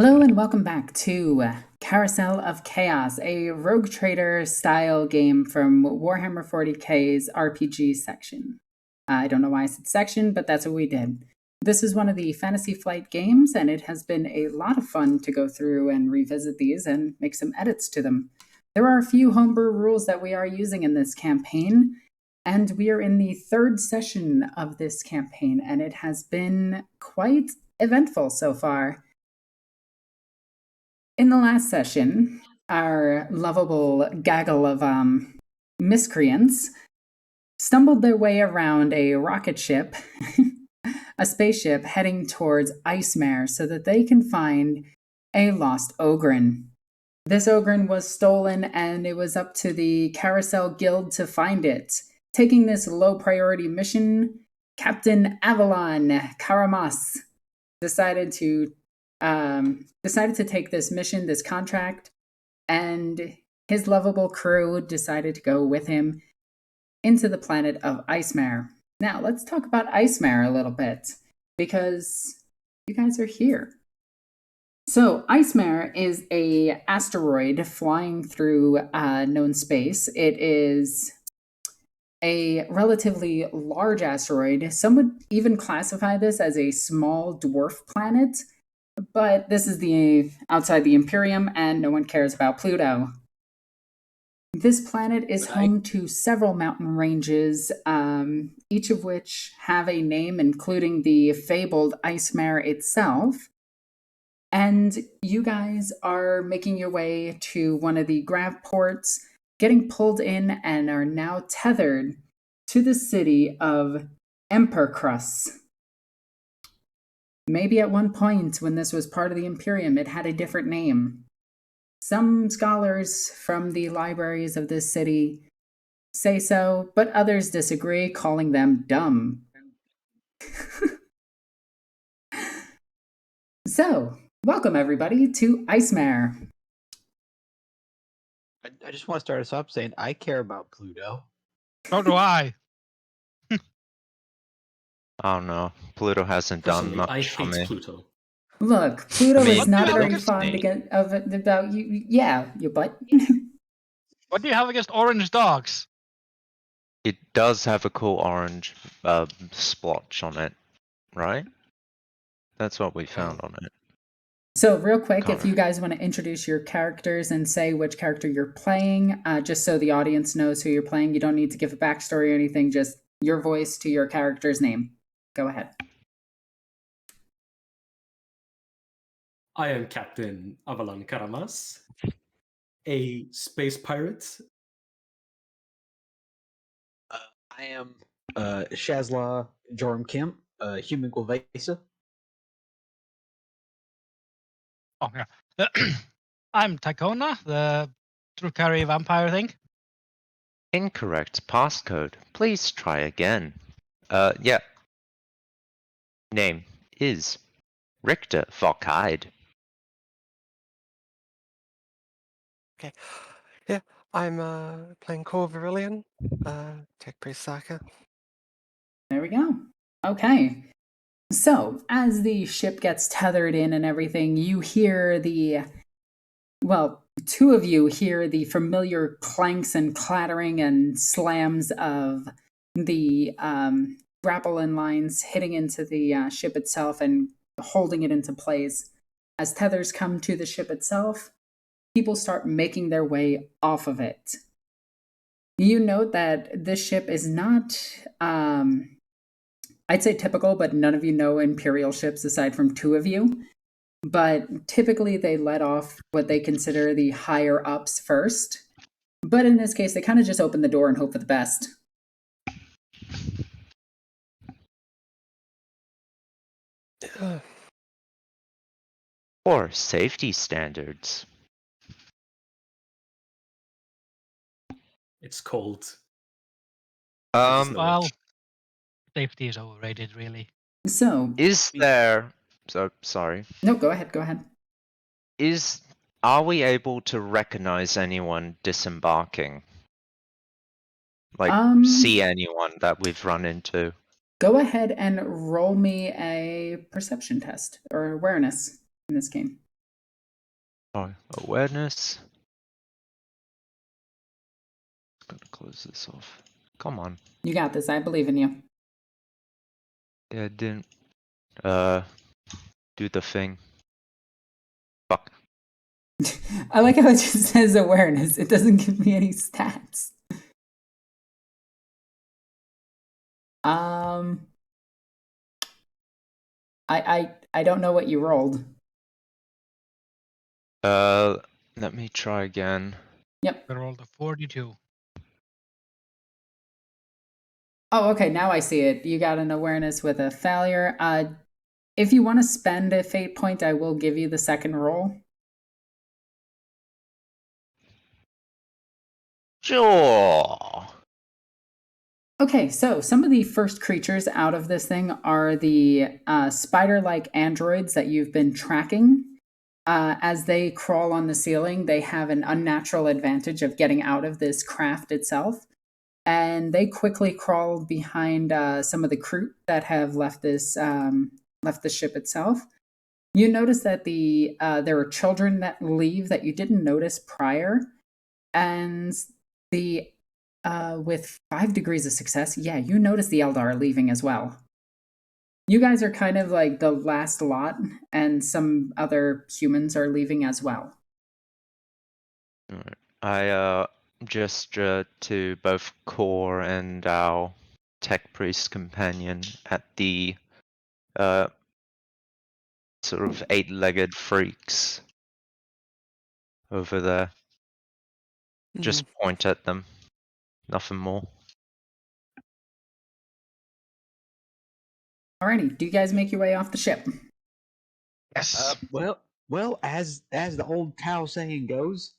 Hello and welcome back to Carousel of Chaos, a Rogue Trader style game from Warhammer 40k's RPG section. I don't know why I said section, but that's what we did. This is one of the Fantasy Flight games, and it has been a lot of fun to go through and revisit these and make some edits to them. There are a few homebrew rules that we are using in this campaign, and we are in the third session of this campaign, and it has been quite eventful so far. In the last session, our lovable gaggle of miscreants stumbled their way around a rocket ship, a spaceship heading towards Icemair so that they can find a lost Ogren. This Ogren was stolen, and it was up to the Carousel Guild to find it. Taking this low priority mission, Captain Avalon Karamas decided to take this mission, this contract, and his lovable crew decided to go with him into the planet of Icemair. Now, let's talk about Icemair a little bit, because you guys are here. So, Icemair is a asteroid flying through known space. It is a relatively large asteroid. Some would even classify this as a small dwarf planet, but this is the outside the Imperium, and no one cares about Pluto. This planet is home to several mountain ranges, each of which have a name, including the fabled Icemair itself. And you guys are making your way to one of the grav ports, getting pulled in, and are now tethered to the city of Empercrus. Maybe at one point, when this was part of the Imperium, it had a different name. Some scholars from the libraries of this city say so, but others disagree, calling them dumb. So, welcome everybody to Icemair. I just want to start us off saying I care about Pluto. So do I. Oh no, Pluto hasn't done much I for hate me. Pluto. Look, Pluto is What do not you have very against fond me? about you. Yeah, you butt. What do you have against orange dogs? It does have a cool orange splotch on it, right? That's what we found on it. So, real quick, Connor. if you guys want to introduce your characters and say which character you're playing, just so the audience knows who you're playing, you don't need to give a backstory or anything, just your voice to your character's name. Go ahead. I am Captain Avalon Karamas, a space pirate. I am Shazla Joram Kemp, human Gulvesa. Oh yeah. I'm Takona, the Drukari vampire thing. Incorrect passcode. Please try again. Yeah. Name is Richter Volkide. Okay. Yeah, I'm playing Core Virillion, Tech Priest Saka. There we go. Okay. So, as the ship gets tethered in and everything, you hear two of you hear the familiar clanks and clattering and slams of the grappling lines hitting into the ship itself and holding it into place. As tethers come to the ship itself, people start making their way off of it. You note that this ship is not, I'd say typical, but none of you know Imperial ships aside from two of you. But typically they let off what they consider the higher ups first. But in this case, they kind of just open the door and hope for the best. Or safety standards. It's cold. Well, safety is overrated, really. So, is there... So, sorry. No, go ahead. Are we able to recognize anyone disembarking? Like, see anyone that we've run into? Go ahead and roll me a perception test, or awareness, in this game. Oh, awareness. Gotta close this off. Come on. You got this. I believe in you. Yeah, it didn't do the thing. Fuck. I like how it just says awareness. It doesn't give me any stats. I don't know what you rolled. Let me try again. Yep. I rolled a 42. Oh, okay. Now I see it. You got an awareness with a failure. If you want to spend a fate point, I will give you the second roll. Sure. Okay, so some of the first creatures out of this thing are the spider-like androids that you've been tracking. As they crawl on the ceiling, they have an unnatural advantage of getting out of this craft itself. And they quickly crawl behind some of the crew that have left the ship itself. You notice that there are children that leave that you didn't notice prior, and the with 5 degrees of success, yeah, you notice the Eldar leaving as well. You guys are kind of like the last lot, and some other humans are leaving as well. I gesture to both Core and our tech priest companion at the sort of 8-legged freaks over there. Just point at them. Nothing more. Alrighty, do you guys make your way off the ship? Yes. Well, as the old cow saying goes,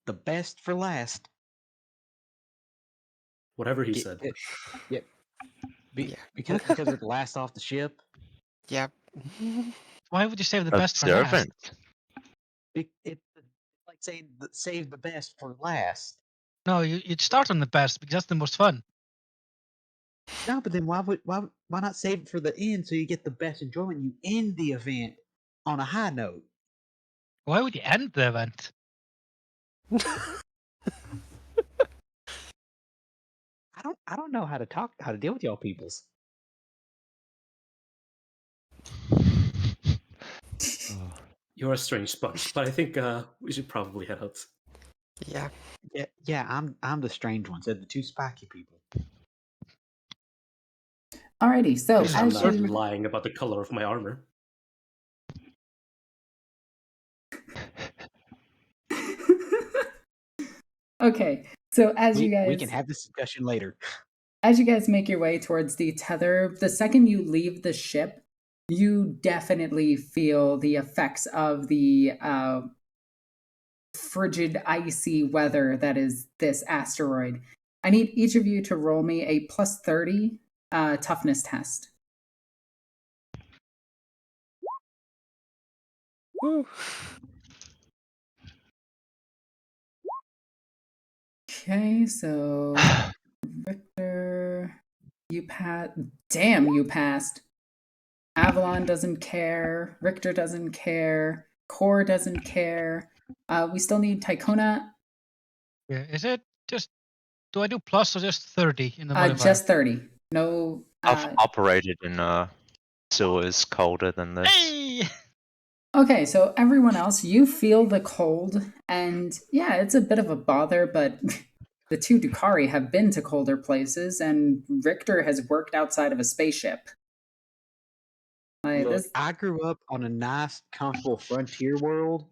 the best for last. Whatever he said. Yep. Yeah. Because we're the last off the ship. Yep. Why would you save the best for Observant. last? It's like saying save the best for last. No, you'd start on the best because that's the most fun. No, but then why not save it for the end so you get the best enjoyment? You end the event on a high note. Why would you end the event? I don't know how to deal with y'all peoples. Oh. You're a strange bunch, but I think we should probably head out. Yeah. Yeah, I'm the strange one. Said the two spiky people. Alrighty, so At least I'm as not you lying about the color of my armor. okay, so as you We guys can have this discussion later. as you guys make your way towards the tether, the second you leave the ship, you definitely feel the effects of the frigid, icy weather that is this asteroid. I need each of you to roll me a plus 30 toughness test. Woo. Okay, so Victor, you passed. Damn, you passed. Avalon doesn't care. Richter doesn't care. Core doesn't care. We still need Tychona. Yeah, is it just? Do I do plus or just 30 in the modifier? Just 30. No. I've operated in sewers colder than this. Hey! Okay, so everyone else, you feel the cold, and yeah, it's a bit of a bother, but the two Dukari have been to colder places, and Richter has worked outside of a spaceship. Look, I grew up on a nice, comfortable frontier world.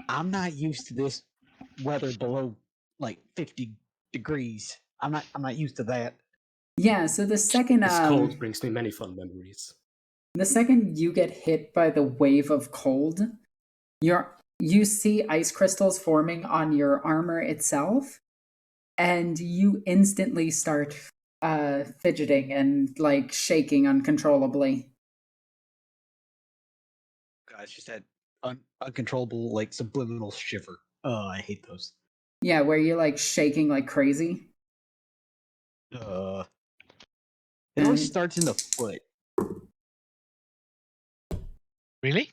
I'm not used to this weather below like 50 degrees. I'm not used to that. Yeah, so the second This cold brings me many fun memories. the second you get hit by the wave of cold, you see ice crystals forming on your armor itself, and you instantly start fidgeting and like shaking uncontrollably. Guys, just had uncontrollable, like subliminal shiver. Oh, I hate those. Yeah, where you're like shaking like crazy. It always And starts in the foot. Really?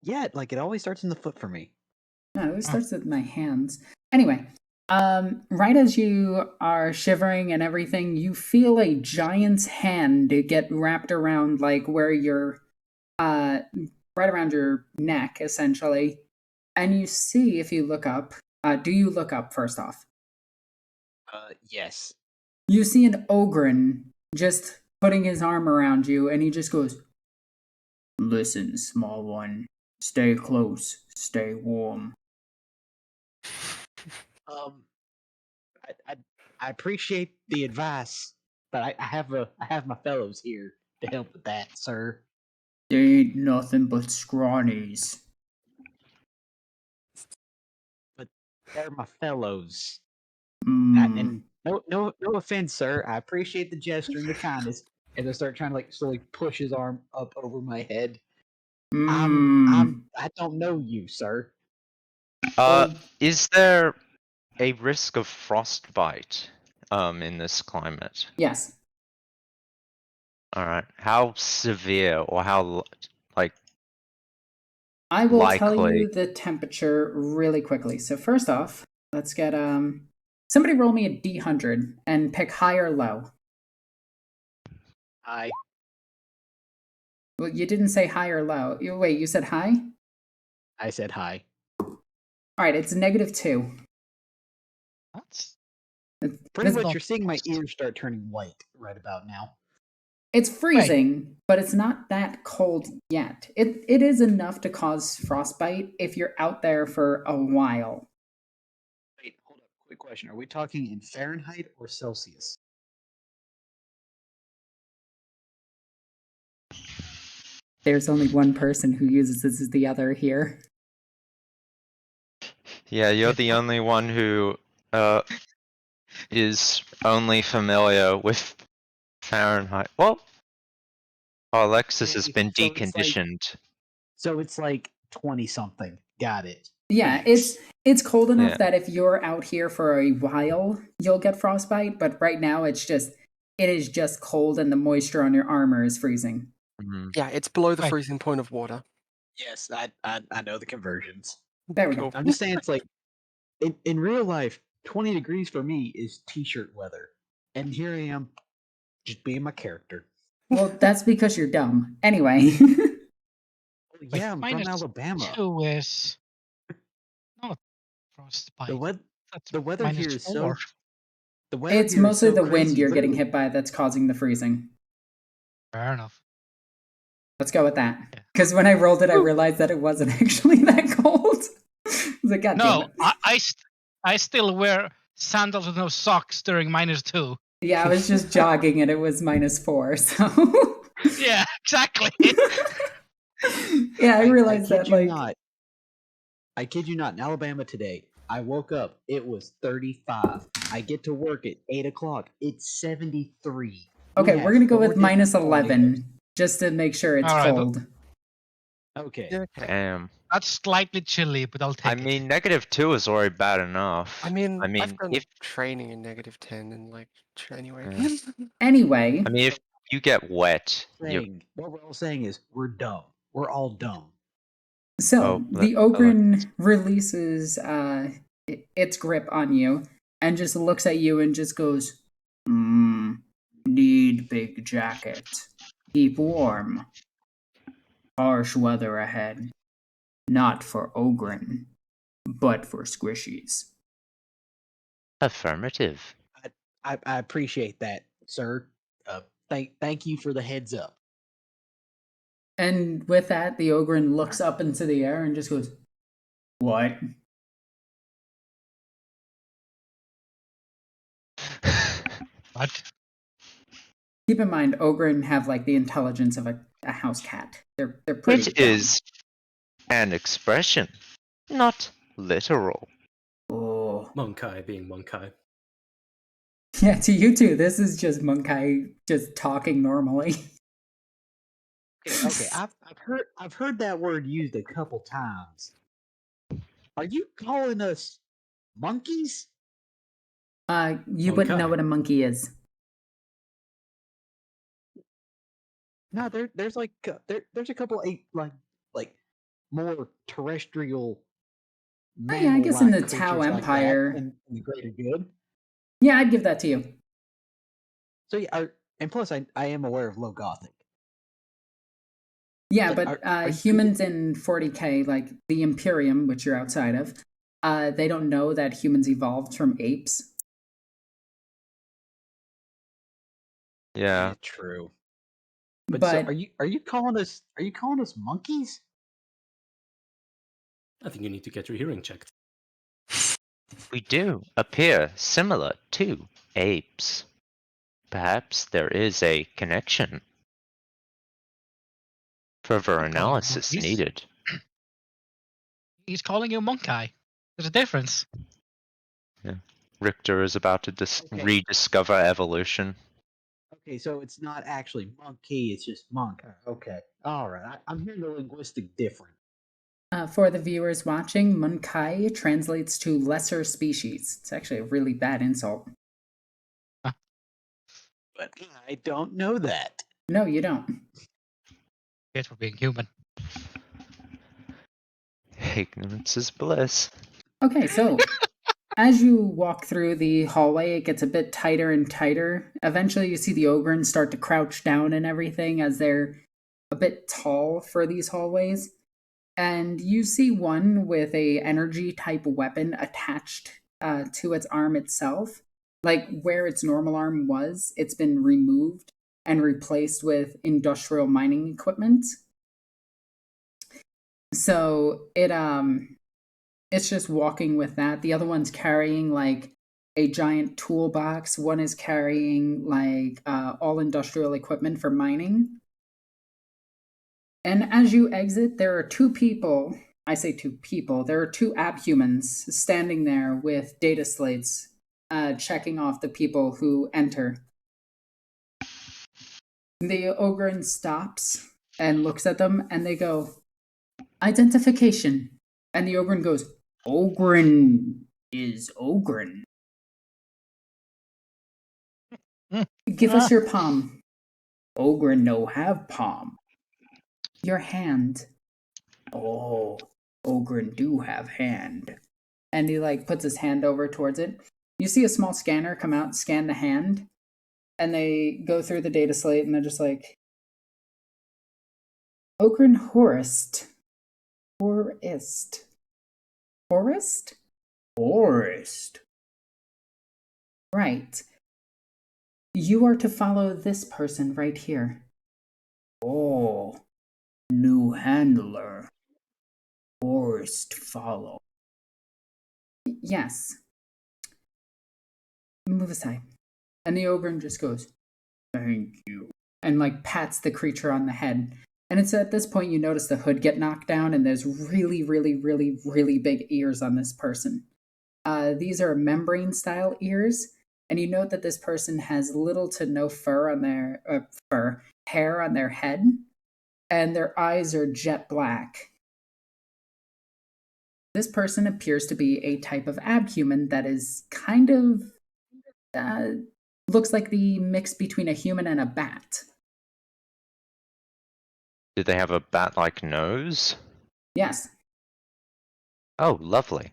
Yeah, like it always starts in the foot for me. No, it starts with my hands. Anyway, right as you are shivering and everything, you feel a giant's hand get wrapped around like where you're right around your neck, essentially. And you see, if you look up, do you look up first off? Yes. You see an Ogren just putting his arm around you, and he just goes, "Listen, small one. Stay close. Stay warm." Um, I appreciate the advice, but I have my fellows here to help with that, sir. They ain't nothing but scrawnies. But they're my fellows. Mm. And no offense, sir. I appreciate the gesture and the kindness. And they start trying to like slowly push his arm up over my head. I don't know you, sir. Is there a risk of frostbite in this climate? Yes. All right. How severe or how like I will tell likely? you the temperature really quickly. So first off, let's get somebody roll me a D100 and pick high or low. I Well, you didn't say high or low. Wait, you said high? said hi. All right, it's -2. That's Pretty This- much, you're seeing my ears start turning white right about now. It's freezing, but it's not that cold yet. It is enough to cause frostbite if you're out there for a while. Wait, hold up. Quick question: are we talking in Fahrenheit or Celsius? There's only one person who uses this as the other here. Yeah, you're the only one who is only familiar with Fahrenheit. Well, Alexis has been So it's like- deconditioned. So it's like 20 something. Got it. Yeah, Thanks. it's cold enough Yeah. that if you're out here for a while, you'll get frostbite, but right now it is just cold and the moisture on your armor is freezing. Mhm. Yeah, it's below the Right. freezing point of water. Yes, I know the conversions. There we go. Cool. I'm just saying, it's like in real life, 20 degrees for me is t-shirt weather, and here I am, just being my character. Well, that's because you're dumb. Anyway. Oh, yeah, I'm from Alabama. -2 is not frostbite. The That's the weather here is so. -4. The weather It's here is mostly so the wind crazy, you're getting literally- hit by that's causing the freezing. Fair enough. Let's go with that. Yeah. Because when I rolled it, I realized that it wasn't actually that cold. I was like, God damn No, it. I still wear sandals with no socks during -2. Yeah, I was just jogging and it was -4, so. Yeah, exactly. Yeah, I realized kid that, you like. not. I kid you not. In Alabama today, I woke up. It was 35. I get to work at 8 o'clock. It's 73. Okay, we're going to go with -11 -11 just to make sure it's All right, cold. Okay. Yeah, okay. Damn. That's slightly chilly, but I'll take I it. mean, -2 is already bad enough. I mean, I I've mean, done if training in -10 and like anyway. Yeah. Anyway, if you get wet, you What we're all saying is we're dumb. We're all dumb. so Oh, the Ogren releases its grip on you and just looks at you and just goes, need big jacket. Keep warm. Harsh weather ahead. Not for Ogren, but for squishies. affirmative. I appreciate that, sir. Thank you for the heads up. And with that, the Ogren looks up into the air and just goes, what? But Keep in mind, Ogren have like the intelligence of a house cat. They're pretty It dumb. is an expression, not literal. Oh. Monkai being Monkai. Yeah, to you too. This is just Monkai just talking normally. Okay, I've heard that word used a couple times. Are you calling us monkeys? You wouldn't know Monkai. what a monkey is. No, there's like there's a couple like more terrestrial Oh, yeah, I guess in the mammal-like Tau creatures like that Empire. in the greater good. Yeah, I'd give that to you. So yeah, and plus I am aware of low Gothic. Yeah, Like, but are you- humans in 40K, like the Imperium, which you're outside of, they don't know that humans evolved from apes. Yeah. true. But so But are you calling us monkeys? I think you need to get your hearing checked. We do appear similar to apes. Perhaps there is a connection. Further I'm calling you analysis monkeys. needed. He's calling you monkey. There's a difference. Richter is about to Okay. rediscover evolution. Okay, so it's not actually monkey, it's just monk. Okay, all right. I'm hearing the linguistic difference. for the viewers watching, Munkai translates to lesser species. It's actually a really bad insult. But I don't know that. No, you don't. It's for being human. Ignorance is bliss. Okay, so as you walk through the hallway, it gets a bit tighter and tighter. Eventually, you see the Ogrins start to crouch down and everything as they're a bit tall for these hallways. And you see one with a energy type weapon attached to its arm itself. Like where its normal arm was, it's been removed and replaced with industrial mining equipment. So it's just walking with that. The other one's carrying like a giant toolbox. One is carrying like all industrial equipment for mining. And as you exit, there are two people. I say two people. There are two abhumans standing there with data slates, checking off the people who enter. The Ogren stops and looks at them, and they go, "Identification." And the Ogren goes, "Ogren is Ogren. Give us your palm." "Ogren no have palm." "Your hand." "Oh, Ogren do have hand." And he like puts his hand over towards it. You see a small scanner come out, scan the hand, and they go through the data slate, and they're just like, "Ogren Horist. Forest. Forest? Forest. Right. You are to follow this person right here." "Oh, new handler. Forest follow." "Yes." "Move aside." And the Ogren just goes, "Thank you," and like pats the creature on the head. And it's at this point you notice the hood get knocked down, and there's really, really, really, really big ears on this person. These are membrane style ears, and you note that this person has little to no fur on their hair on their head, and their eyes are jet black. This person appears to be a type of abhuman that is kind of looks like the mix between a human and a bat. Did they have a bat-like nose? Yes. Oh, lovely.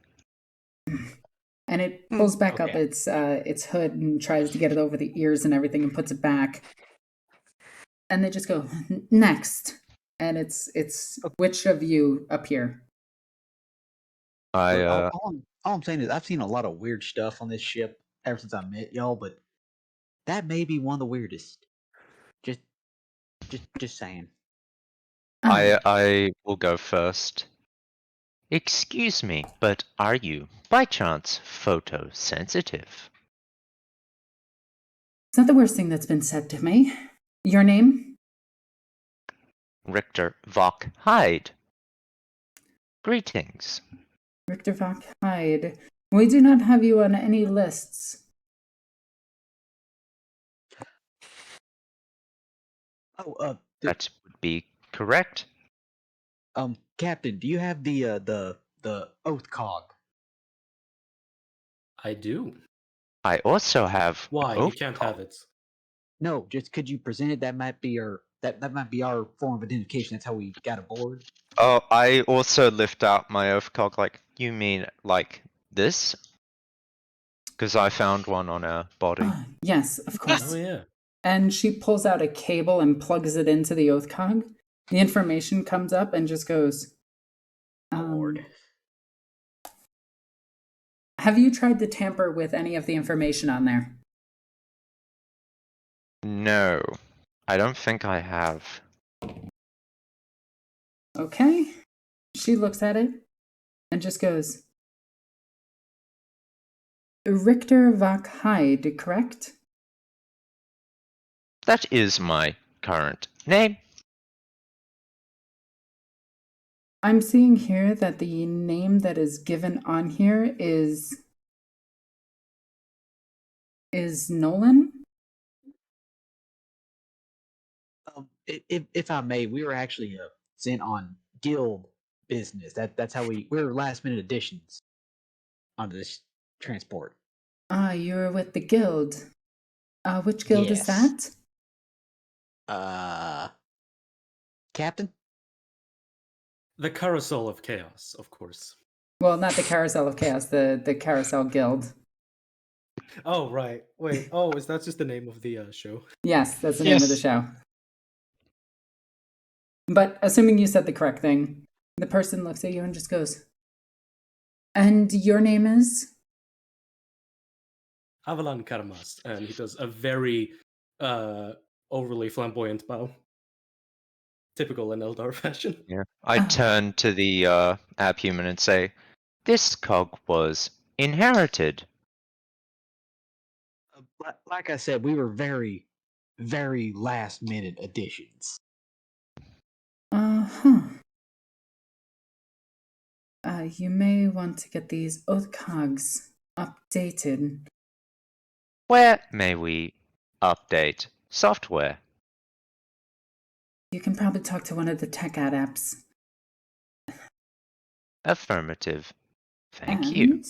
And it pulls back up Okay. its hood and tries to get it over the ears and everything and puts it back. And they just go, "Next." And it's which of you appear? I All I'm saying is I've seen a lot of weird stuff on this ship ever since I met y'all, but that may be one of the weirdest. Just saying. I will go first. Excuse me, but are you, by chance, photosensitive? It's not the worst thing that's been said to me. Your name? Richter Vock Hyde. Greetings. Richter Vock Hyde. We do not have you on any lists. Oh, That would be correct. Captain, do you have the oath cog? I do. I also have Why? You oath can't call. have it. No, just could you present it? That might be our That might be our form of identification. That's how we got aboard. Oh, I also lift out my oathcog. Like, you mean like this? Because I found one on a body. Yes, of course. Oh yeah. And she pulls out a cable and plugs it into the oath cog. The information comes up and just goes, Lord. have you tried to tamper with any of the information on there? No, I don't think I have. Okay. She looks at it and just goes, Richter Vach Hyde, correct? That is my current name. I'm seeing here that the name that is given on here is Nolan. If I may, we were actually sent on guild business. That's how we were last minute additions onto this transport. Ah, you're with the guild. Which guild is Yes. that? Captain? The Carousel of Chaos, of course. Well, not the Carousel of Chaos, the Carousel Guild. Oh right. Wait. Oh, is that just the name of the show? Yes, that's the name of the Yes. show. But assuming you said the correct thing, the person looks at you and just goes, and your name is? Avalan Karamas, and he does a very overly flamboyant bow. Typical in Eldar fashion. Yeah. I Ah. turn to the abhuman and say, this cog was inherited. Like I said, we were very, very last minute additions. Uh-huh. You may want to get these oath cogs updated. Where may we update software? You can probably talk to one of the tech adepts. Affirmative. Thank you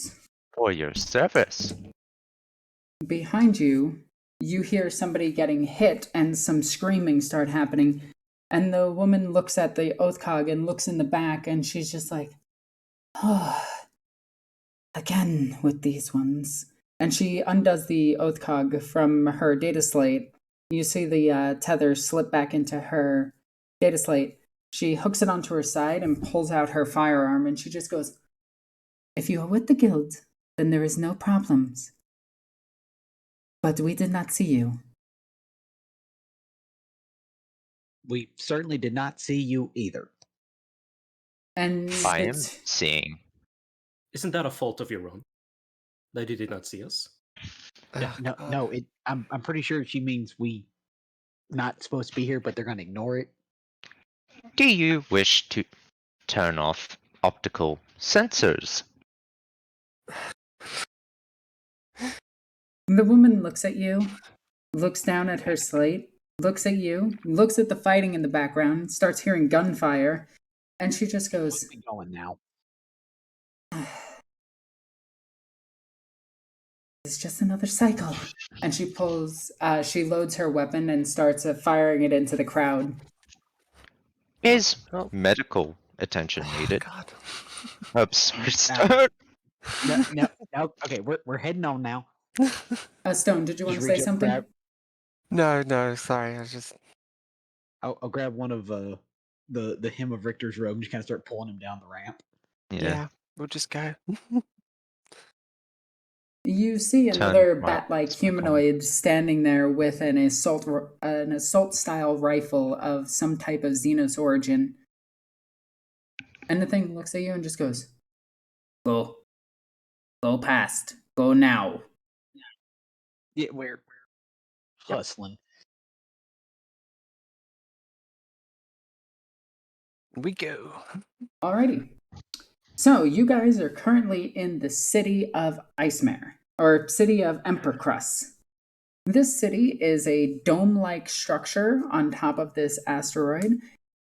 for your service. Behind you, you hear somebody getting hit and some screaming start happening. And the woman looks at the oath cog and looks in the back, and she's just like, oh, again with these ones. And she undoes the oath cog from her data slate. You see the tether slip back into her data slate. She hooks it onto her side and pulls out her firearm, and she just goes, if you are with the guild, then there is no problems. But we did not see you. We certainly did not see you either. And I am it's, seeing. Isn't that a fault of your own? That you did not see us? Oh, No, God. no. I'm pretty sure she means we not supposed to be here, but they're gonna ignore it. Do you wish to turn off optical sensors? the woman looks at you, looks down at her slate, looks at you, looks at the fighting in the background, starts hearing gunfire, and she just goes, Where are we going now? it's just another cycle. And she she loads her weapon and starts firing it into the crowd. Is Oh. medical attention Oh, needed? God. I'm sorry, Stone. No. Okay, we're heading on now. Stone, did you want Just to say reach up, something? grab. No, sorry. I was just. I'll grab one of the hem of Richter's robe and just kind of start pulling him down the ramp. Yeah, we'll just go. You see Turn another my bat-like spec on. humanoid standing there with an assault-style rifle of some type of Xenos origin. And the thing looks at you and just goes, Go. Go past. Go now. Yeah, we're hustling. We go. Alrighty. So, you guys are currently in the city of Icemair, or city of Empercrus. This city is a dome-like structure on top of this asteroid.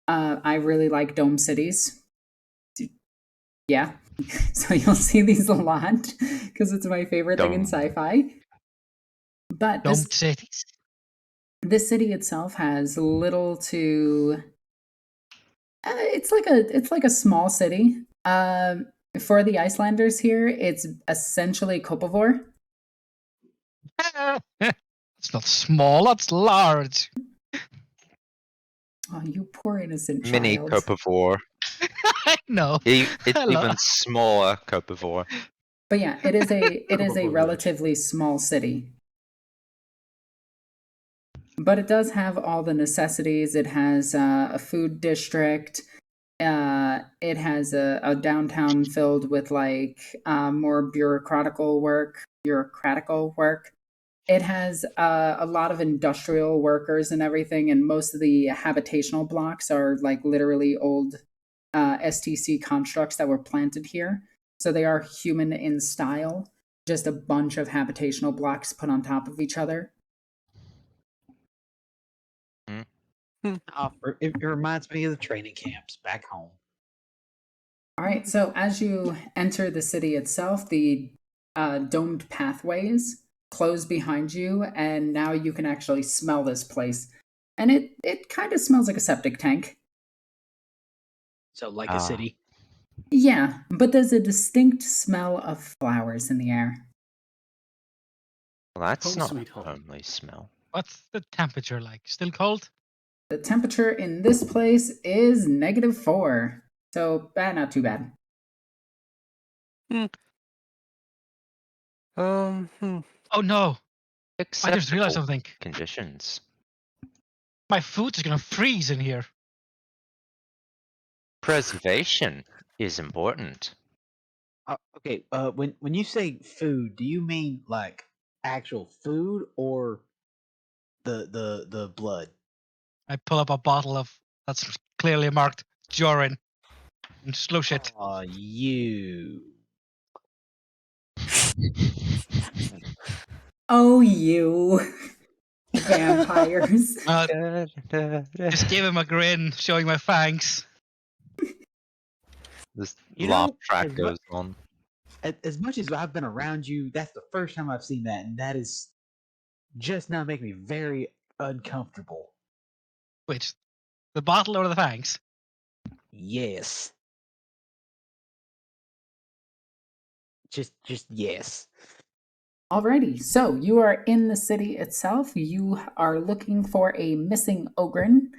I really like dome cities. Yeah. So you'll see these a lot, because it's my favorite thing in Dome. sci-fi. But Dome this, cities. This city itself has little to. It's like a small city. For the Icelanders here, it's essentially Kopavor. It's not small, that's large. Oh, you poor innocent Mini child. Copivore. I know. It's Hello. even smaller Copivore. But yeah, it is a Kopavor village. relatively small city. But it does have all the necessities. It has a food district. It has a downtown filled with like more bureaucratical work. It has a lot of industrial workers and everything, and most of the habitational blocks are like literally old STC constructs that were planted here. So they are human in style, just a bunch of habitational blocks put on top of each other. It reminds me of the training camps back home. All right, so as you enter the city itself, the domed pathways close behind you, and now you can actually smell this place. And it kind of smells like a septic tank. So, like a city. Yeah, but there's a distinct smell of flowers in the air. Well, that's Home not sweet a home. homely smell. What's the temperature like? Still cold? The temperature in this place is -4, so not too bad. Oh no, I just realized Acceptable something. conditions. My food is gonna freeze in here. Preservation is important. Okay. When you say food, do you mean like actual food or the blood? I pull up a bottle of that's clearly marked Jorin and slush it. You. Oh, you vampires. Just give him a grin, showing my fangs. This You laugh know, track goes on. As much as I've been around you, that's the first time I've seen that, and that is just now making me very uncomfortable. Which, the bottle or the fangs? Yes. Just yes. Alrighty, so you are in the city itself. You are looking for a missing Ogren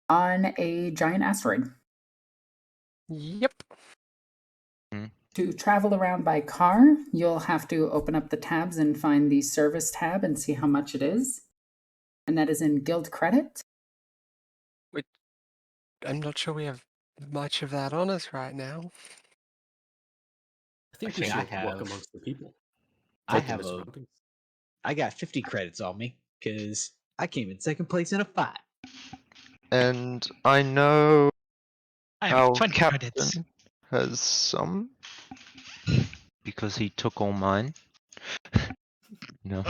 on a giant asteroid. Yep. To travel around by car, you'll have to open up the tabs and find the service tab and see how much it is. And that is in guild credit. Wait, I'm not sure we have much of that on us right now. I think Actually, we I should walk have- amongst the people. I Take in have the a. surroundings. I got 50 credits on me because I came in second place in a fight. And I know I have our 20 captain credits. has some because he took all mine. No.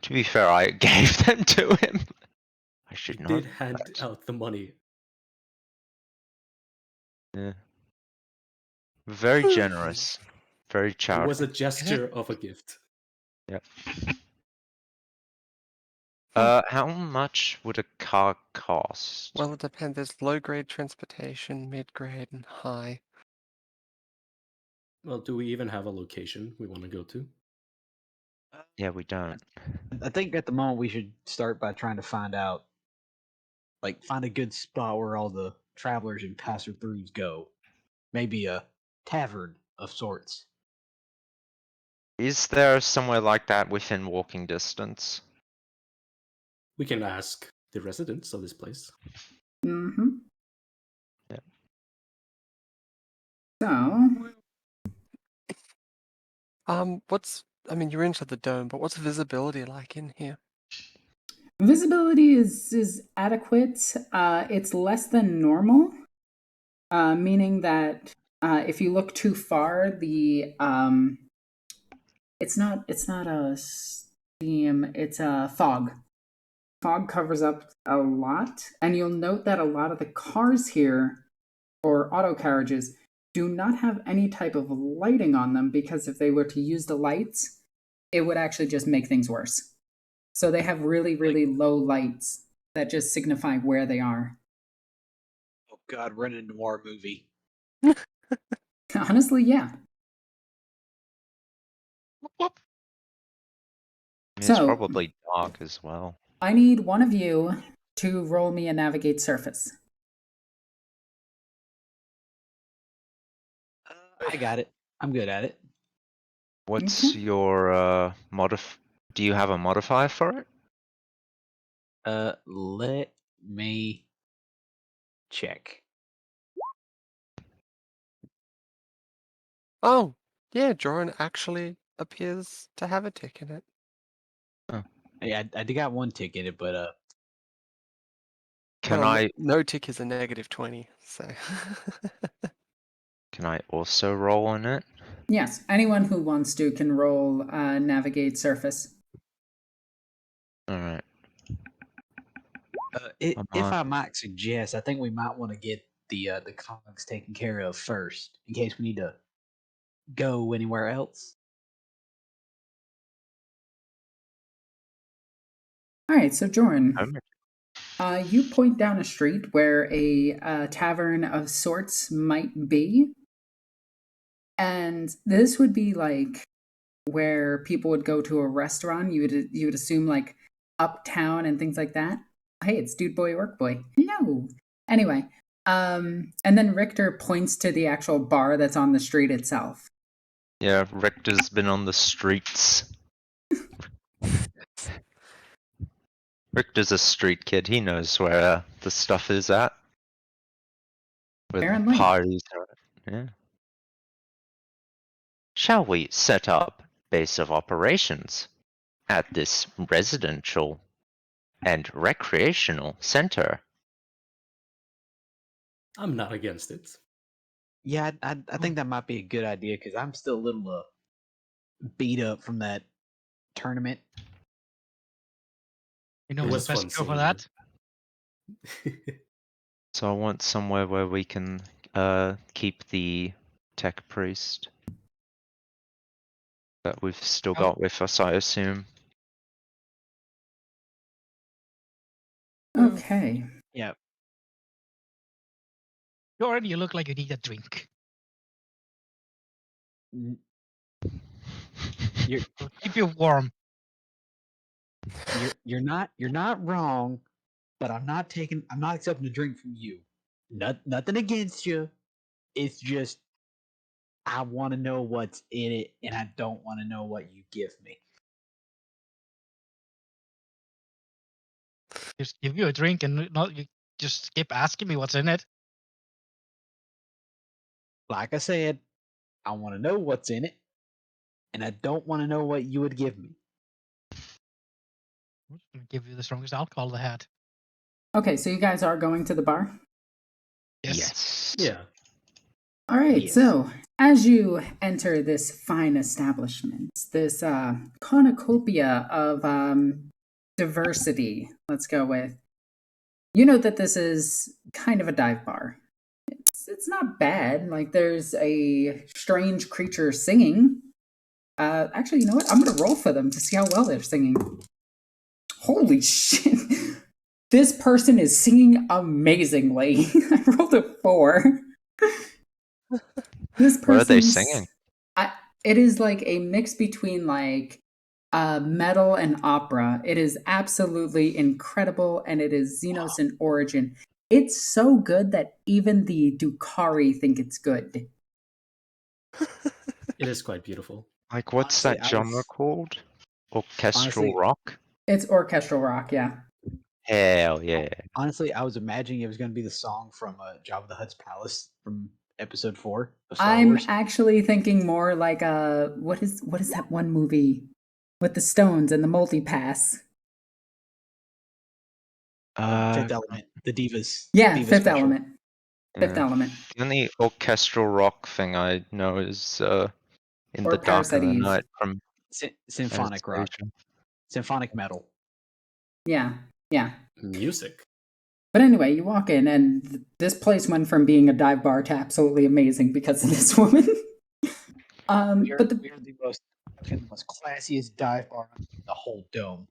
To be fair, I gave them to him. I should You not. did have hand that. out the money. Yeah. Very generous. Very It charitable. was a gesture of a gift. Yep. How much would a car cost? Well, it depends. There's low-grade transportation, mid-grade, and high. Well, do we even have a location we want to go to? Yeah, we don't. I think at the moment we should start by trying to find out, like, find a good spot where all the travelers and passer-throughs go. Maybe a tavern of sorts. Is there somewhere like that within walking distance? We can ask the residents of this place. Mm-hmm. Yeah. So, I mean, you're into the dome, but what's visibility like in here? visibility is adequate. It's less than normal, meaning that if you look too far, the it's not a steam, it's a fog. Fog covers up a lot, and you'll note that a lot of the cars here, or auto carriages, do not have any type of lighting on them, because if they were to use the lights, it would actually just make things worse. So they have really, really low lights that just signify where they are. Oh God, we're in a noir movie. Honestly, yeah. Whoop, whoop. It's So- probably dark as well. I need one of you to roll me a navigate surface. I got it. I'm good at it. What's your do you have a modifier for it? Let me check. Oh, yeah, Joran actually appears to have a tick in it. Yeah, I did got one tick in it, but Can Well, I no tick is a -20, so. can I also roll on it? Yes, anyone who wants to can roll navigate surface. Alright. if on. I might suggest, I think we might want to get the cogs taken care of first, in case we need to go anywhere else. All right, so Jordan, Um, you point down a street where a tavern of sorts might be. And this would be like where people would go to a restaurant. You would assume like uptown and things like that. Hey, it's Dude Boy Work Boy. Hello. Anyway, and then Richter points to the actual bar that's on the street itself. Yeah, Richter's been on the streets. Richter's a street kid. He knows where the stuff is at. Where the Apparently. parties are. Yeah. Shall we set up base of operations at this residential and recreational center? I'm not against it. Yeah, I think that might be a good idea because I'm still a little beat up from that tournament. You know It what's the was best fun cure for seeing that? So I want somewhere where we can keep the tech priest that we've still got with us, I assume. Okay. Yeah, Joran, you look like you need a drink. n- you're It'll keep you warm. you're not wrong, but I'm not accepting a drink from you. Nothing against you. It's just I want to know what's in it, and I don't want to know what you give me. Just give you a drink and not you just keep asking me what's in it. Like I said, I want to know what's in it, and I don't want to know what you would give me. I'm just gonna give you the strongest alcohol they had. Okay, so you guys are going to the bar? Yes. Yeah. All right, Yes. so as you enter this fine establishment, this cornucopia of diversity, let's go with, you know that this is kind of a dive bar. It's not bad. Like there's a strange creature singing. Actually, you know what? I'm gonna roll for them to see how well they're singing. Holy shit! This person is singing amazingly. I rolled a 4. This person. What are they singing? It is like a mix between like metal and opera. It is absolutely incredible, and it is Xenos in origin. It's so good that even the Dukari think it's good. It is quite beautiful. Like, what's Honestly, that genre called? Orchestral honestly- rock? It's orchestral rock, yeah. Hell yeah. Honestly, I was imagining it was going to be the song from Jabba the Hutt's Palace from Episode 4 of Star I'm Wars. actually thinking more like what is that one movie with the stones and the multi-pass? Fifth Element, the Divas. Yeah, Divas Fifth special. Element. Fifth Yeah. Element. The only orchestral rock thing I know is In Or the Dark of Parasite the Eve. Night from Symphonic rock. Anastasia. Symphonic metal. Yeah, yeah. Music. But anyway, you walk in, and this place went from being a dive bar to absolutely amazing because of this woman. We are But the the most The most classiest dive bar in the whole dome.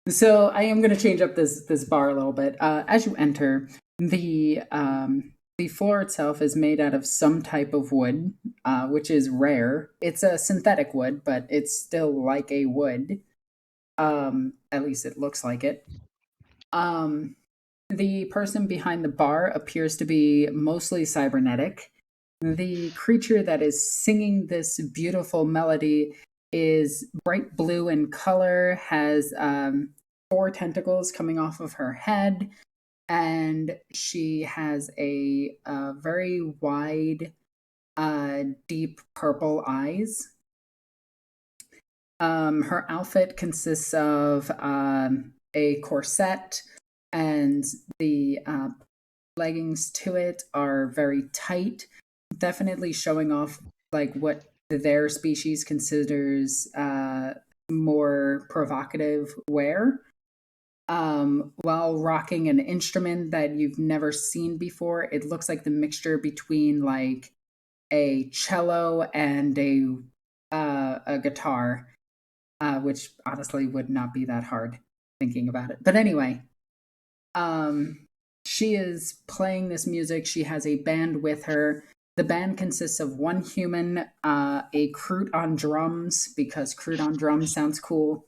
So I am going to change up this bar a little bit. As you enter, the floor itself is made out of some type of wood, which is rare. It's a synthetic wood, but it's still like a wood. At least it looks like it. The person behind the bar appears to be mostly cybernetic. The creature that is singing this beautiful melody is bright blue in color, has 4 tentacles coming off of her head, and she has a very wide, deep purple eyes. Her outfit consists of a corset, and the leggings to it are very tight, definitely showing off like what their species considers more provocative wear, while rocking an instrument that you've never seen before. It looks like the mixture between like a cello and a guitar, which honestly would not be that hard thinking about it. But anyway, she is playing this music. She has a band with her. The band consists of 1 human, a Crute on drums, because Crute on drums sounds cool,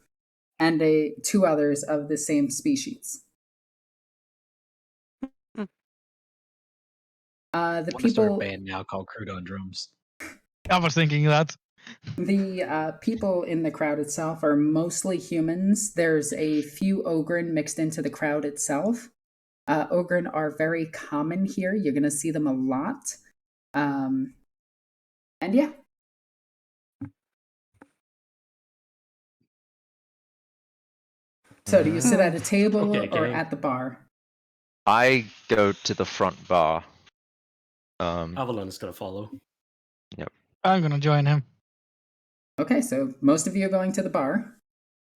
and 2 others of the same species. The I want to start people, a band now called Crude on Drums. I was thinking that. the people in the crowd itself are mostly humans. There's a few Ogren mixed into the crowd itself. Ogren are very common here. You're going to see them a lot. And yeah. So do you sit at a table Okay, or gang. at the bar? I go to the front bar. Avalon is gonna follow. I'm gonna join him. Okay, so most of you are going to the bar.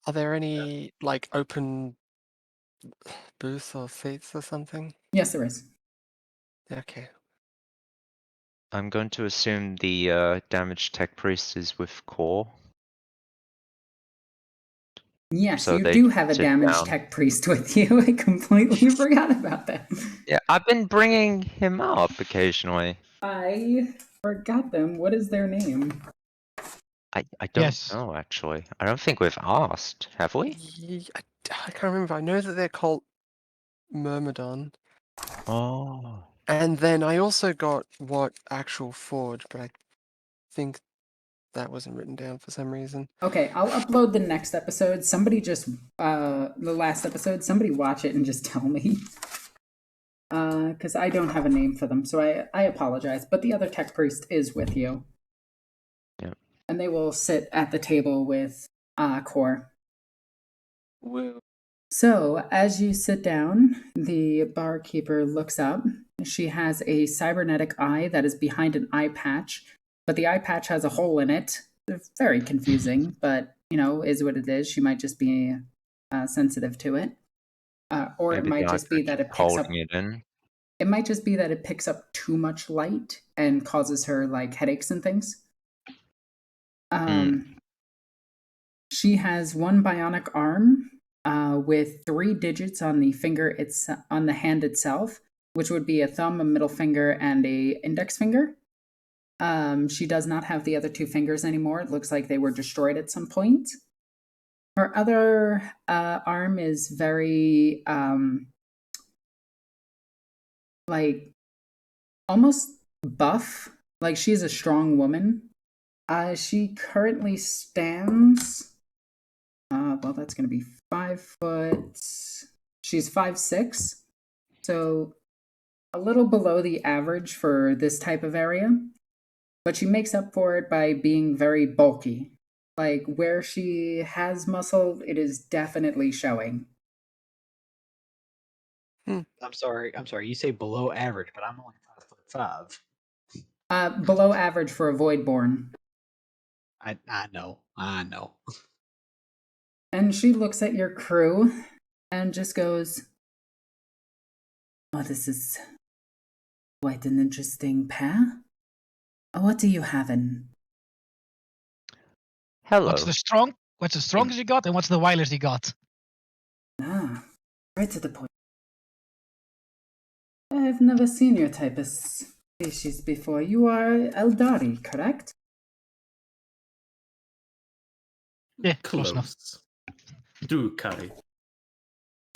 Are there any like open booths or seats or something? Yes, there is. Okay. I'm going to assume the damaged tech priest is with Core. Yes, So you they do can have a sit damaged down. tech priest with you. I completely forgot about that. Yeah, I've been bringing him up occasionally. I forgot them. What is their name? I don't Yes. know, actually. I don't think we've asked, have we? I can't remember. I know that they're called Myrmidon. Oh. And then I also got what actual Ford, but I think that wasn't written down for some reason. Okay, I'll upload the next episode. Somebody just the last episode, somebody watch it and just tell me. Because I don't have a name for them, so I apologize. But the other tech priest is with you. Yep. And they will sit at the table with Core. Woo. So, as you sit down, the barkeeper looks up. She has a cybernetic eye that is behind an eye patch, but the eye patch has a hole in it. They're very confusing, but, is what it is. She might just be sensitive to it. Or it Maybe might the just be iPad that it keeps picks up. holding it in. It might just be that it picks up too much light and causes her like headaches and things. She has 1 bionic arm with 3 digits on on the hand itself, which would be a thumb, a middle finger, and a index finger. She does not have the other 2 fingers anymore. It looks like they were destroyed at some point. Her other arm is very like almost buff. Like she's a strong woman. She currently stands. Well, that's going to be 5 foot. She's 5'6", so a little below the average for this type of area. But she makes up for it by being very bulky. Like where she has muscle, it is definitely showing. I'm sorry. You say below average, but I'm only 5'5". Below average for a Voidborn. I know. And she looks at your crew and just goes, "Oh, this is quite an interesting pair. What are you having?" Hello. What's the strongest you got, and what's the wildest you got? Ah, right to the point. I've never seen your type of species before. You are Eldari, correct? Yeah, close enough. Drukari,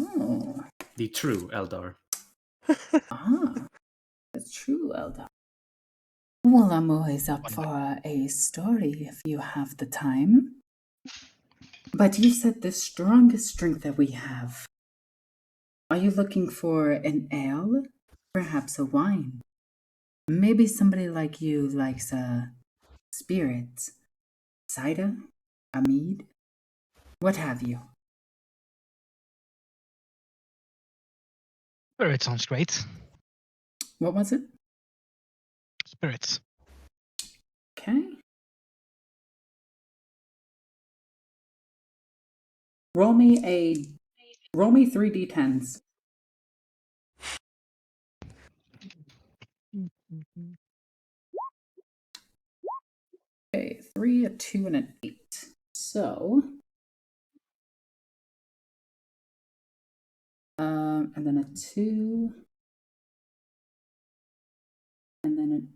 Oh, the true Eldar. that's true, Eldar. Well, I'm always up for a story if you have the time. But you said the strongest drink that we have. Are you looking for an ale? Perhaps a wine? Maybe somebody like you likes a spirit, cider, a mead, what have you. Spirit sounds great. What was it? Spirits. Okay. Roll me 3d10s. Okay, 3, a 2, and an 8. So, and then a 2, and then an.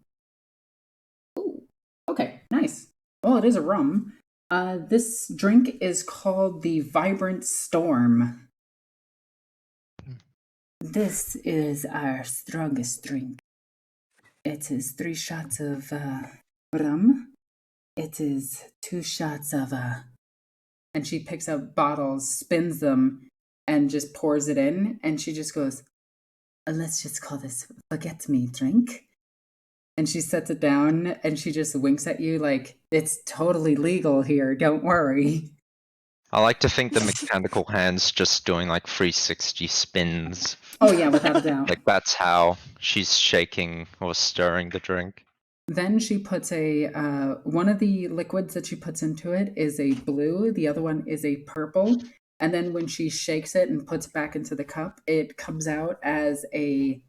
Oh, okay, nice. Well, it is a rum. This drink is called the Vibrant Storm. This is our strongest drink. It is 3 shots of rum. It is 2 shots of and she picks up bottles, spins them, and just pours it in. And she just goes, let's just call this forget me drink. And she sets it down and she just winks at you like, it's totally legal here, don't worry. I like to think the mechanical hand's just doing like 360 spins. Oh yeah, without a doubt. Like that's how she's shaking or stirring the drink. Then she puts one of the liquids that she puts into it is a blue, the other one is a purple. And then when she shakes it and puts it back into the cup, it comes out as a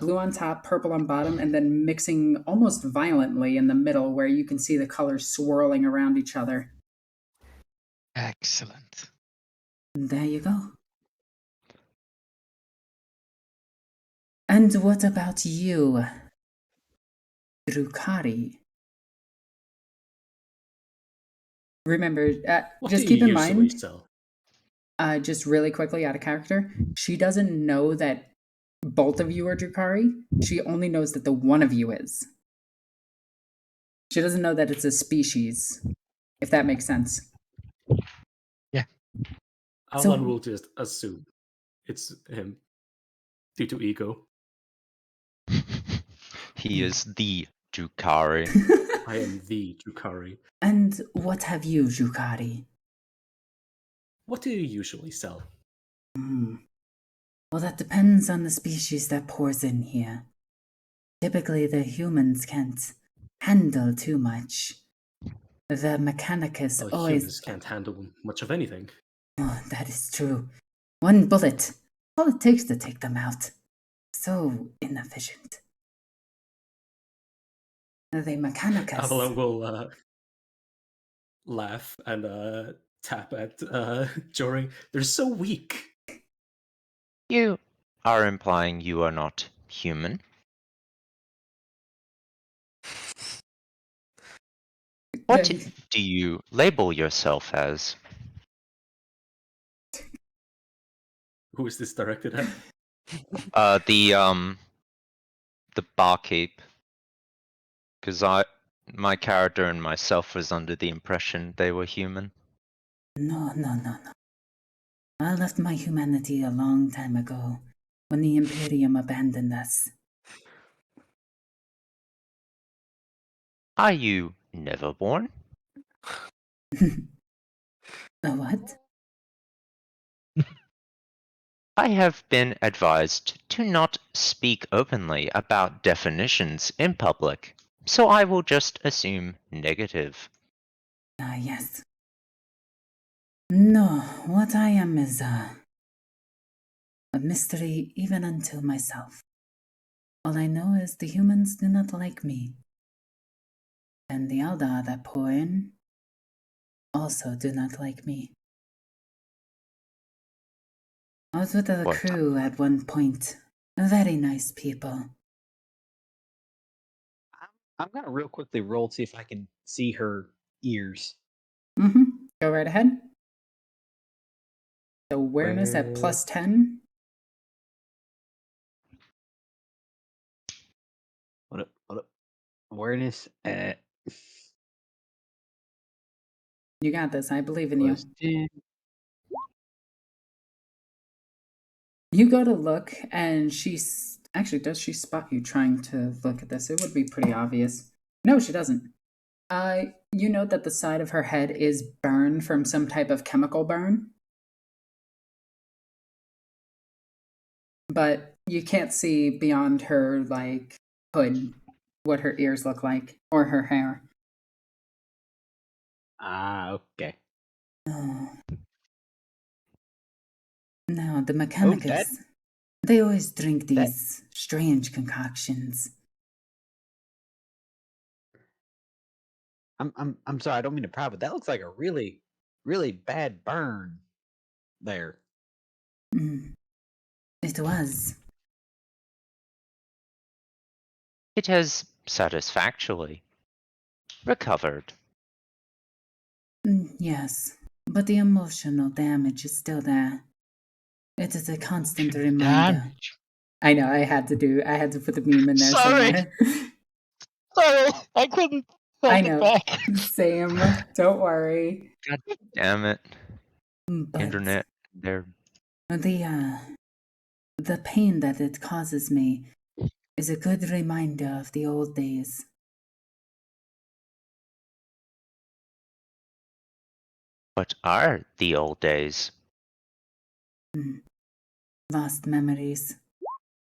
blue on top, purple on bottom, and then mixing almost violently in the middle where you can see the colors swirling around each other. Excellent. There you go. And what about you, Drukari? Remember, What just do keep you in usually mind, sell? just really quickly out of character, she doesn't know that both of you are Drukari. She only knows that the one of you is. She doesn't know that it's a species, if that makes sense. Yeah. Alan will just assume it's him due to ego. He is the Drukari. I am the Drukari. And what have you, Drukari? What do you usually sell? Well, that depends on the species that pours in here. Typically, the humans can't handle too much. The Mechanicus Well, always. humans can't handle much of anything. Oh, that is true. One bullet. All it takes to take them out. So inefficient. The Mechanicus. Avalon will laugh and tap at Jory. They're so weak. You are implying you are not human. What do you label yourself as? Who is this directed at? The barkeep. Because my character and myself was under the impression they were human. No. I left my humanity a long time ago, when the Imperium abandoned us. Are you never born? What? I have been advised to not speak openly about definitions in public, so I will just assume negative. Yes. No, what I am is a mystery even unto myself. All I know is the humans do not like me. And the Eldar that pour in, also do not like me. I was with a What? crew at one point. Very nice people. I'm gonna real quickly roll to see if I can see her ears. Mm-hmm. Go right ahead. Awareness at Where- +10. What up? Awareness at You got this. I believe in you. +10. You go to look, and she's actually, does she spot you trying to look at this? It would be pretty obvious. No, she doesn't. You note that the side of her head is burned from some type of chemical burn, but you can't see beyond her like hood what her ears look like or her hair. Ah, okay. Oh. No, the Oh, Mechanicus. They always drink that- these strange concoctions. I'm sorry, I don't mean to pry, but that looks like a really, really bad burn there. Mm. It was. It has satisfactorily recovered. Yes, but the emotional damage is still there. It is a constant Emotional reminder. damage. I know, I had to put the meme in there Sorry. somewhere. Sorry, I couldn't hold I it know. back. Same. Don't worry. God damn it. But Internet. They're the pain that it causes me is a good reminder of the old days. what are the old days? Lost memories,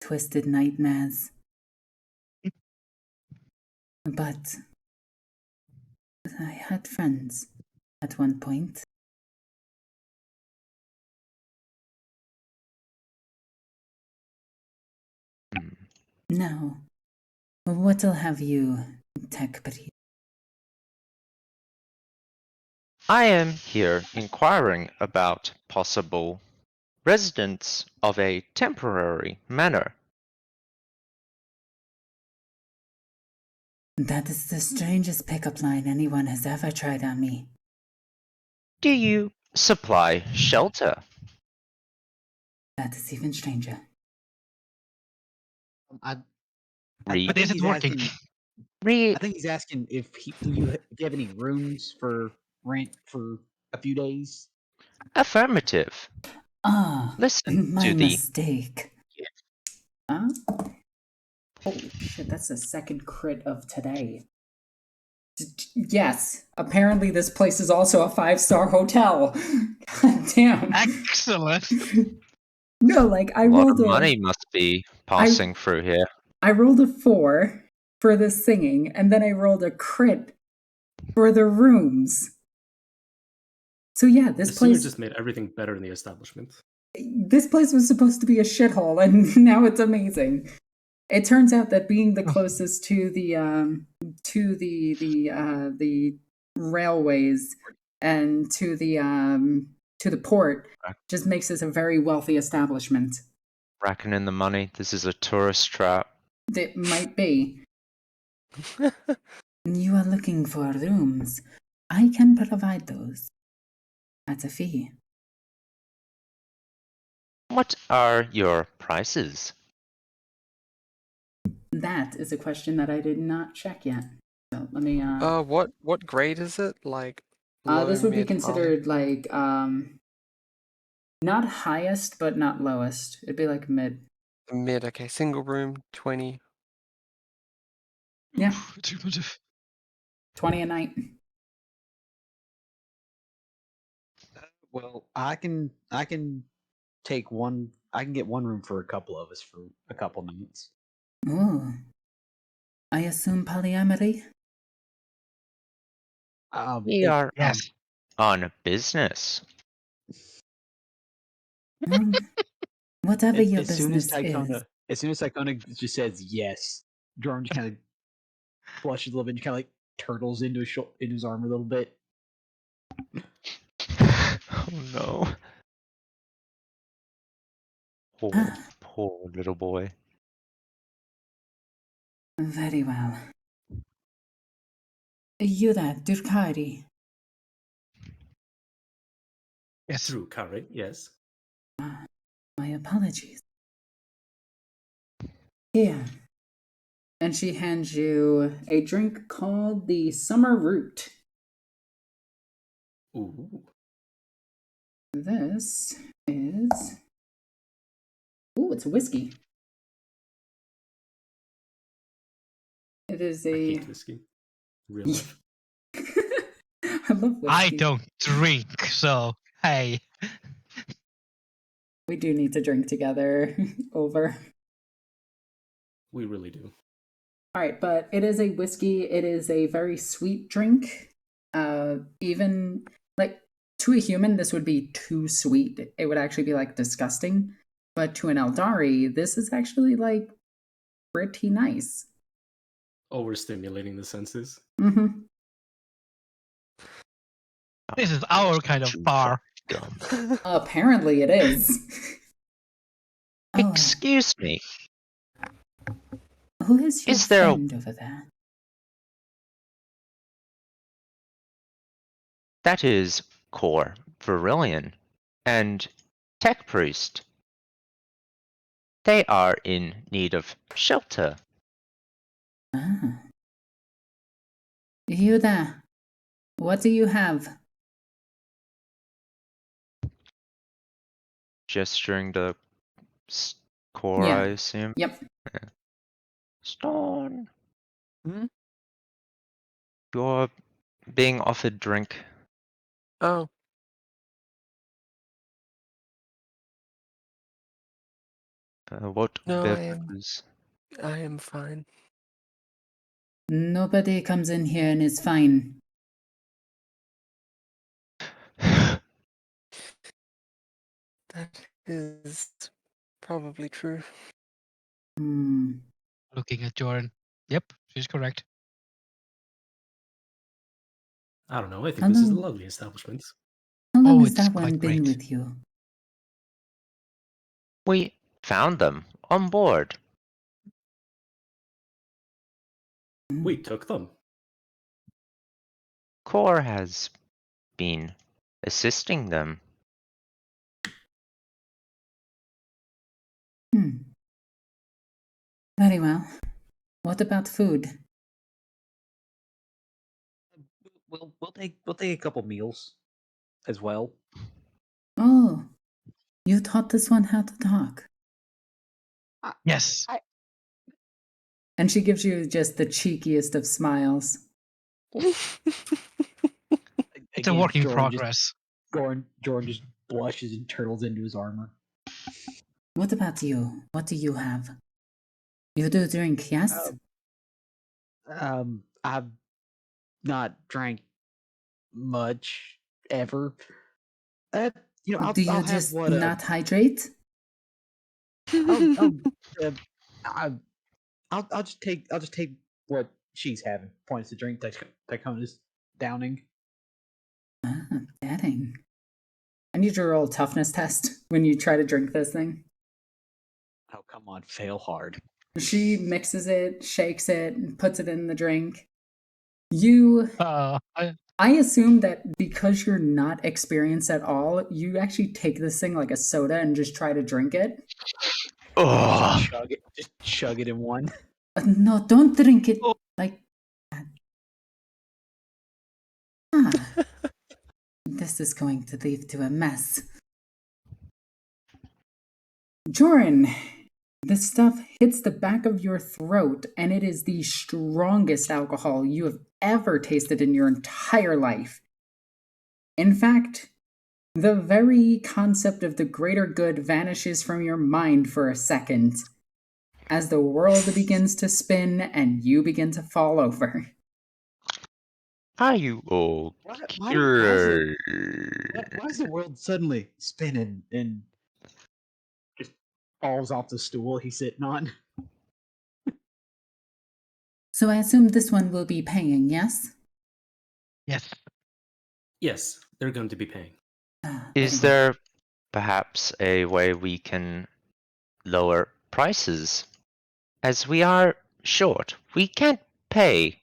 twisted nightmares. But I had friends at one point. Hmm. Now, what'll have you, Tech Breed? I am here inquiring about possible residents of a temporary manor. That is the strangest pickup line anyone has ever tried on me. Do you supply shelter? That is even stranger. I Re- But is think it he's working? asking. re- I think he's asking if you have any rooms for rent for a few days. affirmative. Ah, Listen my to the mistake. Huh? Holy shit, that's the second crit of today. Yes, apparently this place is also a 5-star hotel. God damn. Excellent. No, like I a lot rolled of money must be passing through here. I rolled a 4 for the singing, and then I rolled a crit for the rooms. So yeah, The this singer place just made everything better in the establishment. was supposed to be a shithole, and now it's amazing. It turns out that being the closest to the railways and to the port just makes this a very wealthy establishment. Racking in the money. This is a tourist trap. It might be. You are looking for rooms. I can provide those at a fee. What are your prices? That is a question that I did not check yet. So let me What grade is it? Like low, this would be mid, high? considered like not highest but not lowest. It'd be like mid. Mid. Okay, single room, 20. Yeah. Oof, too much of- 20 a night. Well, I can take one. I can get one room for a couple of us for a couple nights. Ooh. I assume polyamory? We are Yes. on business. Whatever your As soon as business is. Tychona just says yes, Jordan just kind of blushes a little bit and kind of like turtles into his arm a little bit. Oh no. Poor, Ah. poor little boy. Very well. Yuda, Durkari. Yes. True, Kari, yes. My apologies. Here. And she hands you a drink called the Summer Root. Ooh. This is. Ooh, it's whiskey. It is I a. hate whiskey. Real life. I love whiskey. I don't drink, so hey. We do need to drink together. Over. We really do. All right, but it is a whiskey. It is a very sweet drink. Even like to a human, this would be too sweet. It would actually be like disgusting. But to an Eldari, this is actually like pretty nice. Overstimulating the senses. Mm-hmm. This is our kind of bar. Dumb. Apparently, it is. Oh, Excuse me. who is your Is there a- friend over there? That is Core, Virillion, and Tech Priest. They are in need of shelter. Ah. Yuda, what do you have? Gesturing to Core, Yeah. I assume. Yep. Stone. Hmm? You're being offered drink. Oh, What No, beverages? I am fine. Nobody comes in here and is fine. That is probably true. Hmm. Looking at Joran. Yep, she's correct. I don't know. I think this is a Hello. lovely establishment. How long Oh, has it's that quite one been great. with you? We found them on board. We took them. Core has been assisting them. Hmm. Very well. What about food? We'll take a couple meals as well. Oh, you taught this one how to talk. Yes. And she gives you just the cheekiest of smiles. It's a work in progress. Jordan just blushes and turtles into his armor. What about you? What do you have? You do drink, yes? I've not drank much ever. Do you I'll have just what not hydrate? I'll just take what she's having. Points to drink Tychona's downing. Ah, dang. I need your roll toughness test when you try to drink this thing. Oh come on, fail hard. She mixes it, shakes it, and puts it in the drink. You I assume that because you're not experienced at all, you actually take this thing like a soda and just try to drink it. Ugh. Just chug it in one. No, don't drink it like that. Ah, this is going to lead to a mess. Joran, this stuff hits the back of your throat, and it is the strongest alcohol you have ever tasted in your entire life. In fact, the very concept of the greater good vanishes from your mind for a second as the world begins to spin and you begin to fall over. Are you Why is the world suddenly spinning and just falls off the stool he's sitting on? So I assume this one will be paying, yes? yes. Yes, they're going to be paying. Is there perhaps a way we can lower prices? As we are short, we can't pay,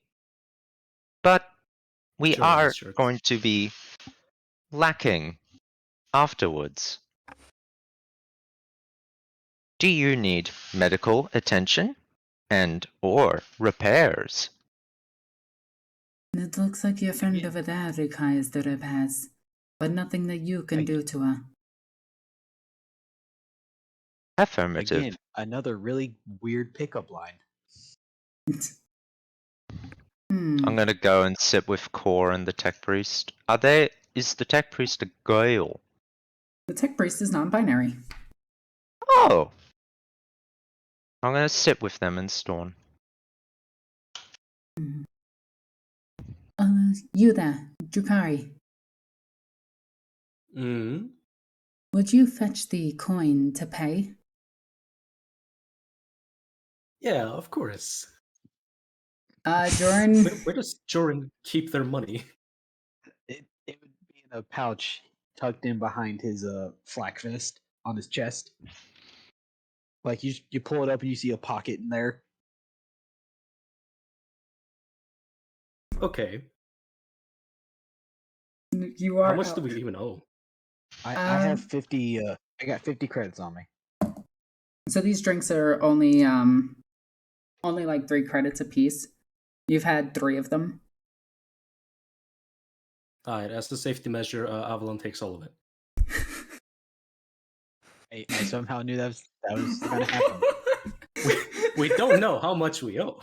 but we Joran are is short. going to be lacking afterwards. Do you need medical attention and or repairs? It looks like your friend Again. over there requires the repairs, but nothing that you can do to her. Affirmative. Again, another really weird pickup line. I'm gonna go and sit with Core and the Tech Priest. Is the Tech Priest a girl? The tech priest is non-binary. Oh! I'm gonna sit with them and Storm. You there, Drukari. Mm. Would you fetch the coin to pay? Yeah, of course. Joran. Where does Joran keep their money? It would be in a pouch tucked in behind his flak vest on his chest. Like you pull it up and you see a pocket in there. Okay. You are How much out. do we even owe? I have 50. I got 50 credits on me. So these drinks are only like 3 credits a piece. You've had 3 of them. Alright, as a safety measure, Avalon takes all of it. I somehow knew that was gonna happen. We don't know how much we owe.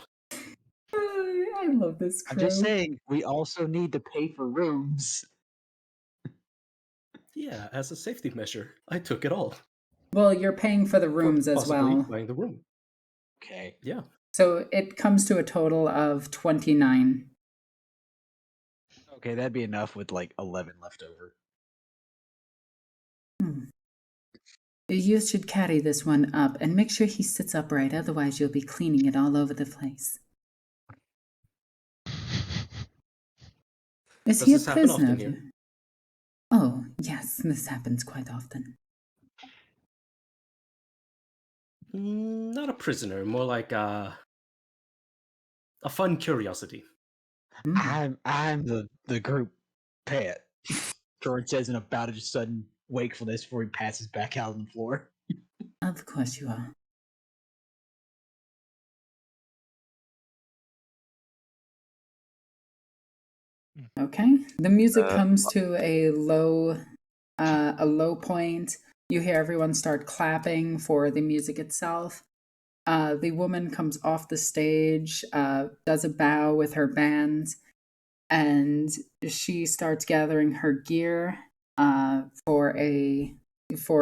I love this crew. I'm just saying, we also need to pay for rooms. Yeah, as a safety measure, I took it all. Well, you're paying for the rooms For as possibly well. buying the room. Okay. Yeah. So it comes to a total of 29. Okay, that'd be enough with like 11 left over. You should carry this one up and make sure he sits upright, otherwise you'll be cleaning it all over the place. Is Does he a this happen prisoner often of here? you? Oh, yes, this happens quite often. Not a prisoner, more like a fun curiosity. Mm, I'm the group pet. George says in about a sudden wakefulness before he passes back out on the floor. of course you are. Okay, the music comes to a low point. You hear everyone start clapping for the music itself. The woman comes off the stage, does a bow with her band, and she starts gathering her gear for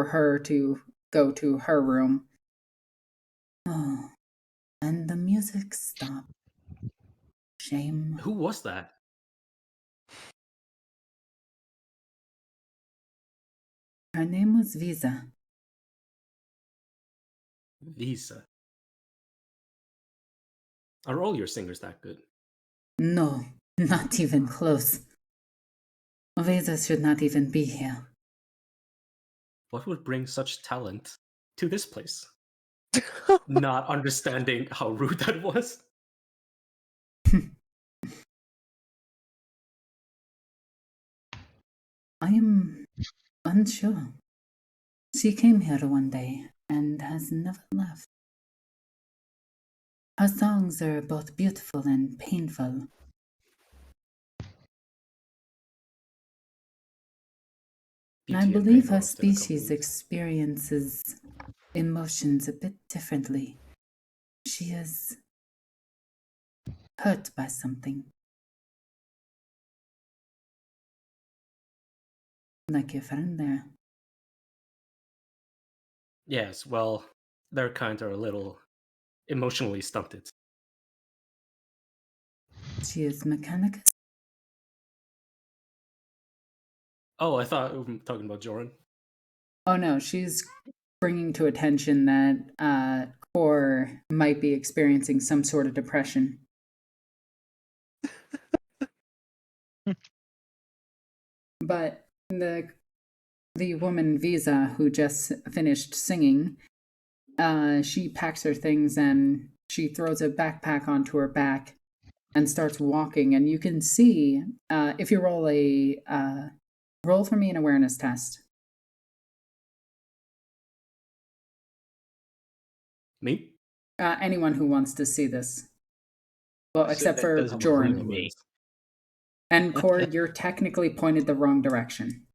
her to go to her room. Oh, and the music stopped. Shame. Who was that? Her name was Visa. Visa. Are all your singers that good? No, not even close. Visa should not even be here. What would bring such talent to this place? Not understanding how rude that was. I am unsure. She came here one day and has never left. Her songs are both beautiful and painful. And I Beauty and believe pain are her often species accompanied. experiences emotions a bit differently. She is hurt by something. Like your friend there. Yes, well, their kind are a little emotionally stunted. She is Mechanicus. Oh, I thought we were talking about Joran. Oh no, she's bringing to attention that Core might be experiencing some sort of depression. but the woman Visa who just finished singing, she packs her things and she throws a backpack onto her back and starts walking. And you can see, if you roll roll for me an awareness test. Me? Anyone who wants to see this. Well, So except that for doesn't Joran. include me. And Cord, you're technically pointed the wrong direction.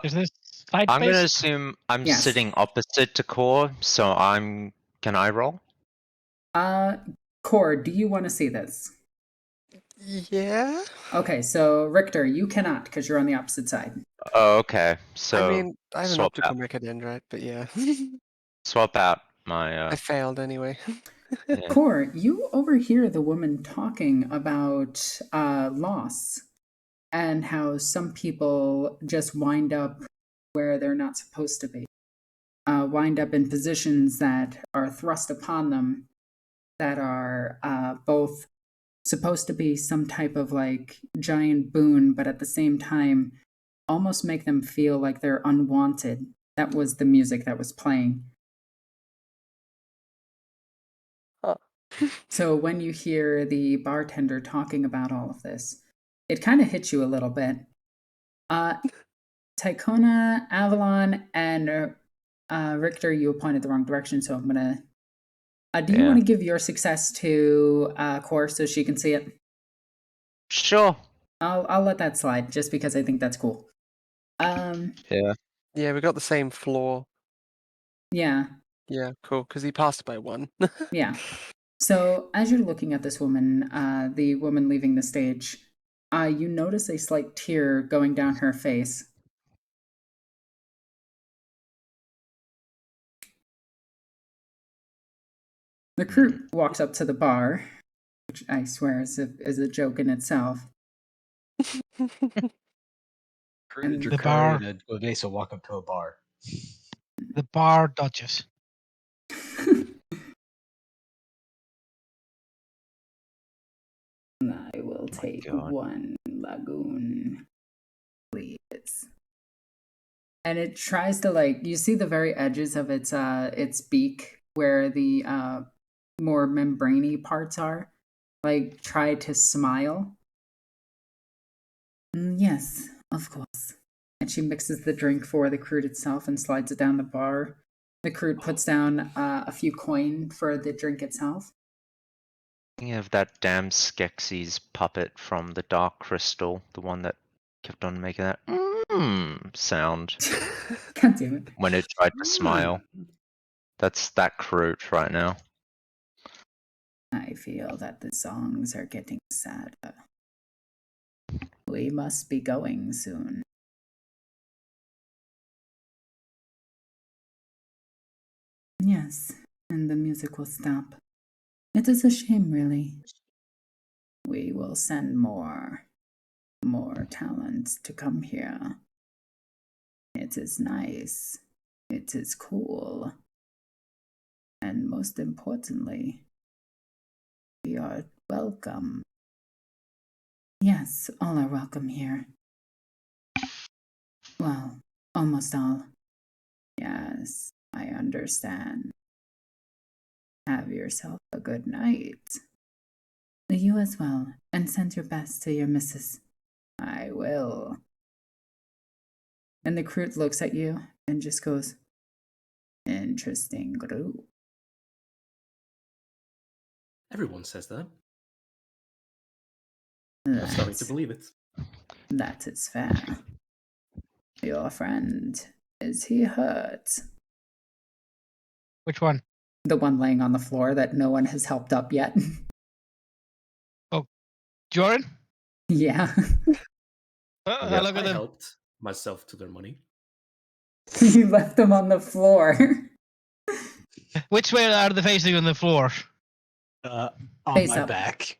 Is this side I'm gonna based? assume I'm Yes. sitting opposite to Core, so can I roll? Cord, do you want to see this? Yeah. Okay, so Richter, you cannot because you're on the opposite side. Oh, okay. So I mean, I have an swap optical out. mechadendrite, but yeah. Swap out my I failed anyway. yeah. Cord, you overhear the woman talking about loss and how some people just wind up where they're not supposed to be. Wind up in positions that are thrust upon them that are both supposed to be some type of like giant boon, but at the same time almost make them feel like they're unwanted. That was the music that was playing. Huh. So when you hear the bartender talking about all of this, it kind of hits you a little bit. Tycona, Avalon, and Richter, you pointed the wrong direction, so I'm gonna. Do you Yeah. want to give your success to Core so she can see it? Sure. I'll let that slide just because I think that's cool. Yeah. Yeah, we got the same floor. Yeah, Yeah, cool. Because he passed by one. yeah. So as you're looking at this woman, the woman leaving the stage, you notice a slight tear going down her face. The crew walks up to the bar, which I swear is a joke in itself. Crew And the the Drakari bar- and a Godesa walk up to a bar. The bar dodges. I will take God. one lagoon, please. And it tries to like you see the very edges of its beak where the more membraney parts are. Like try to smile. Yes, of course. And she mixes the drink for the crude itself and slides it down the bar. The crude puts down a few coin for the drink itself. Thinking of that damn Skeksis puppet from the Dark Crystal, the one that kept on making that sound God damn it. when it tried to smile. That's that Kroot right now. I feel that the songs are getting sadder. We must be going soon. Yes, and the music will stop. It is a shame, really. We will send more talents to come here. It is nice. It is cool. And most importantly, we are welcome. Yes, all are welcome here. Well, almost all. Yes, I understand. Have yourself a good night. You as well, and send your best to your missus. I will. And the Kroot looks at you and just goes, interesting group. Everyone says that. I'm starting to believe it. That is fair. Your friend, is he hurt? Which one? The one laying on the floor that no one has helped up yet. Joran? Yeah. Yep. Look I at them. helped myself to their money. You left them on the floor. Which way are they facing on the floor? On Face my up. back.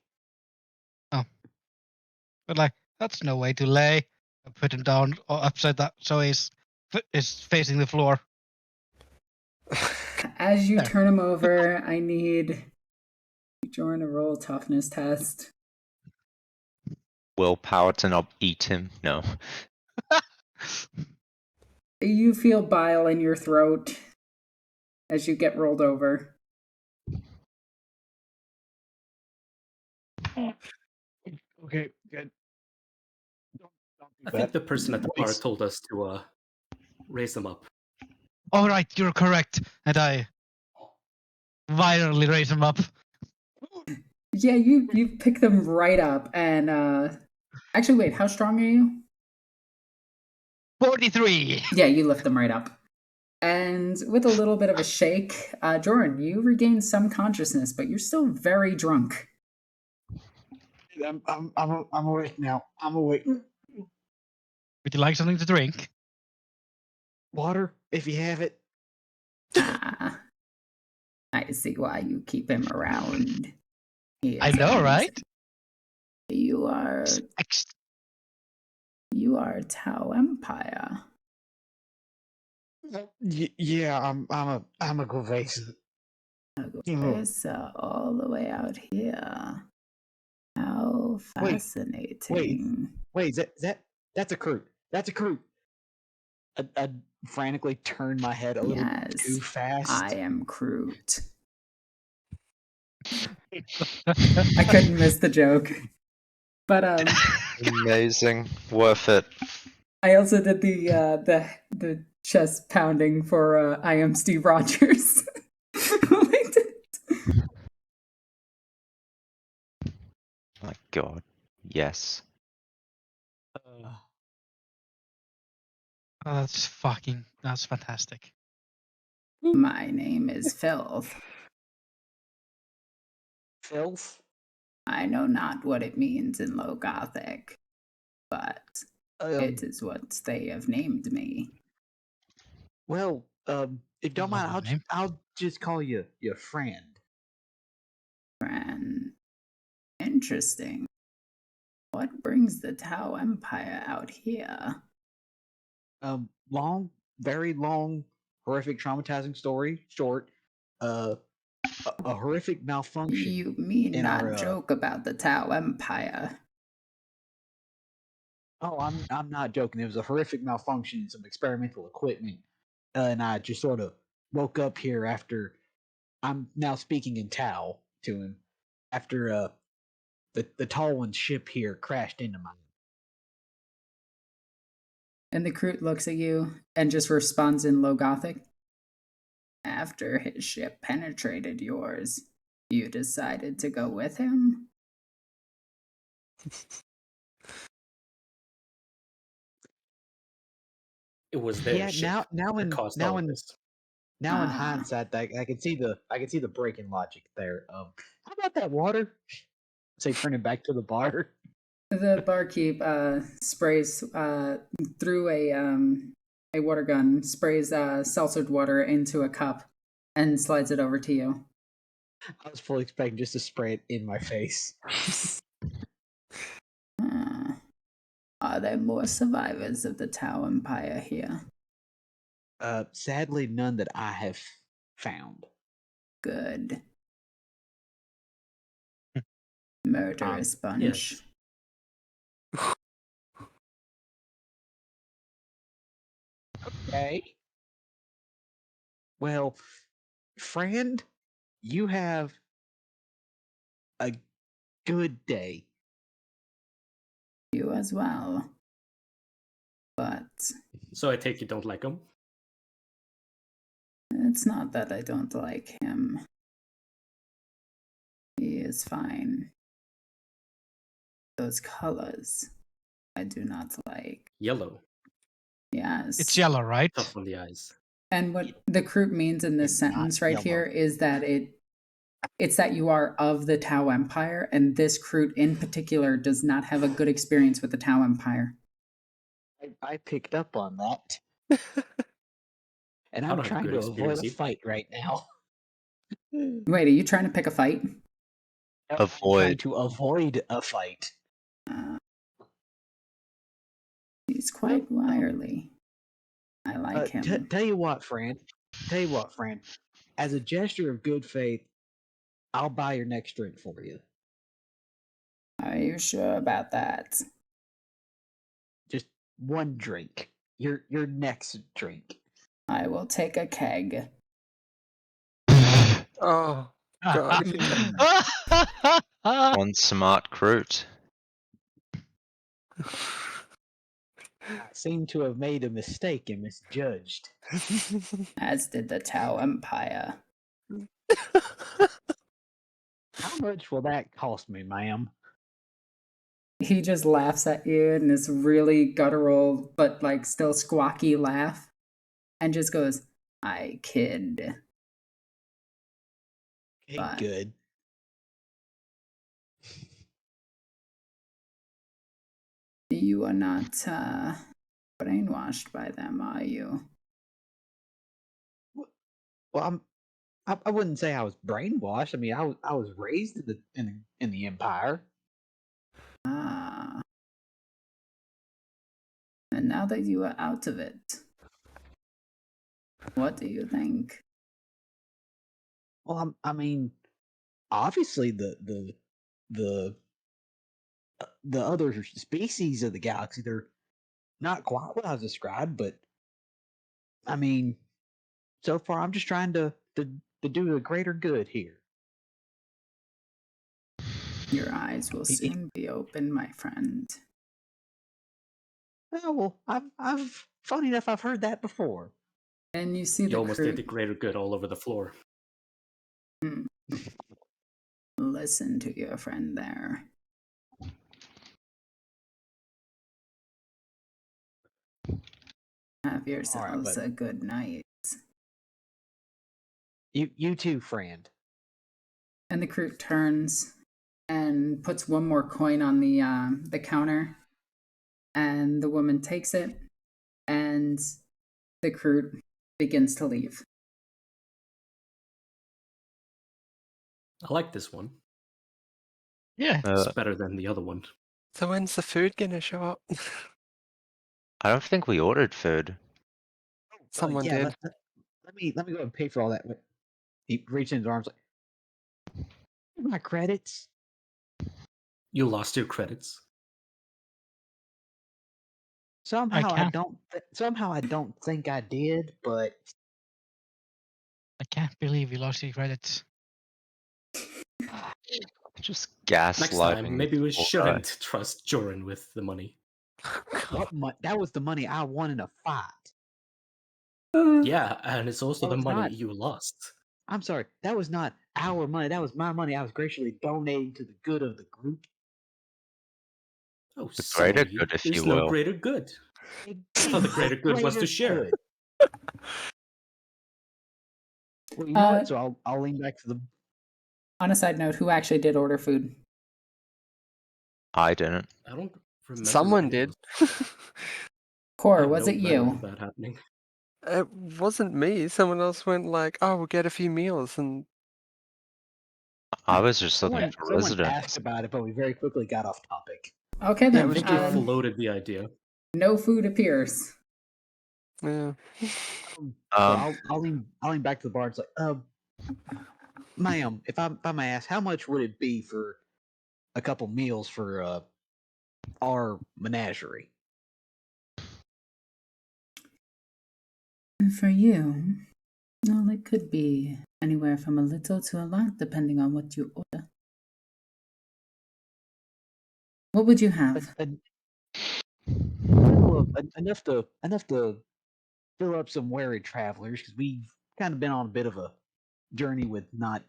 But like, that's no way to lay. I put him down upside that so he's facing the floor. As you There. turn him over, I need Jordan to roll a toughness test. willpower to not eat him? No. You feel bile in your throat as you get rolled over. Okay, good. I think the person at the bar told us to raise them up. All right, you're correct, and I violently raise him up. Yeah, you pick them right up, and actually, wait, how strong are you? 43. Yeah, you lift them right up. And with a little bit of a shake, Jordan, you regain some consciousness, but you're still very drunk. I'm awake now. I'm awake. Would you like something to drink? Water, if you have it. Ah, I see why you keep him around. He I is know, right? You are Ex- Tau Empire. Yeah, I'm a Guvesa. Aggressor all the way out here. How fascinating. Wait, that's a crew. That's a crew. I frantically turned my head a little too Yes, fast. I am Groot. I couldn't miss the joke. But Amazing. Worth it. I also did the chest pounding for I am Steve Rogers. I did it. My god. Yes. Oh, that's fantastic. My name is Filth. Filth? I know not what it means in Low Gothic, but it is what they have named me. Well, if you don't mind, Lovely name. I'll just call you your friend. Friend. Interesting. What brings the Tau Empire out here? Long, very long, horrific, traumatizing story. Short, a horrific malfunction. You mean in not our, joke about the Tau Empire? Oh, I'm not joking. There was a horrific malfunction in some experimental equipment, and I just sort of woke up here after. I'm now speaking in Tau to him after the tall one's ship here crashed into mine. And the Kroot looks at you and just responds in Low Gothic. After his ship penetrated yours, you decided to go with him? It was their Yeah, ship now that in caused now all of in this. now in Ah. hindsight, I can see the break in logic there. How about that water? Say, turning back to the bar. The barkeep sprays through a water gun, sprays seltzered water into a cup, and slides it over to you. I was fully expecting just to spray it in my face. Are there more survivors of the Tau Empire here? Sadly, none that I have found. Good. Murderous bunch. Yes. Okay. Well, friend, you have a good day. You as well. But So I take you don't like them? it's not that I don't like him. He is fine. Those colors, I do not like. Yellow. Yes. It's yellow, right? Tough on the eyes. And what the Kroot means in this It's not sentence right yellow. here is that it's that you are of the Tau Empire, and this Kroot in particular does not have a good experience with the Tau Empire. I picked up on that. And I I'm don't have trying good to avoid experience a either. fight right now. Wait, are you trying to pick a fight? I'm trying Avoid. to avoid a fight. He's quite wily. I like him. Tell you what, friend. As a gesture of good faith, I'll buy your next drink for you. Are you sure about that? Just one drink. Your next drink. I will take a keg. Oh, God. One smart Groot. I seem to have made a mistake and misjudged. As did the Tau Empire. How much will that cost me, ma'am? He just laughs at you in this really guttural but like still squawky laugh and just goes, I kid. Okay, But- good. You are not brainwashed by them, are you? Well, I wouldn't say I was brainwashed. I mean, I was raised in the Empire. Ah. And now that you are out of it, what do you think? Well, I mean, obviously the other species of the galaxy, they're not quite what I was described, but I mean, so far I'm just trying to do the greater good here. Your eyes will He- soon be open, my friend. Oh well, I've funny enough I've heard that before. And you see You the almost crew. did the greater good all over the floor. Listen to your friend there. Have yourselves bud. a good night. You too, friend. And the crew turns and puts one more coin on the counter, and the woman takes it, and the crew begins to leave. I like this one. Yeah. It's better than the other one. So when's the food gonna show up? I don't think we ordered food. Someone yeah, did. let me go ahead and pay for all that. He reached in his arms like, my credits. You lost your credits. Somehow I can't- don't. Somehow I don't think I did, but I can't believe you lost your credits. Just Next gaslighting. time, maybe we this poor guy. shouldn't trust Joran with the money. that was the money I won in a fight. Yeah, and it's also Well, the it's money not. you lost. I'm sorry, that was not our money. That was my money. I was graciously donating to the good of the group. Oh, The greater silly. good, if There's you no will. greater good. I thought the greater good was to share. Good. Well, you know Uh, what? So I'll lean back to the. On a side note, who actually did order food? I didn't. I don't remember. Someone any did. of us. I Cor, have was no it memory you? of that happening. It wasn't me. Someone else went like, "Oh, we'll get a few meals," and I was just looking for Someone residents. asked about it, but we very quickly got off topic. Okay Yeah, then. it I was think you Joran. floated the idea. No food appears. yeah. So Um, I'll lean back to the bar. It's like, ma'am, if I may ask, how much would it be for a couple meals for our menagerie? For you, well, it could be anywhere from a little to a lot, depending on what you order. What would you have? Enough to fill up some weary travelers because we've kind of been on a bit of a journey with not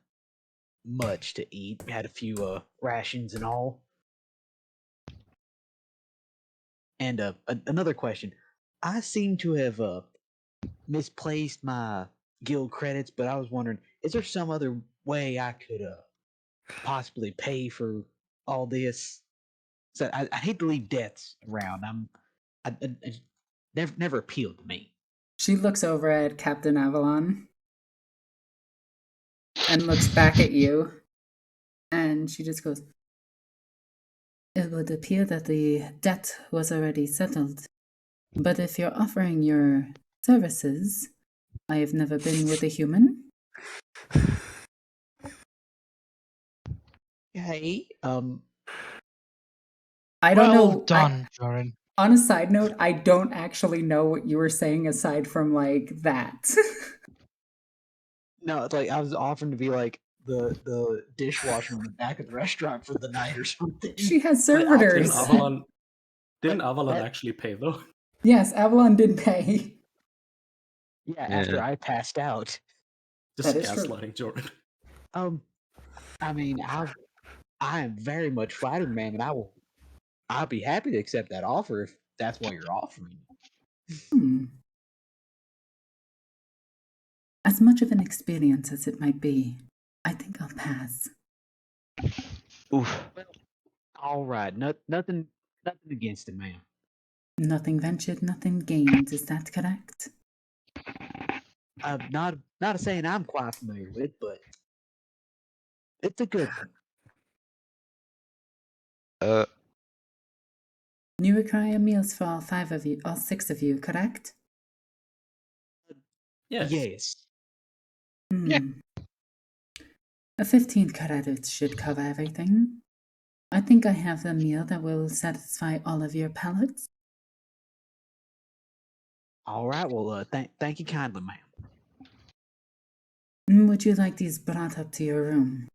much to eat. We had a few rations and all. And another question: I seem to have misplaced my guild credits, but I was wondering, is there some other way I could possibly pay for all this? So I hate to leave debts around. I never appealed to me. She looks over at Captain Avalon and looks back at you, and she just goes, It would appear that the debt was already settled. But if you're offering your services, I have never been with a human. Hey, I don't Well know. done, Jorin. On a side note, I don't actually know what you were saying aside from like that. No, it's like I was offering to be like the dishwasher in the back of the restaurant for the night or something. She has But I'll take Didn't servitors. that. Avalon didn't That- Avalon that- actually pay though? Yes, Avalon did pay. Yeah, Yeah. after I passed out. Just That is true. gaslighting Jordan. I mean, I am very much flattered, ma'am, and I'll be happy to accept that offer if that's what you're offering. Hmm. As much of an experience as it might be, I think I'll pass. Oof. All right, nothing against it, ma'am. Nothing ventured, nothing gained. Is that correct? Not a saying I'm quite familiar with, but it's a good one. Uh, You require meals for all 5 of you, all 6 of you, correct? Yes. Yes. Yeah. A 15 credits should cover everything. I think I have a meal that will satisfy all of your palates. All right. Well, thank you kindly, ma'am. Would you like these brought up to your room?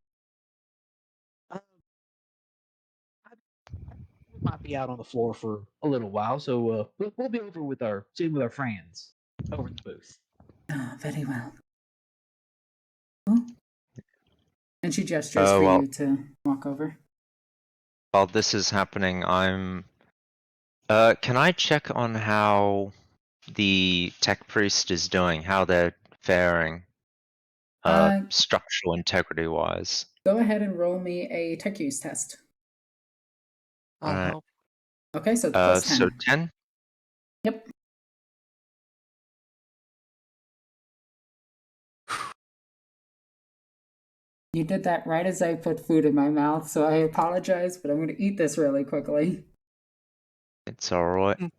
We might be out on the floor for a little while, so we'll be over with our friends over in the booth. Ah, very well. Oh. And she gestures Oh, for well. you to walk over. while this is happening, can I check on how the tech priest is doing, how they're faring, structural integrity wise? Go ahead and roll me a tech use test. I'll Alright. help. Okay, so plus 10. So 10? Yep. You did that right as I put food in my mouth, so I apologize, but I'm going to eat this really quickly. It's alright.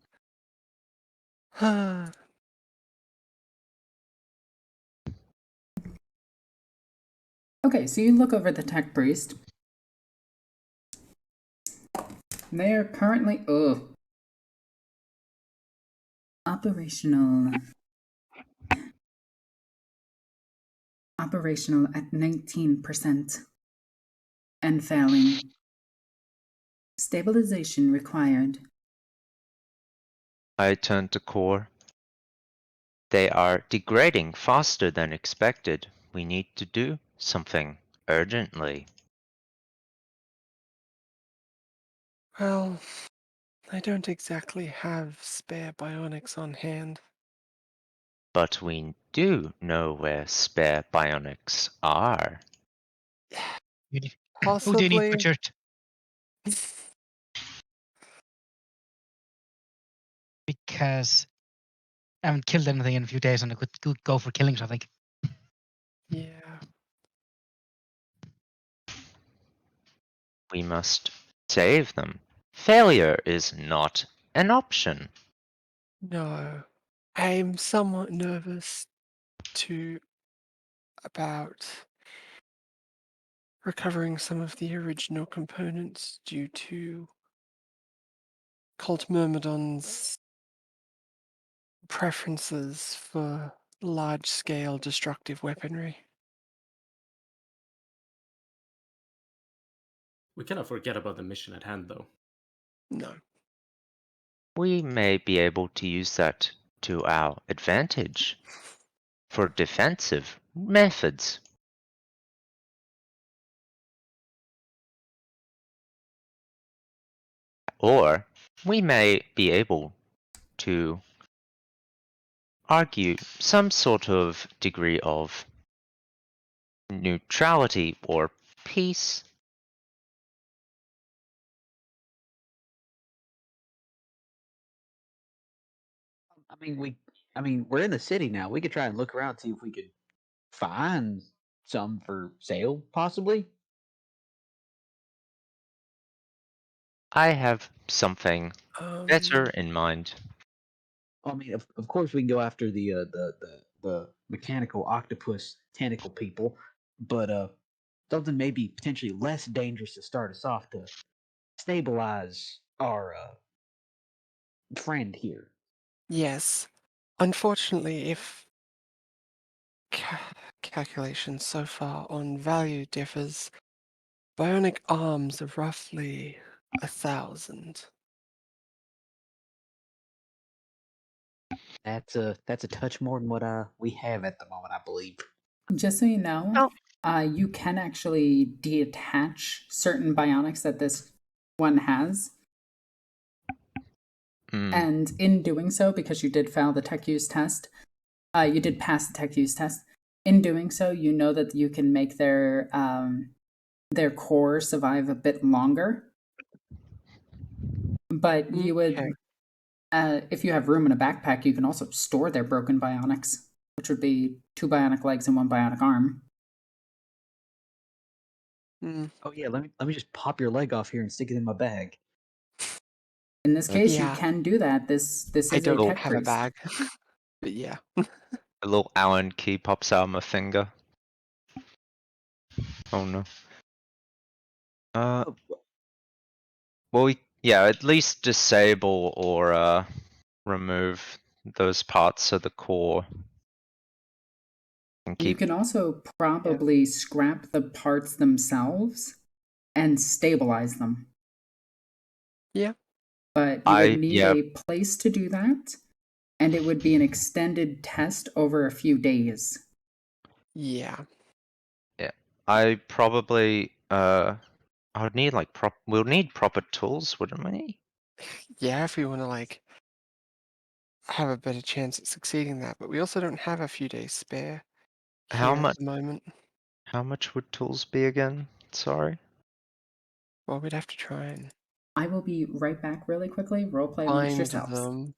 Okay, so you look over the tech priest. They are currently operational at 19% and failing. Stabilization required. I turn to core. They are degrading faster than expected. We need to do something urgently. Well, I don't exactly have spare bionics on hand. But we do know where spare bionics are. Who do you need, Possibly. Richard? Because I haven't killed anything in a few days and I could go for killing something. Yeah. We must save them. Failure is not an option. No. I'm somewhat nervous about recovering some of the original components due to Cult Myrmidon's preferences for large-scale destructive weaponry. We cannot forget about the mission at hand though. No. We may be able to use that to our advantage for defensive methods. Or we may be able to argue some sort of degree of neutrality or peace. I mean, we're in the city now. We could try and look around, see if we could find some for sale, possibly. I have something better in mind. I mean, of course, we can go after the mechanical octopus tentacle people, but something maybe potentially less dangerous to start us off to stabilize our friend here. Yes. Unfortunately, if calculation so far on value differs, bionic arms are roughly 1,000. That's a touch more than what we have at the moment, I believe. Just so you know, you can actually detach certain bionics that this one has. And in doing so, because you did fail the tech use test, you did pass the tech use test. In doing so, you know that you can make their core survive a bit longer. But you would, if you have room in a backpack, you can also store their broken bionics, which would be 2 bionic legs and 1 bionic arm. Oh yeah, let me just pop your leg off here and stick it in my bag. In this case, you Yeah. can do that. This is I a don't tech have a priest. bag. But yeah. A little Allen key pops out of my finger. Oh no. Well, yeah, at least disable or remove those parts of the core. And You keep. can also probably scrap the parts themselves and stabilize them. Yeah. But you would need a place to do that, and it would be an extended test over a few days. Yeah. Yeah, I probably I would need like we'll need proper tools, wouldn't we? Yeah, if we want to like have a better chance at succeeding that, but we also don't have a few days spare How here much? at the moment. How much would tools be again? Sorry. Well, we'd have to try and I will be right back really quickly. Roleplay amongst find yourselves.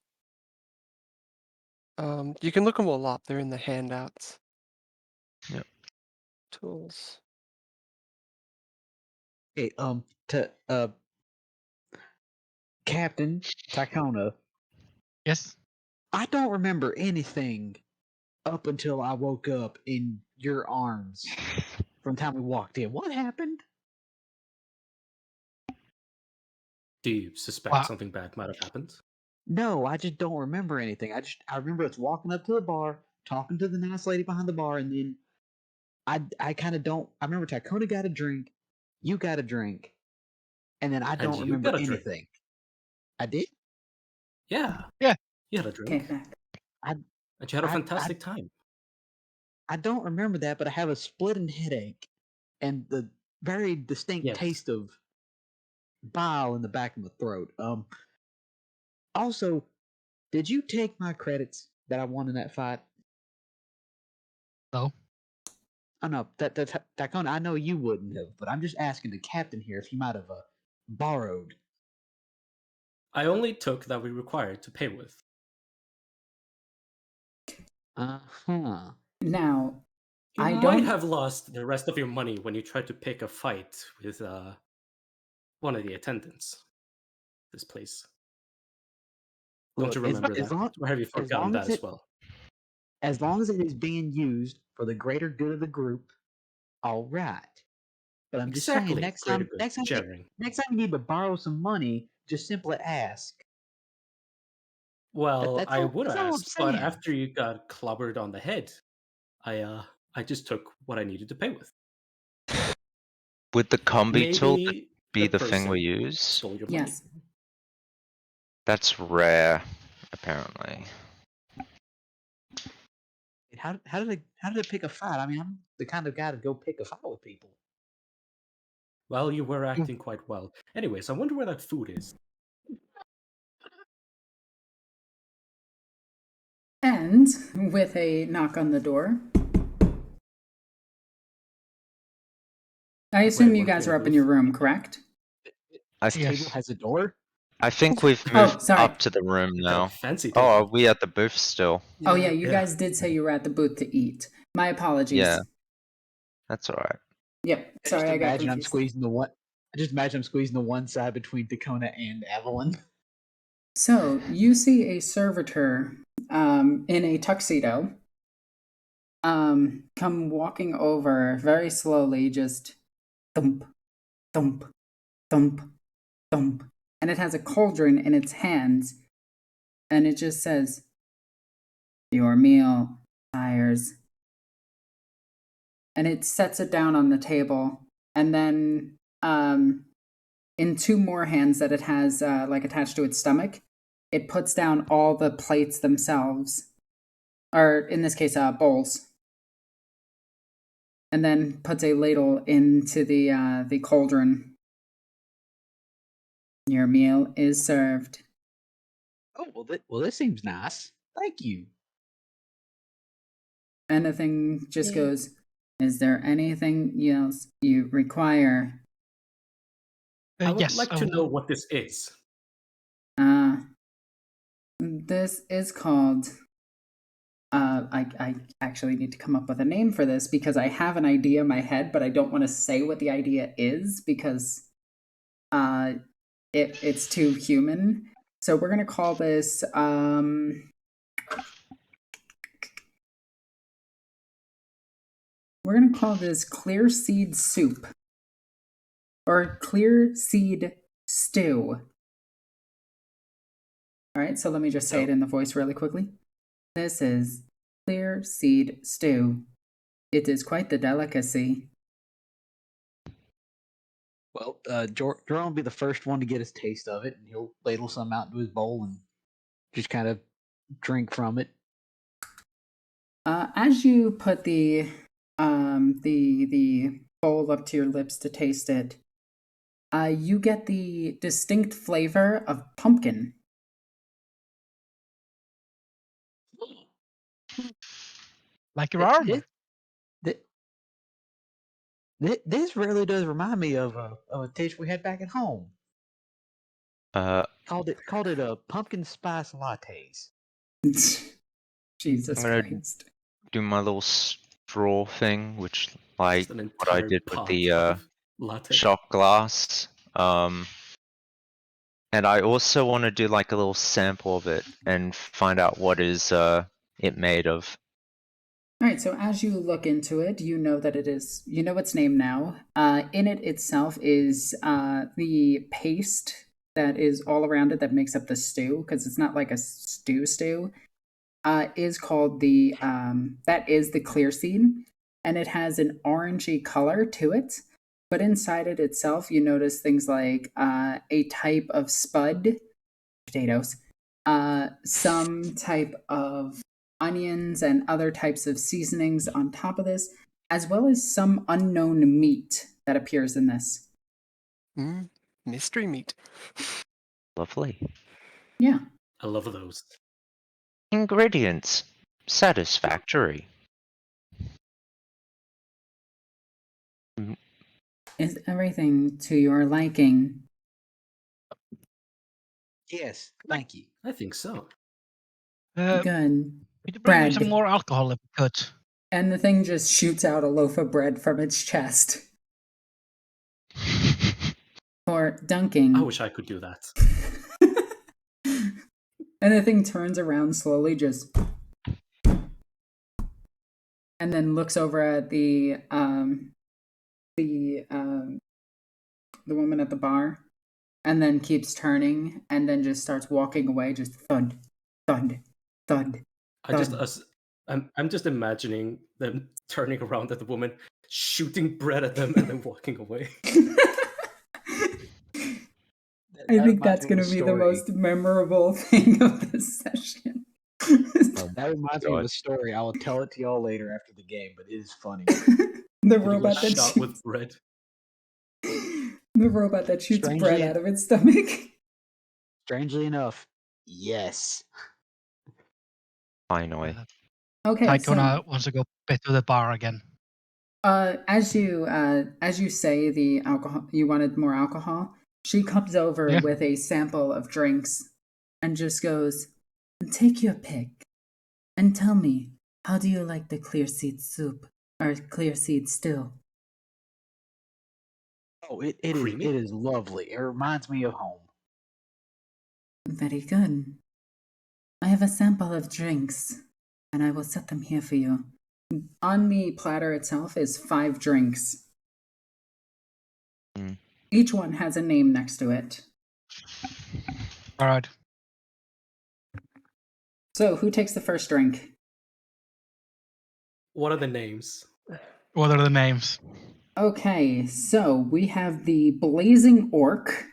them. You can look them all up. They're in the handouts. Yep. Tools. Hey, to Captain Takona, Yes. I don't remember anything up until I woke up in your arms from the time we walked in. What happened? Do you suspect something bad might have happened? No, I just don't remember anything. I remember us walking up to the bar, talking to the nice lady behind the bar, and then I kind of don't. I remember Takona got a drink, you got a drink, and then I And don't you remember got a drink. anything. I did. Yeah. Yeah. You had a drink. Okay, And you had a fantastic time. I don't remember that, but I have a splitting headache and the very distinct taste of bile in the back of my throat. Also, did you take my credits that I won in that fight? No. Oh no, Takona, I know you wouldn't have, but I'm just asking the captain here if he might have borrowed. I only took that we required to pay with. Uh-huh. Now, You I might don't have lost the rest of your money when you tried to pick a fight with one of the attendants. This place. Don't you remember that? Or have you forgotten that as well? As long as it is being used for the greater good of the group, all right. But I'm just saying, next time you need to borrow some money, just simply ask. Well, I would that's all I'm ask, but saying. after you got clobbered on the head, I just took what I needed to pay with. Would the combi tool Maybe be the thing person we use? stole your money. Yes. That's rare, apparently. How did it pick a fight? I mean, I'm the kind of guy to go pick a fight with people. Well, you were acting quite well. Anyways, I wonder where that food is. And with a knock on the door, I assume you guys are up in your room, correct? This table has a door? I think we've moved sorry. up to the room now. Fancy Oh, table. are we at the booth still? Oh yeah, you guys did say you were at the booth to eat. My apologies. Yeah. That's alright. Yep. Sorry, I got confused. I just imagine I'm squeezing the one side between Dakota and Evelyn. So you see a servitor in a tuxedo come walking over very slowly, just thump, thump, thump, thump, and it has a cauldron in its hands, and it just says, "Your meal, sires." And it sets it down on the table, and then in 2 more hands that it has like attached to its stomach, it puts down all the plates themselves, or in this case, bowls, and then puts a ladle into the cauldron. Your meal is served. Oh, well, this seems nice. Thank you. And the thing just Yeah. goes, "Is there anything else you require?" I would Yes. like to know what this is. This is called. I actually need to come up with a name for this because I have an idea in my head, but I don't want to say what the idea is because it's too human. So we're gonna call this clear seed soup or clear seed stew. All right, so let me just say it in the voice really quickly. This is clear seed stew. It is quite the delicacy. Well, Jordan will be the first one to get his taste of it, and he'll ladle some out into his bowl and just kind of drink from it. As you put the bowl up to your lips to taste it, you get the distinct flavor of pumpkin. Like your armor. This really does remind me of a dish we had back at home. Called it a pumpkin spice lattes. Jesus I'm gonna Christ. do my little straw thing, which like Just an what I entire did with pot the of latte. shot glass. And I also want to do like a little sample of it and find out what is it made of. All right, so as you look into it, you know that you know its name now. In it itself is the paste that is all around it that makes up the stew, because it's not like a stew, is called that is the clear seed, and it has an orangey color to it. But inside it itself, you notice things like a type of spud potatoes, some type of onions and other types of seasonings on top of this, as well as some unknown meat that appears in this. Mystery meat. Lovely. Yeah. I love those. Ingredients. Satisfactory. Is everything to your liking? Yes, thank you. I think so. Good. Could you bring me Bread. some more alcohol if you could? And the thing just shoots out a loaf of bread from its chest. For dunking. I wish I could do that. And the thing turns around slowly, just, and then looks over at the woman at the bar, and then keeps turning, and then just starts walking away, just thud, thud, thud. I'm just imagining them turning around at the woman, shooting bread at them, and then walking away. I think that's going to be the most memorable thing of this session. That reminds me of a story. I will tell it to y'all later after the game, but it is funny. The robot that shot with bread. The robot that shoots bread out of its stomach. Strangely enough, yes. Finally. Okay. Tycona wants to go back to the bar again. As you say the alcohol, you wanted more alcohol. She comes over with a sample of drinks and just goes, "Take your pick and tell me, how do you like the clear seed soup or clear seed stew?" Oh, it is lovely. It reminds me of home. Very good. I have a sample of drinks, and I will set them here for you. On the platter itself is 5 drinks. Each one has a name next to it. All right. So, who takes the first drink? What are the names? What are the names? Okay, so we have the Blazing Orc.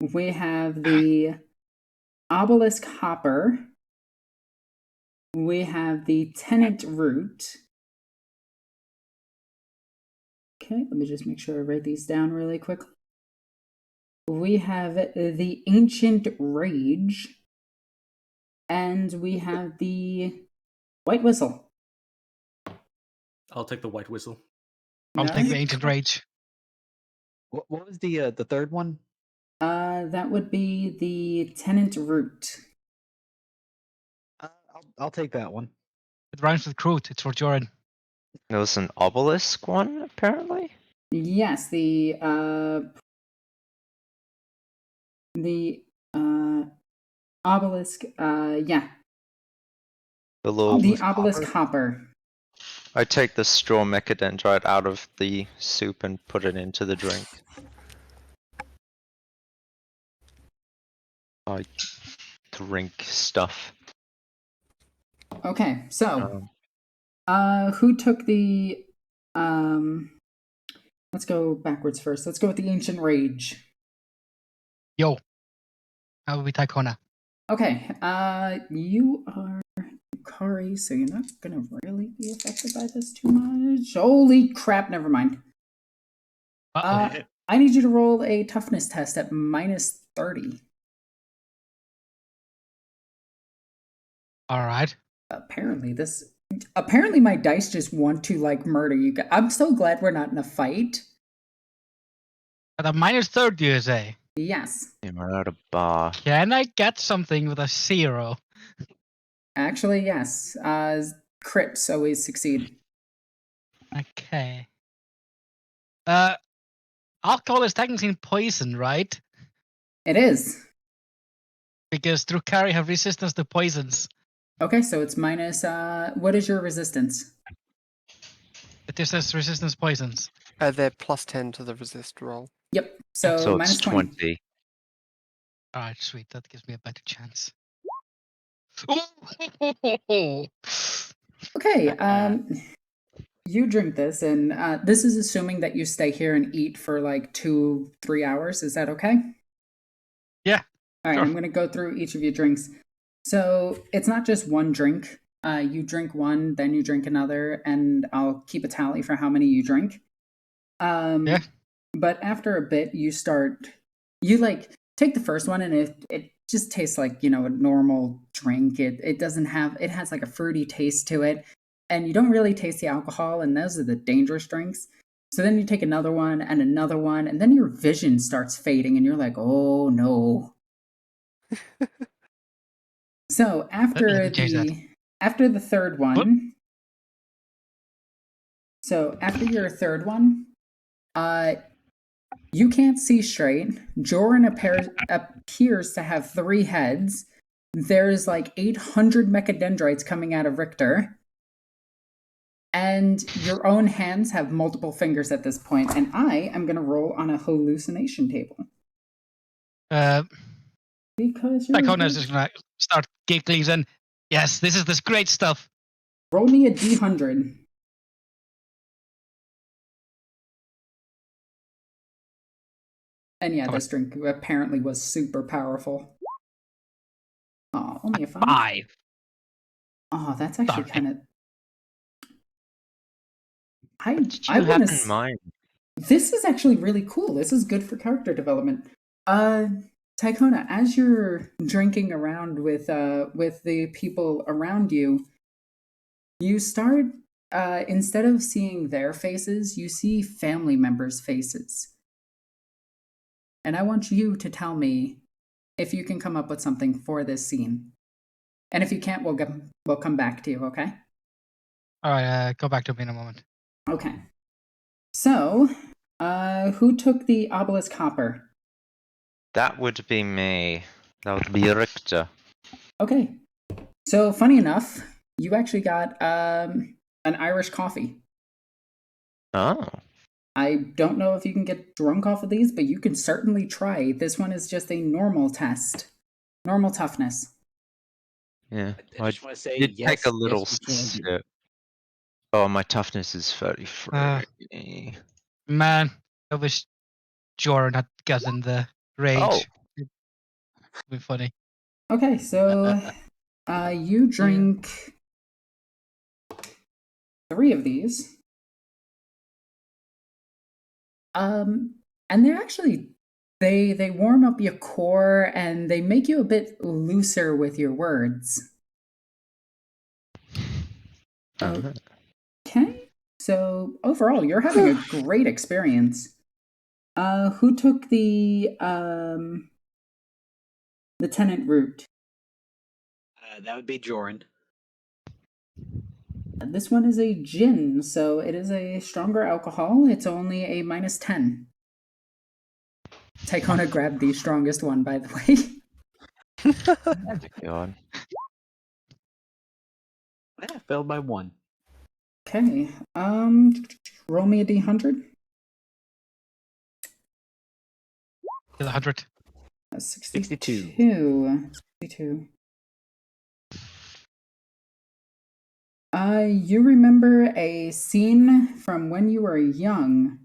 We have the Obelisk Hopper. We have the Tenant Root. Okay, let me just make sure I write these down really quickly. We have the Ancient Rage. And we have the White Whistle. I'll take the White Whistle. I'll take the No? Ancient Rage. What was the third one? That would be the Tenant Root. I'll take that one. It rhymes with Groot. It's for Joran. There was an obelisk one, apparently? Yes, the obelisk, yeah. The little... The obelisk hopper. I take the straw mechadendrite out of the soup and put it into the drink. I drink stuff. Okay, so who took the let's go backwards first. Let's go with the Ancient Rage. Yo. That would be Tycona. Okay, you are Kari, so you're not gonna really be affected by this too much. Holy crap, never mind. Uh-oh. I need you to roll a toughness test at -30. All right. Apparently my dice just want to like murder you guys. I'm so glad we're not in a fight. At a -30, you say? Yes. We're at a bar. Can I get something with a 0? Actually, yes. Crits always succeed. Okay. Alcohol is technically poison, right? It is. Because Drukari have resistance to poisons. Okay, so it's minus, what is your resistance? It just says resistance poisons. They're +10 to the resist roll. Yep, so So minus it's 20. 20. Alright, sweet. That gives me a better chance. Okay, you drink this, and this is assuming that you stay here and eat for like 2-3 hours. Is that okay? Yeah. All right, sure. I'm going to go through each of your drinks. So it's not just one drink. You drink one, then you drink another, and I'll keep a tally for how many you drink. Yeah. But after a bit, you like take the first one, and it just tastes like, you know, a normal drink. It has like a fruity taste to it, and you don't really taste the alcohol, and those are the dangerous drinks. So then you take another one, and then your vision starts fading, and you're like, oh no. So after the third one, after your third one, you can't see straight. Joran appears to have 3 heads. There's like 800 mechadendrites coming out of Richter. And your own hands have multiple fingers at this point. And I am going to roll on a hallucination table. Because Tycona is just gonna start giggling and yes, this is this great stuff. Roll me a D100. And yeah, this drink apparently was super powerful. Oh, only a 5. Oh, that's actually kind of. What did you have in mind? This is actually really cool. This is good for character development. Tycona, as you're drinking around with the people around you, you start instead of seeing their faces, you see family members' faces. And I want you to tell me if you can come up with something for this scene. And if you can't, we'll come back to you, okay? All right, go back to me in a moment. Okay. So, who took the obelisk hopper? That would be me. That would be Richter. Okay. So, funny enough, you actually got an Irish coffee. Oh. I don't know if you can get drunk off of these, but you can certainly try. This one is just a normal test. Normal toughness. Yeah. I just want to say did yes. take a little yes, we can do. sip. Oh, my toughness is 33. Man, I wish Joran had gotten the rage. Oh. It'd be funny. Okay, so you drink 3 of these. And they're actually they warm up your core and they make you a bit looser with your words. Uh-huh. Okay. So overall, you're having a great experience. Who took the tenant route? That would be Joran. This one is a gin, so it is a stronger alcohol. It's only a -10. Tychona grabbed the strongest one, by the way. Oh my god. Yeah, failed by 1. Okay. Roll me a D100. 100. 62. 62. You remember a scene from when you were young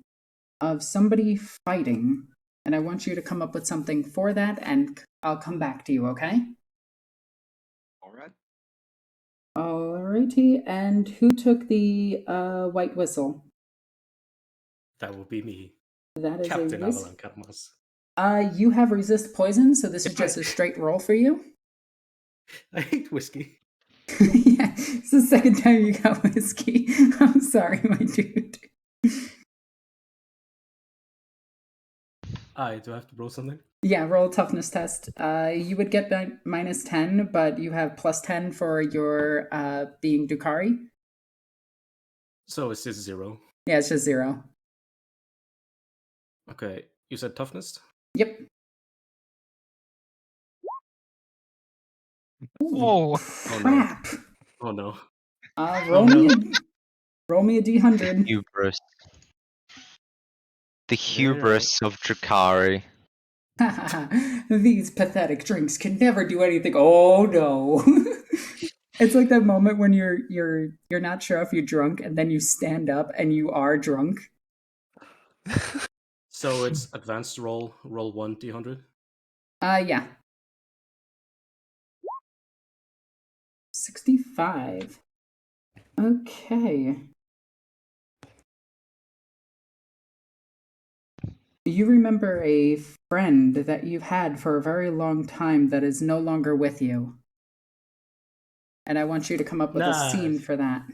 of somebody fighting, and I want you to come up with something for that, and I'll come back to you, okay? Alright. Alrighty, and who took the white whistle? That will be me. That is Captain a Avalan Karmas. You have resist poison, so this is just a straight roll for you. I hate whiskey. Yeah, it's the second time you got whiskey. I'm sorry, my dude. Do I have to roll something? Yeah, roll a toughness test. You would get -10, but you have +10 for your being Dukari. So it's just 0. Yeah, it's just 0. Okay, you said toughness? Yep. Whoa! Crap. Oh no. Roll me a D100. Hubris. The hubris of Drakari. These pathetic drinks can never do anything. Oh no. It's like that moment when you're not sure if you're drunk and then you stand up and you are drunk. So it's advanced roll 1 D100? Yeah. 65. Okay. You remember a friend that you've had for a very long time that is no longer with you. And I want you to come up with a scene for that.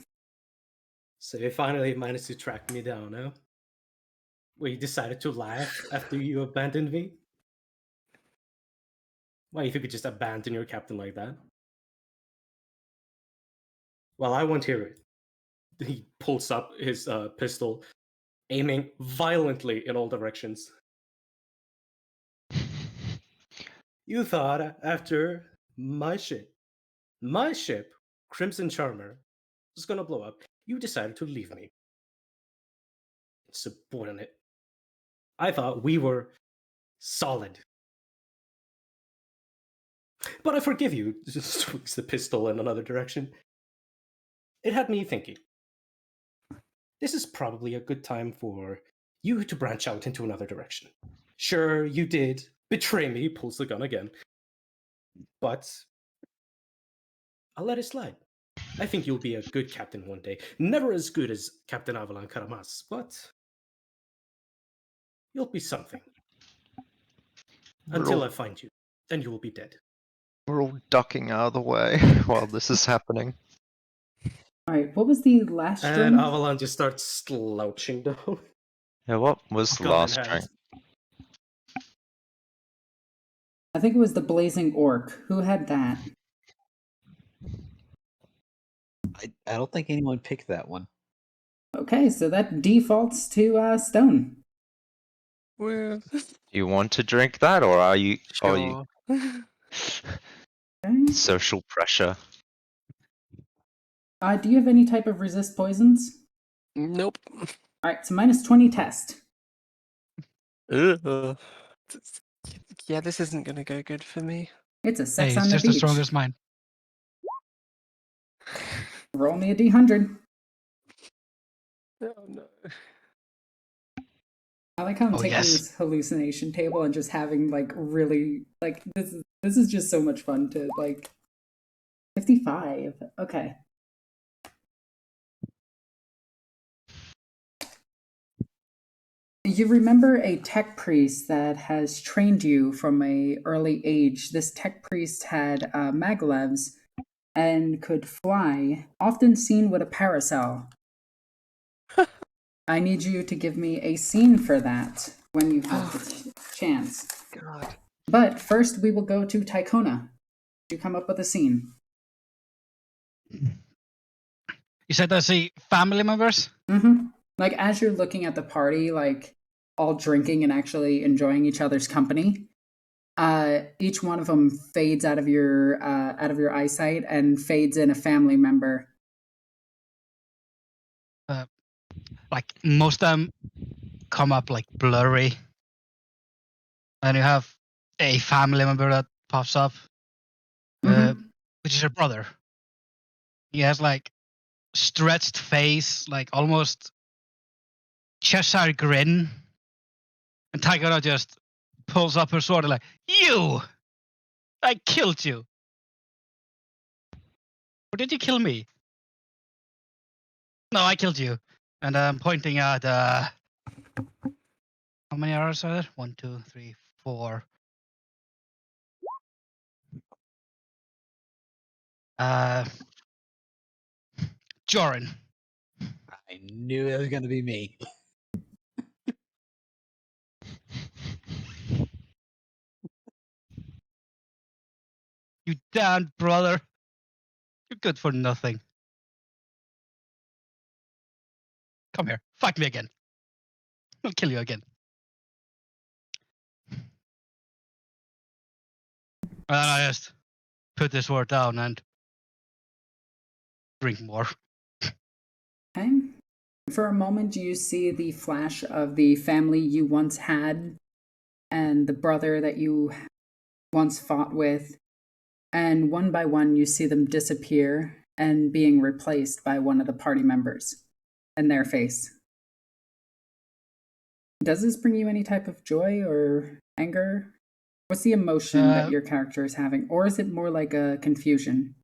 So you finally managed to track me down, huh? We decided to laugh after you abandoned me? Why, if you could just abandon your captain like that? Well, I won't hear it. He pulls up his pistol, aiming violently in all directions. You thought after my ship, Crimson Charmer, was gonna blow up, you decided to leave me. Subordinate. I thought we were solid. But I forgive you, just swings the pistol in another direction. It had me thinking. This is probably a good time for you to branch out into another direction. Sure, you did betray me, pulls the gun again. But I'll let it slide. I think you'll be a good captain one day. Never as good as Captain Avalan Karamas, but you'll be something. Until I find you. Then you will be dead. We're all ducking out of the way while this is happening. Alright, what was the last And string? Avalan just starts slouching down. Yeah, what was the Gun in last hand. string? I think it was the Blazing Orc. Who had that? I don't think anyone picked that one. Okay, so that defaults to Stone. Well, Do you want to drink that, or are you? sure. Okay. Social pressure. Do you have any type of resist poisons? Nope. right, so -20 test. Yeah, this isn't gonna go good for me. It's a sex Hey, on it's the just as beach. strong as mine. Roll me a d100. Oh no. I like how I'm Oh, taking yes. this hallucination table and just having like really like this is just so much fun to like 55. Okay. You remember a tech priest that has trained you from a early age. This tech priest had maglevs and could fly, often seen with a parasol. I need you to give me a scene for that when you have the chance. God. But first, we will go to Tycona. You come up with a scene. You said I see family members? Mm-hmm. Like, as you're looking at the party, like, all drinking and actually enjoying each other's company, each one of them fades out of your eyesight and fades in a family member. Like, most of them come up, like, blurry. And you have a family member that pops up, which is your brother. He has, like, stretched face, like, almost Cheshire grin. And Tycona just pulls up her sword and like, you! I killed you! Or did you kill me? No, I killed you. And I'm pointing at, how many arrows are there? 1, 2, 3, 4. Joran. I knew it was going to be me. You damned brother. You're good for nothing. Come here. Fight me again. I'll kill you again. And then I just put the sword down and drink more. Okay. For a moment, you see the flash of the family you once had and the brother that you once fought with. And one by one, you see them disappear and being replaced by one of the party members and their face. Does this bring you any type of joy or anger? What's the emotion that your character is having? Or is it more like a confusion?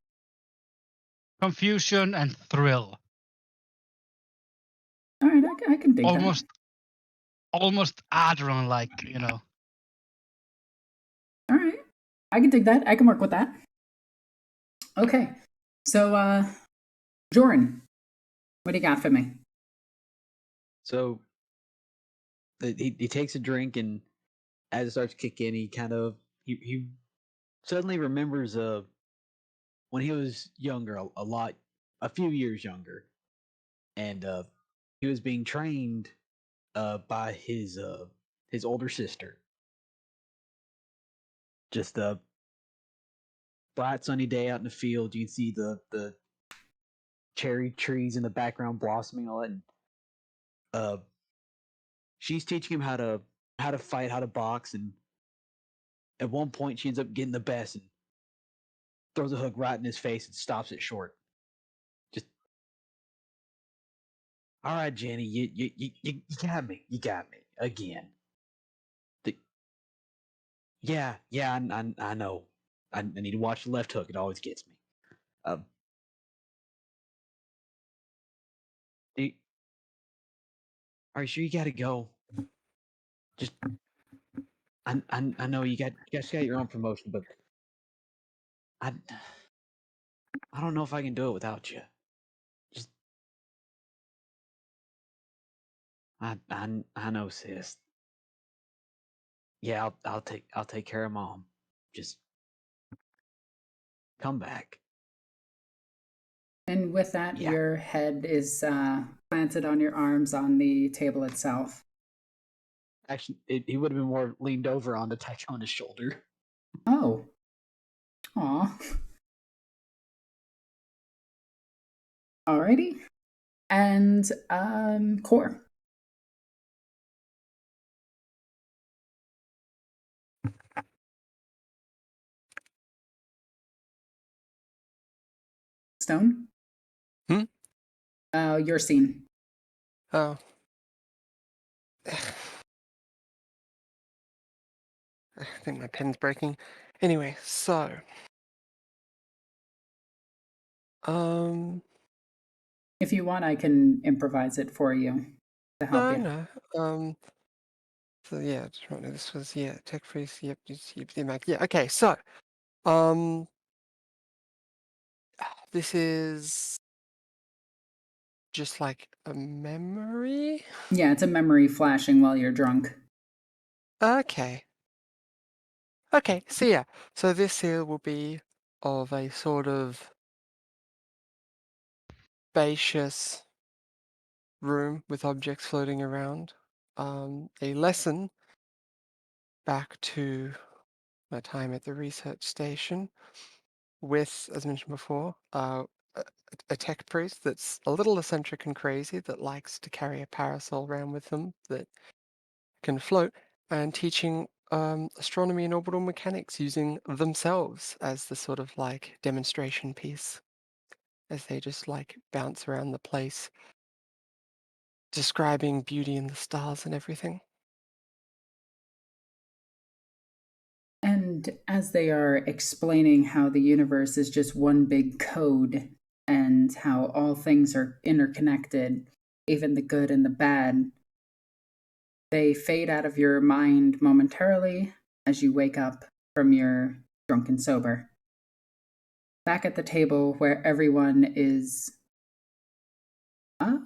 Confusion and thrill. All right, I can dig Almost adrenaline, like, you know. that. All right, I can dig that. I can work with that. Okay, so, Joran, what do you got for me? So he takes a drink, and as it starts to kick in, he suddenly remembers when he was younger, a few years younger, and he was being trained by his older sister. Just a bright sunny day out in the field, you can see the cherry trees in the background blossoming, all that. And, she's teaching him how to fight, how to box, and at one point she ends up getting the best and throws a hook right in his face and stops it short. Just, all right, Jenny, you got me, again. Yeah, I know. I need to watch the left hook. It always gets me. Do you, are you sure you got to go? Just, I know you guys got your own promotion, but I don't know if I can do it without you. Just, I know, sis. Yeah, I'll take care of mom. Just come back. And with that, Yeah. your head is planted on your arms on the table itself. Actually, he would have been more leaned over on the touch on his shoulder. Oh. Aw. Alrighty. And Core. Stone? Your scene. Oh. I think my pen's breaking. Anyway, so. If you want, I can improvise it for you to help you. No. So yeah, just right now this was tech freeze. Yep, the Mac. Yeah, okay. So, this is just like a memory. Yeah, it's a memory flashing while you're drunk. Okay. Okay. So yeah, so this here will be of a sort of spacious room with objects floating around. A lesson back to my time at the research station with, as mentioned before, a tech priest that's a little eccentric and crazy that likes to carry a parasol around with them that can float, and teaching astronomy and orbital mechanics using themselves as the sort of like demonstration piece as they just like bounce around the place, describing beauty in the stars and everything. And as they are explaining how the universe is just one big code and how all things are interconnected, even the good and the bad, they fade out of your mind momentarily as you wake up from your drunken sober. Back at the table where everyone is. Let's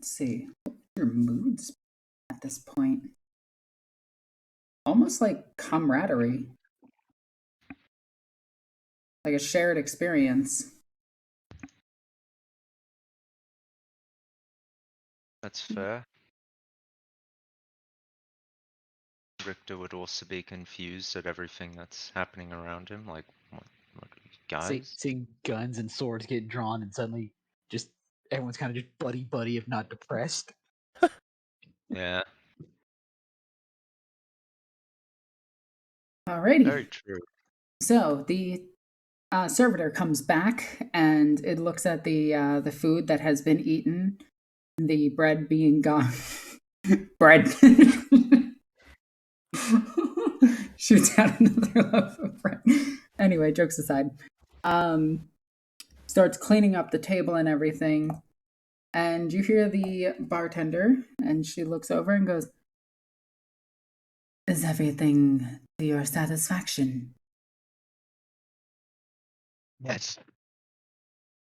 see. What's your moods at this point? Almost like camaraderie. Like a shared experience. That's fair. Richter would also be confused at everything that's happening around him. Like, what guys? Seeing guns and swords get drawn, and suddenly just everyone's kind of just buddy, if not depressed. Yeah. Alrighty. Very true. So the servitor comes back and it looks at the food that has been eaten, the bread being gone. Bread. Shoots out another loaf of bread. Anyway, jokes aside. Starts cleaning up the table and everything. And you hear the bartender, and she looks over and goes, "Is everything to your satisfaction?" Yes.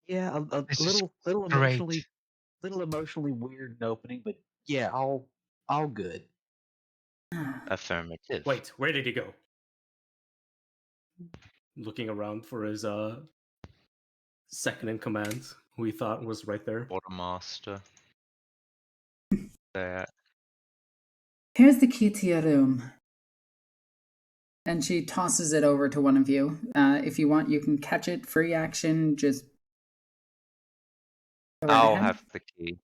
Yeah, a This is little great. emotionally weird in opening, but yeah, all good. Affirmative. Wait, where did he go? Looking around for his second in command, who he thought was right there. Quartermaster. There. Here's the key to your room. And she tosses it over to one of you. If you want, you can catch it. Free action, just go right I'll ahead. have the key.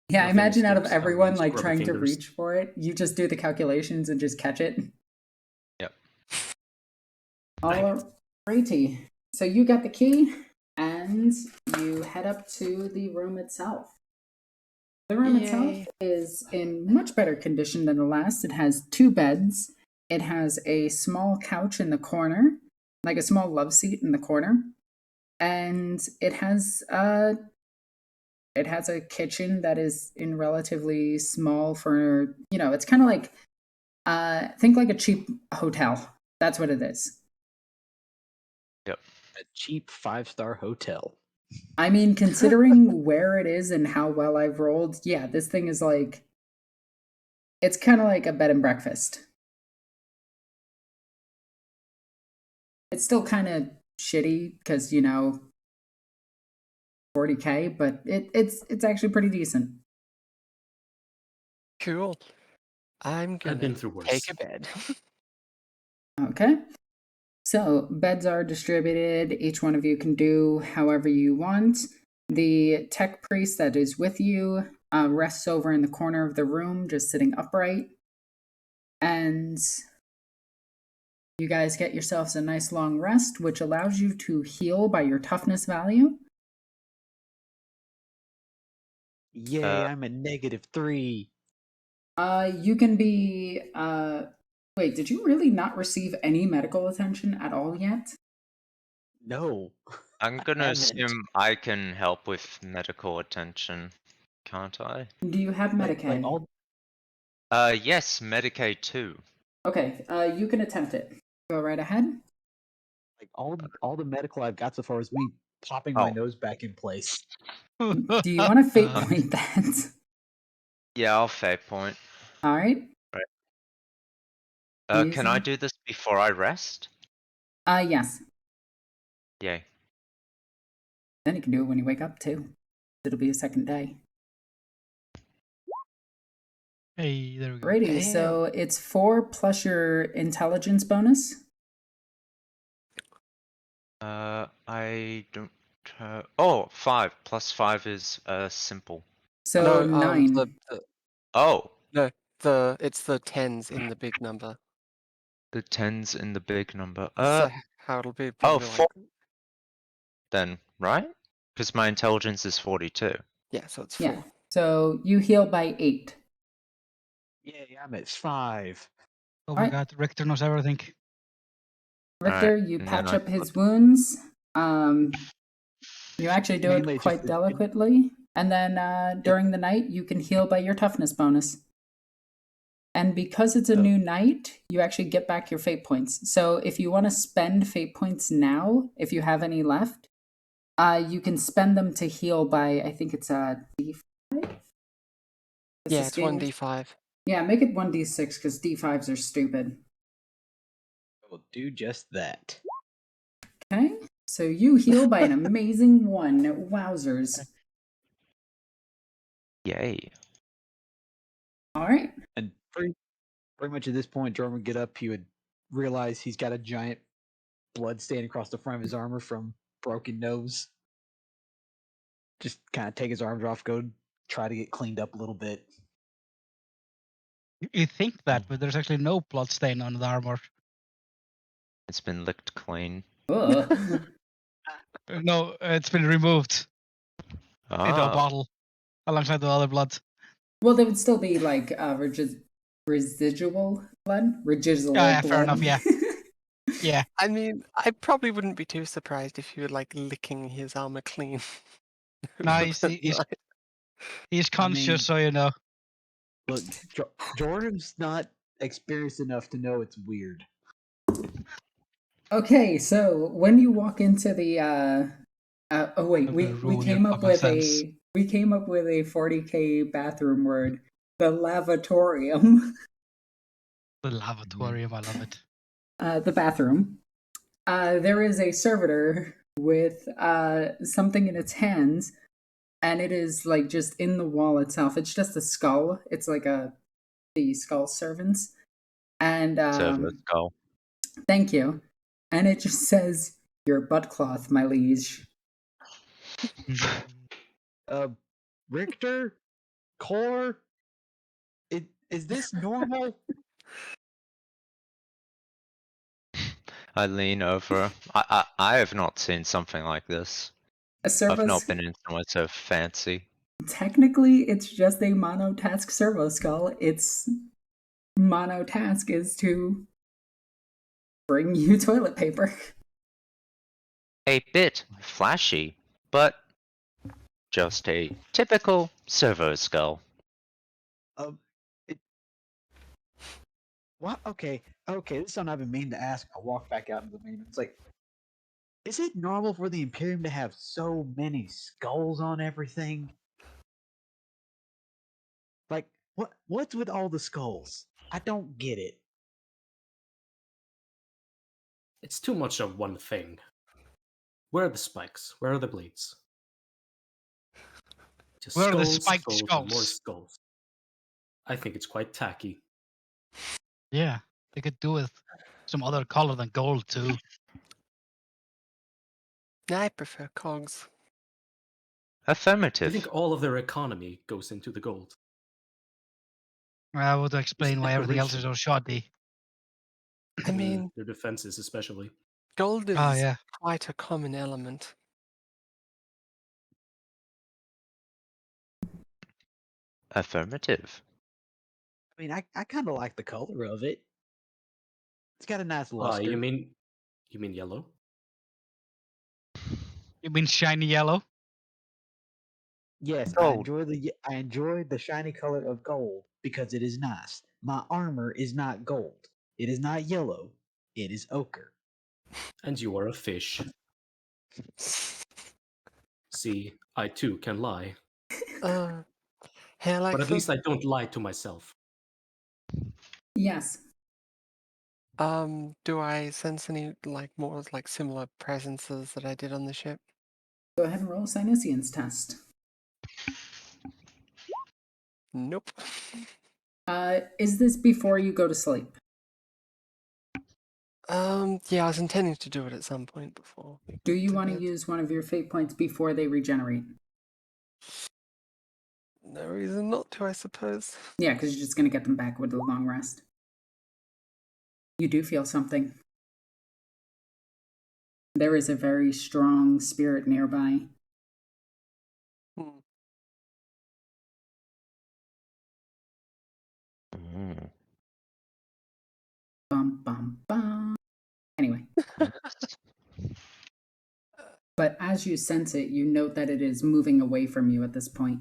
Yeah, I Nothing imagine out of mysterious, everyone just like grubby trying to fingers. reach for it, you just do the calculations and just catch it. Yep. Alrighty. So you got the key, and you head up to the room itself. The room itself is in much better condition than the last. It has 2 beds. It has a small couch in the corner, like a small love seat in the corner, and it has a kitchen that is in relatively small for, it's kind of like think like a cheap hotel. That's what it is. Yep. A cheap 5-star hotel. I mean, considering where it is and how well I've rolled, yeah, this thing is like, it's kind of like a bed and breakfast. It's still kind of shitty because, 40K, but it's actually pretty decent. Cool. I'm I've been gonna through worse. take a bed. Okay. So beds are distributed. Each one of you can do however you want. The tech priest that is with you rests over in the corner of the room, just sitting upright. And You guys get yourselves a nice long rest, which allows you to heal by your toughness value. Yay, I'm at -3. You can be. Wait, did you really not receive any medical attention at all yet? No. I'm I gonna haven't. assume I can help with medical attention, can't I? Do you have Medicaid? Like all Yes, Medicaid too. Okay, you can attempt it. Go right ahead. all the medical I've got so far is me popping my nose back in place. Do you want to fate point that? Yeah, I'll fate point. All right. Can I do this before I rest? Yes. Yay. Then you can do it when you wake up too. It'll be a second day. Hey, there we go. Alrighty, Damn. so it's 4 plus your intelligence bonus. I don't. Oh, 5 plus 5 is simple. So No, 9. Oh, it's the tens in the big number. the 10's in the big number. So how it'll be Oh, probably 4 like, then, right? Because my intelligence is 42. yeah, so it's 4. Yeah. So you heal by 8. Yay, I'm at 5. Oh my Alright. god, Richter knows everything. Richter, Alright, you and patch then up his wounds. You actually do Mainly it just quite the- delicately. And then during the night, you can heal by your toughness bonus. And because it's a new night, you actually get back your fate points. So if you want to spend fate points now, if you have any left, you can spend them to heal by, I think it's a D5? Yeah, it's 1d5. Yeah, make it 1d6 because D5s are stupid. We'll do just that. Okay, so you heal by an amazing 1. Wowzers. Yay. All right. And pretty much at this point, Jordan would get up. He would realize he's got a giant blood stain across the front of his armor from broken nose. Just kind of take his arms off, go try to get cleaned up a little bit. You think that, but there's actually no blood stain on the armor. It's been licked clean. Ugh. No, it's been removed into a Ah, bottle alongside the other blood. Well, there would still be like residual blood. Residual Yeah, blood. fair enough, yeah. Yeah. I mean, I probably wouldn't be too surprised if you were like licking his armor clean. No, But he's conscious, so you know. Look, Jordan's not experienced enough to know it's weird. Okay, so when you walk into the oh wait, I'm we gonna ruin your came up common with sense. a 40K bathroom word, the lavatorium. The lavatorium, I love it. The bathroom. There is a servitor with something in its hands, and it is like just in the wall itself. It's just a skull. It's like the skull servants, and servo skull. thank you. And it just says, "Your butt cloth, my liege." Richter, Core, is this normal? I lean over. I have not seen something like this. A servo I've not been in somewhere so fancy. Technically, it's just a monotask servo skull. Its monotask is to bring you toilet paper. A bit flashy, but just a typical servo skull. What? Okay, this is something I've been meaning to ask. I walk back out into the main room. It's like, is it normal for the Imperium to have so many skulls on everything? Like, what's with all the skulls? I don't get it. It's too much of one thing. Where are the spikes? Where are the blades? Just Where are the skulls, spiked and more skulls? skulls. I think it's quite tacky. Yeah, they could do with some other color than gold too. I prefer cogs. I Affirmative. think all of their economy goes into the gold. I would explain why everything else is decoration. so shoddy. I mean, their defenses, especially. gold is Oh yeah. quite a common element. Affirmative. I mean, I kind of like the color of it. It's got a nice luster. You mean yellow? You mean shiny yellow? Yes, Gold. I enjoy the shiny color of gold because it is nice. My armor is not gold. It is not yellow. It is ochre. And you are a fish. See, I too can lie. Hey, Alexa. But at least I don't lie to myself. Yes. Do I sense any more similar presences that I did on the ship? Go ahead and roll a Sinesians test. Nope. Is this before you go to sleep? Yeah, I was intending to do it at some point before. Do you want to use one of your fate points before they regenerate? No reason not to, I suppose. Yeah, because you're just going to get them back with a long rest. You do feel something. There is a very strong spirit nearby. Mm. Bum, bum, bum. Anyway. But as you sense it, you note that it is moving away from you at this point.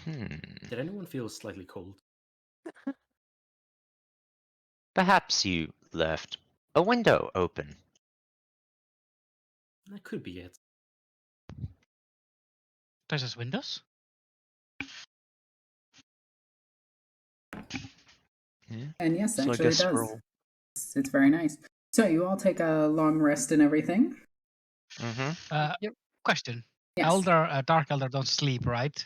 Did anyone feel slightly cold? Perhaps you left a window open. That could be it. There's just windows? Yeah. And yes, So I actually it guess does. It's very nice. So you all take a long rest and everything? Yep. Question. Yes. Dark Elder don't sleep, right?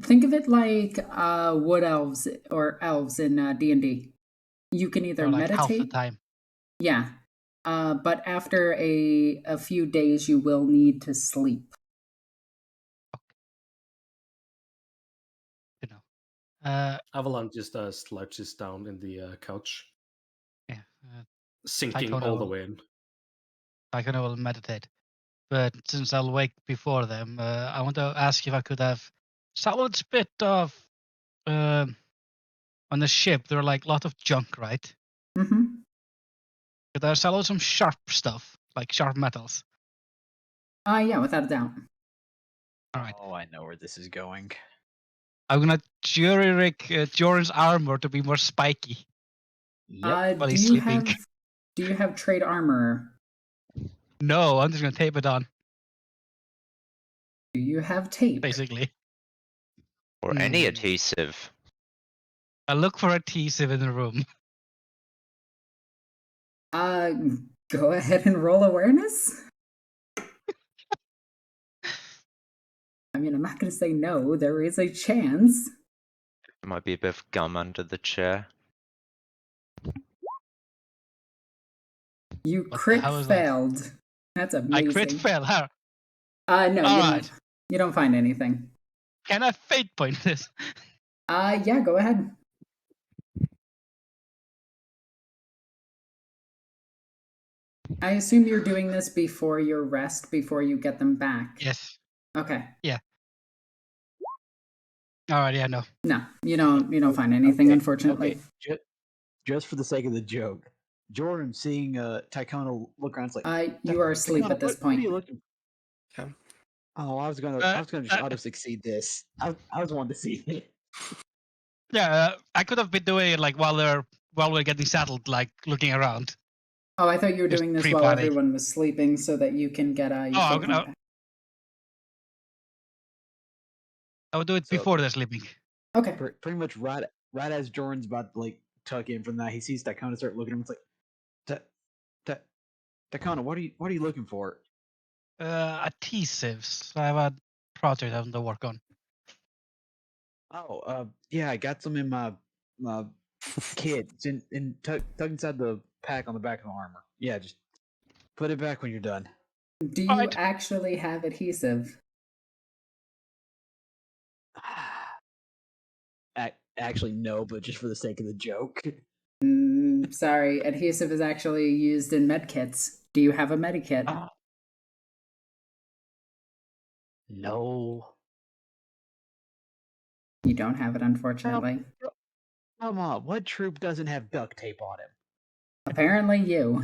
Think of it like wood elves or elves in D&D. You can either Or meditate. half the time. Yeah. But after a few days, you will need to sleep. You know. Avalon just slouches down in the couch. Yeah. Sinking Tycono all the way in. Tycono will meditate. But since I'll wake before them, I want to ask if I could have salvaged a bit of on the ship. There are a lot of junk, right? Mm-hmm. Could I salvage some sharp stuff, like sharp metals? Yeah, without a doubt. All right. Oh, I know where this is going. I'm gonna jury rig Joran's armor to be more spiky. Yep. While he's sleeping. Do you have trade armor? No, I'm just gonna tape it on. Do you have tape? Basically. Or any adhesive. I look for adhesive in the room. Go ahead and roll awareness. I mean, I'm not going to say no. There is a chance. There might be a bit of gum under the chair. You What crit the hell is failed. that? That's amazing. I crit fail. How? No, you don't find anything. Can I fate point this? Yeah, go ahead. I assume you're doing this before your rest, before you get them back. Yes. Okay. Yeah. All right. Yeah. No. No, you don't find anything, unfortunately. Okay. Just for the sake of the joke, Jordan seeing Tycono look around, it's like, you are asleep at this point. What are you looking for? Yeah. Oh, I was gonna just auto succeed this. I was wanting to see it. Yeah, I could have been doing it while we're getting settled, looking around. Oh, I thought you were Just doing this while pre-planning. everyone was sleeping, so that you can get your I would do it before they're sleeping. Okay. Pretty much right as Jordan's about to tuck in from that, he sees Tycono start looking at him. It's like, Tycono, what are you looking for? Adhesives. I have a project I want to work on. Oh, yeah, I got some in my kit. It's tucked inside the pack on the back of the armor. Yeah, just put it back when you're done. Do you Right. actually have adhesive? Actually, no, but just for the sake of the joke. Sorry, adhesive is actually used in medkits. Do you have a medikit? No. You don't have it, unfortunately. Come on, what troop doesn't have duct tape on him? Apparently you.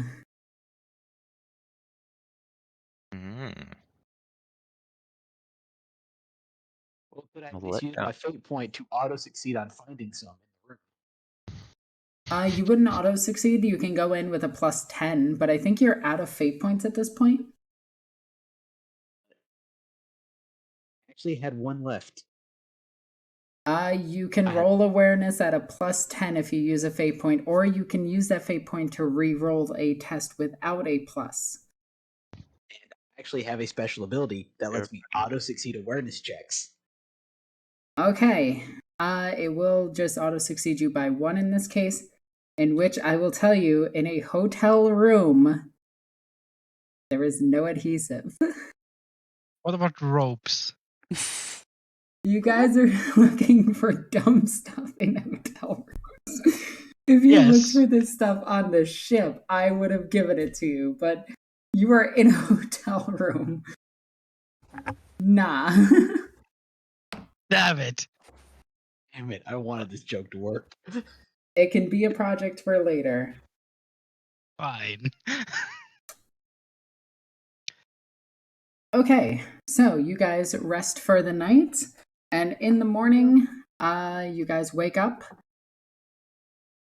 Well, could I at I'll least let use down. my fate point to auto-succeed on finding some in the room? You wouldn't auto succeed. You can go in with a +10, but I think you're out of fate points at this point. Actually had one left. You can roll awareness at a +10 if you use a fate point, or you can use that fate point to re-roll a test without a plus. And I actually have a special ability that lets me auto-succeed awareness checks. Okay. It will just auto succeed you by 1 in this case, in which I will tell you, in a hotel room, there is no adhesive. What about ropes? You guys are looking for dumb stuff in hotel rooms. If you looked for this stuff on the ship, I would have given it to you, but you are in a hotel room. Nah. Damn it. Damn it, I wanted this joke to work. It can be a project for later. Fine. Okay, so you guys rest for the night, and in the morning, you guys wake up,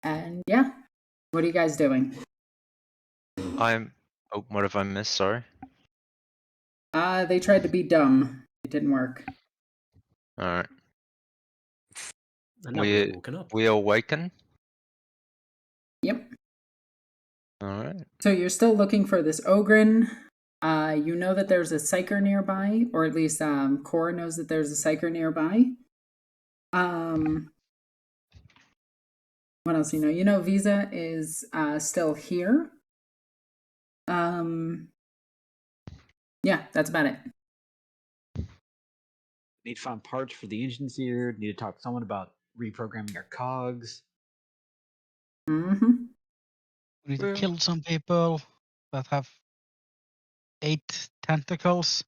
and yeah, what are you guys doing? Oh, what have I missed? Sorry. They tried to be dumb. It didn't work. All right. And now we've woken up. We awaken. Yep. All right. So you're still looking for this Ogren. You know that there's a Psyker nearby, or at least Cora knows that there's a Psyker nearby. What else you know? You know Visa is still here. Yeah, that's about it. Need to find parts for the engines here. Need to talk to someone about reprogramming our cogs. Mm-hmm. We need to kill some people that have 8 tentacles.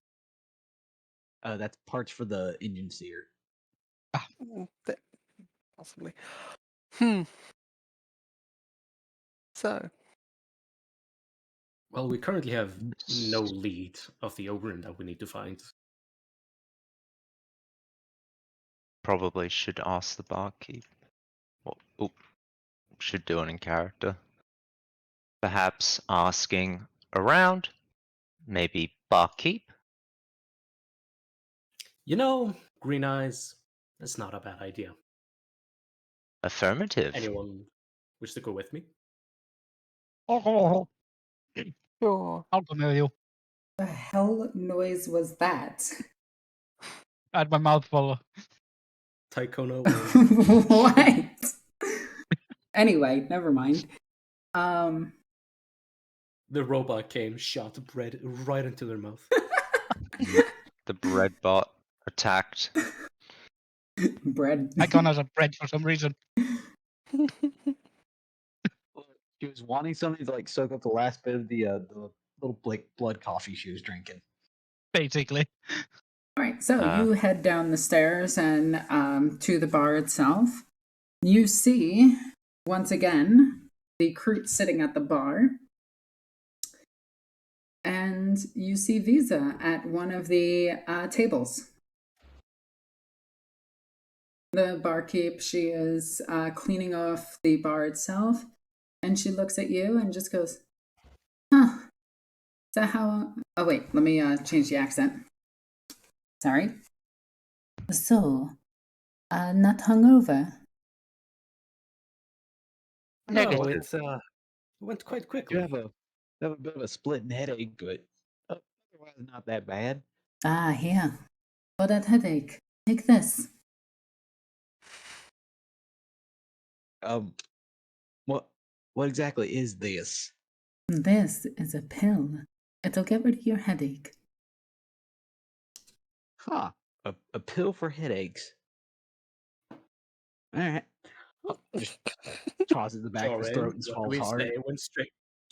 That's parts for the engine seer. Possibly. So. Well, we currently have no lead of the Ogren that we need to find. Probably should ask the barkeep. Oh, should do it in character. Perhaps asking around. Maybe barkeep. You know, Green Eyes, that's not a bad idea. Affirmative. Anyone wish to go with me? Oh, Sure. I'll come with you. The hell noise was that? I had my mouth full. Tycono. What? Anyway, never mind. The robot came, shot bread right into their mouth. The bread bot attacked. Bread. Icon has a bread for some reason. She was wanting something to like soak up the last bit of the little blood coffee she was drinking. Basically. All right, so you head down the stairs and to the bar itself. You see, once again, the Kroot sitting at the bar. And you see Visa at one of the tables. The barkeep, she is cleaning off the bar itself. And she looks at you and just goes, huh, is that how... Oh, wait, let me change the accent. Sorry. So, not hungover? No, it went quite quickly. You have a bit of a splitting headache, but otherwise not that bad. Ah, here. For that headache, take this. What exactly is this? This is a pill. It'll get rid of your headache. Huh. A pill for headaches. Alright. Just toss it in the back of his throat and swallows hard.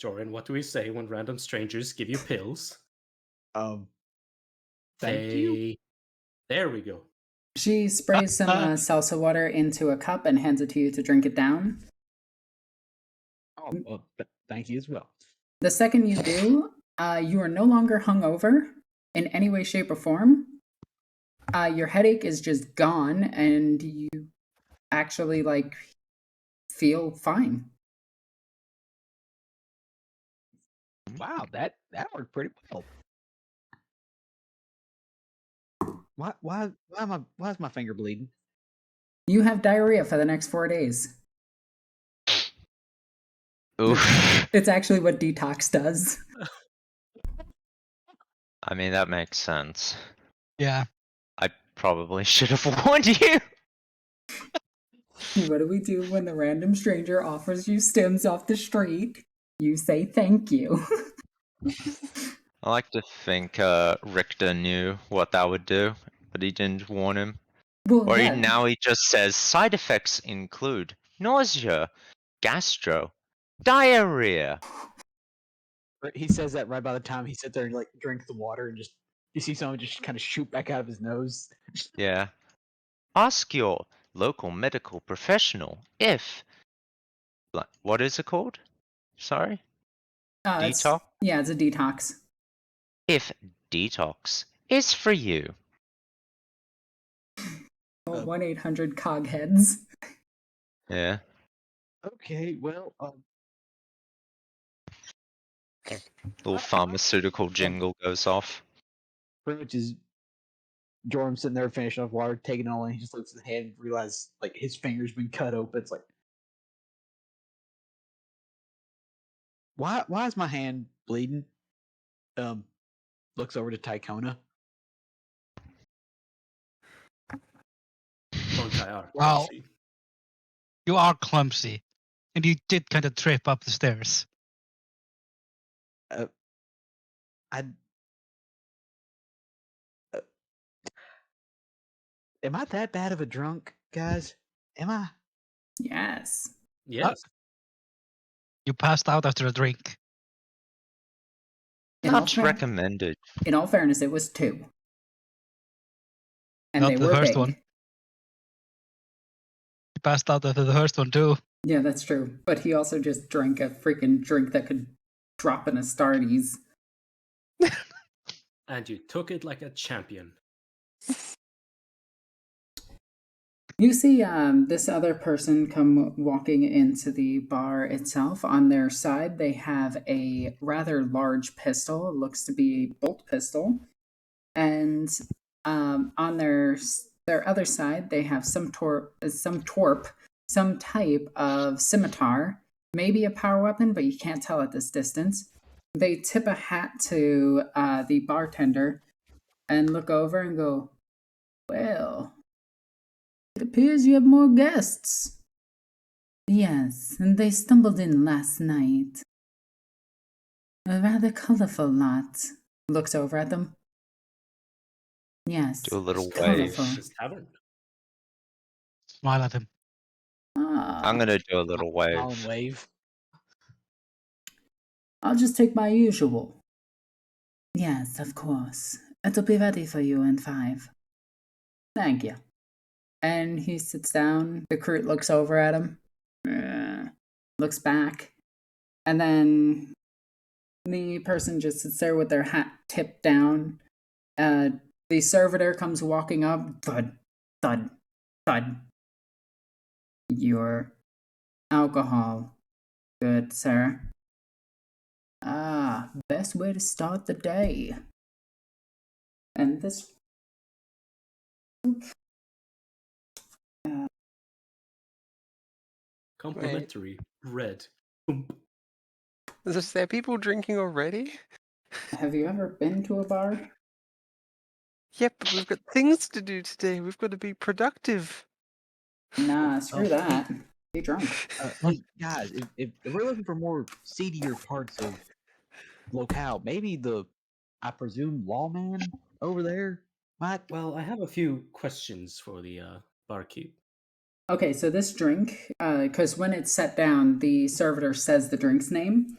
Jorin, what do we say when random strangers give you pills? Thank you. There we go. She sprays some salsa water into a cup and hands it to you to drink it down. Oh, well, thank you as well. The second you do, you are no longer hungover in any way, shape, or form. Your headache is just gone, and you actually feel fine. Wow, that worked pretty well. Why is my finger bleeding? You have diarrhea for the next 4 days. Oof. It's actually what detox does. I mean, that makes sense. Yeah. I probably should have warned you. What do we do when the random stranger offers you stems off the street? You say thank you. I like to think Richter knew what that would do, but he didn't warn him. Well, Or yeah. now he just says side effects include nausea, gastro, diarrhea. He says that right by the time he sits there and drinks the water and just you see someone just kind of shoot back out of his nose. Yeah. Ask your local medical professional if... What is it called? Sorry? Detox? Yeah, it's a detox. If detox is for you. 1-800-COGHEADS. Yeah. Okay, well, Little pharmaceutical jingle goes off. pretty much is Jordan sitting there finishing off water, taking it all in. He just looks at the hand and realizes his finger's been cut open. It's like, why is my hand bleeding? Looks over to Tycona. Well, you are clumsy, and you did kind of trip up the stairs. Am I that bad of a drunk, guys? Am I? Yes. Yes. You passed out after a drink. Not recommended. In all fairness, it was 2. And Not they the were first big. one. You passed out after the first one too. Yeah, that's true. But he also just drank a freaking drink that could drop in a Stardies. And you took it like a champion. You see this other person come walking into the bar itself. On their side, they have a rather large pistol. It looks to be a bolt pistol. And on their other side, they have some type of scimitar. Maybe a power weapon, but you can't tell at this distance. They tip a hat to the bartender and look over and go, "Well, it appears you have more guests." "Yes, and they stumbled in last night. A rather colorful lot." Looks over at them. "Yes, Do a little colorful." wave. Smile at him. I'm gonna do a little wave. "I'll just take my usual." "Yes, of course. It'll be ready for you in 5. "Thank you." And he sits down. The crew looks over at him. Looks back. And then the person just sits there with their hat tipped down. The servitor comes walking up. Thud, thud, thud. "Your alcohol, good sir." Best way to start the day. And this... Complimentary red. Is there people drinking already? Have you ever been to a bar? Yep, but we've got things to do today. We've got to be productive. Nah, screw that. Be drunk. Hey, guys, if we're looking for more seedier parts of locale. Maybe I presume, lawman over there might. Well, I have a few questions for the barkeep. Okay, so this drink, because when it's set down, the servitor says the drink's name.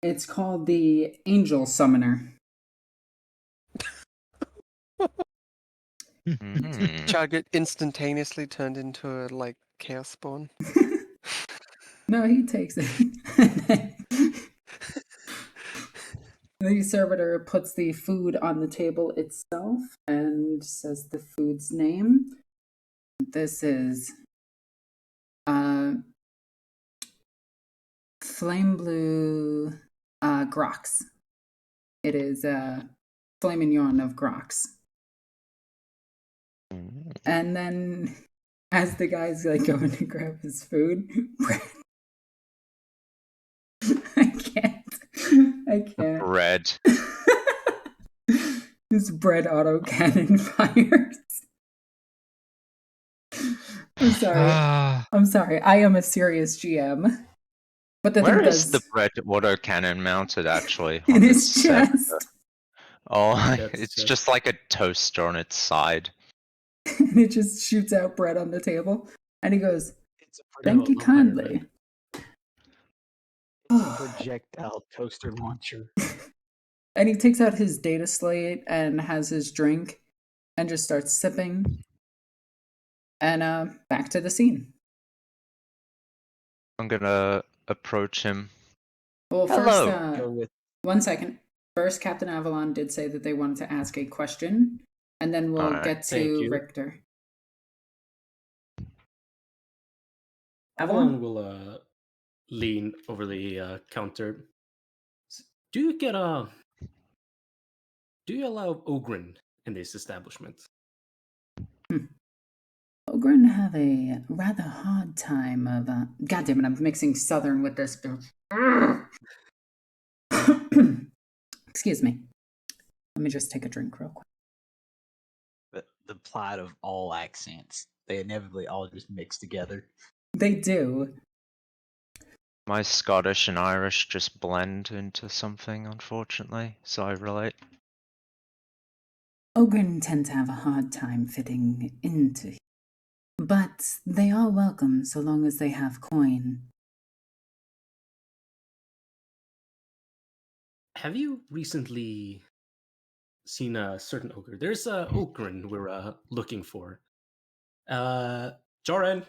It's called the Angel Summoner. Mhm. Chug it instantaneously turned into a like chaos spawn. No, he takes it. The servitor puts the food on the table itself and says the food's name. This is flame blue grox. It is filet mignon of grox. And then as the guy's like going to grab his food, I can't. Bread. This bread autocannon fires. I'm sorry. I am a serious GM. But the Where thing is does the bread autocannon mounted actually? in on his this set? chest. Oh, That's it's just- just like a toaster on its side. And it just shoots out bread on the table. And he goes, It's a "Thank you kindly." projectile toaster launcher. And he takes out his data slate and has his drink and just starts sipping. And back to the scene. I'm gonna approach him. Well, Hello. first, 1 second. First, Captain Avalon did say that they wanted to ask a question, and then we'll Alright. get Thank to you. Richter. Avalon will lean over the counter. Do you allow Ogren in this establishment? Ogren have a rather hard time of. God damn it! I'm mixing Southern with this. Excuse me. Let me just take a drink real quick. The plot of all accents. They inevitably all just mix together. They do. My Scottish and Irish just blend into something, unfortunately, so I relate. Ogren tend to have a hard time fitting into here. But they are welcome so long as they have coin. Have you recently seen a certain ogre? There's a Ogren we're looking for. Joran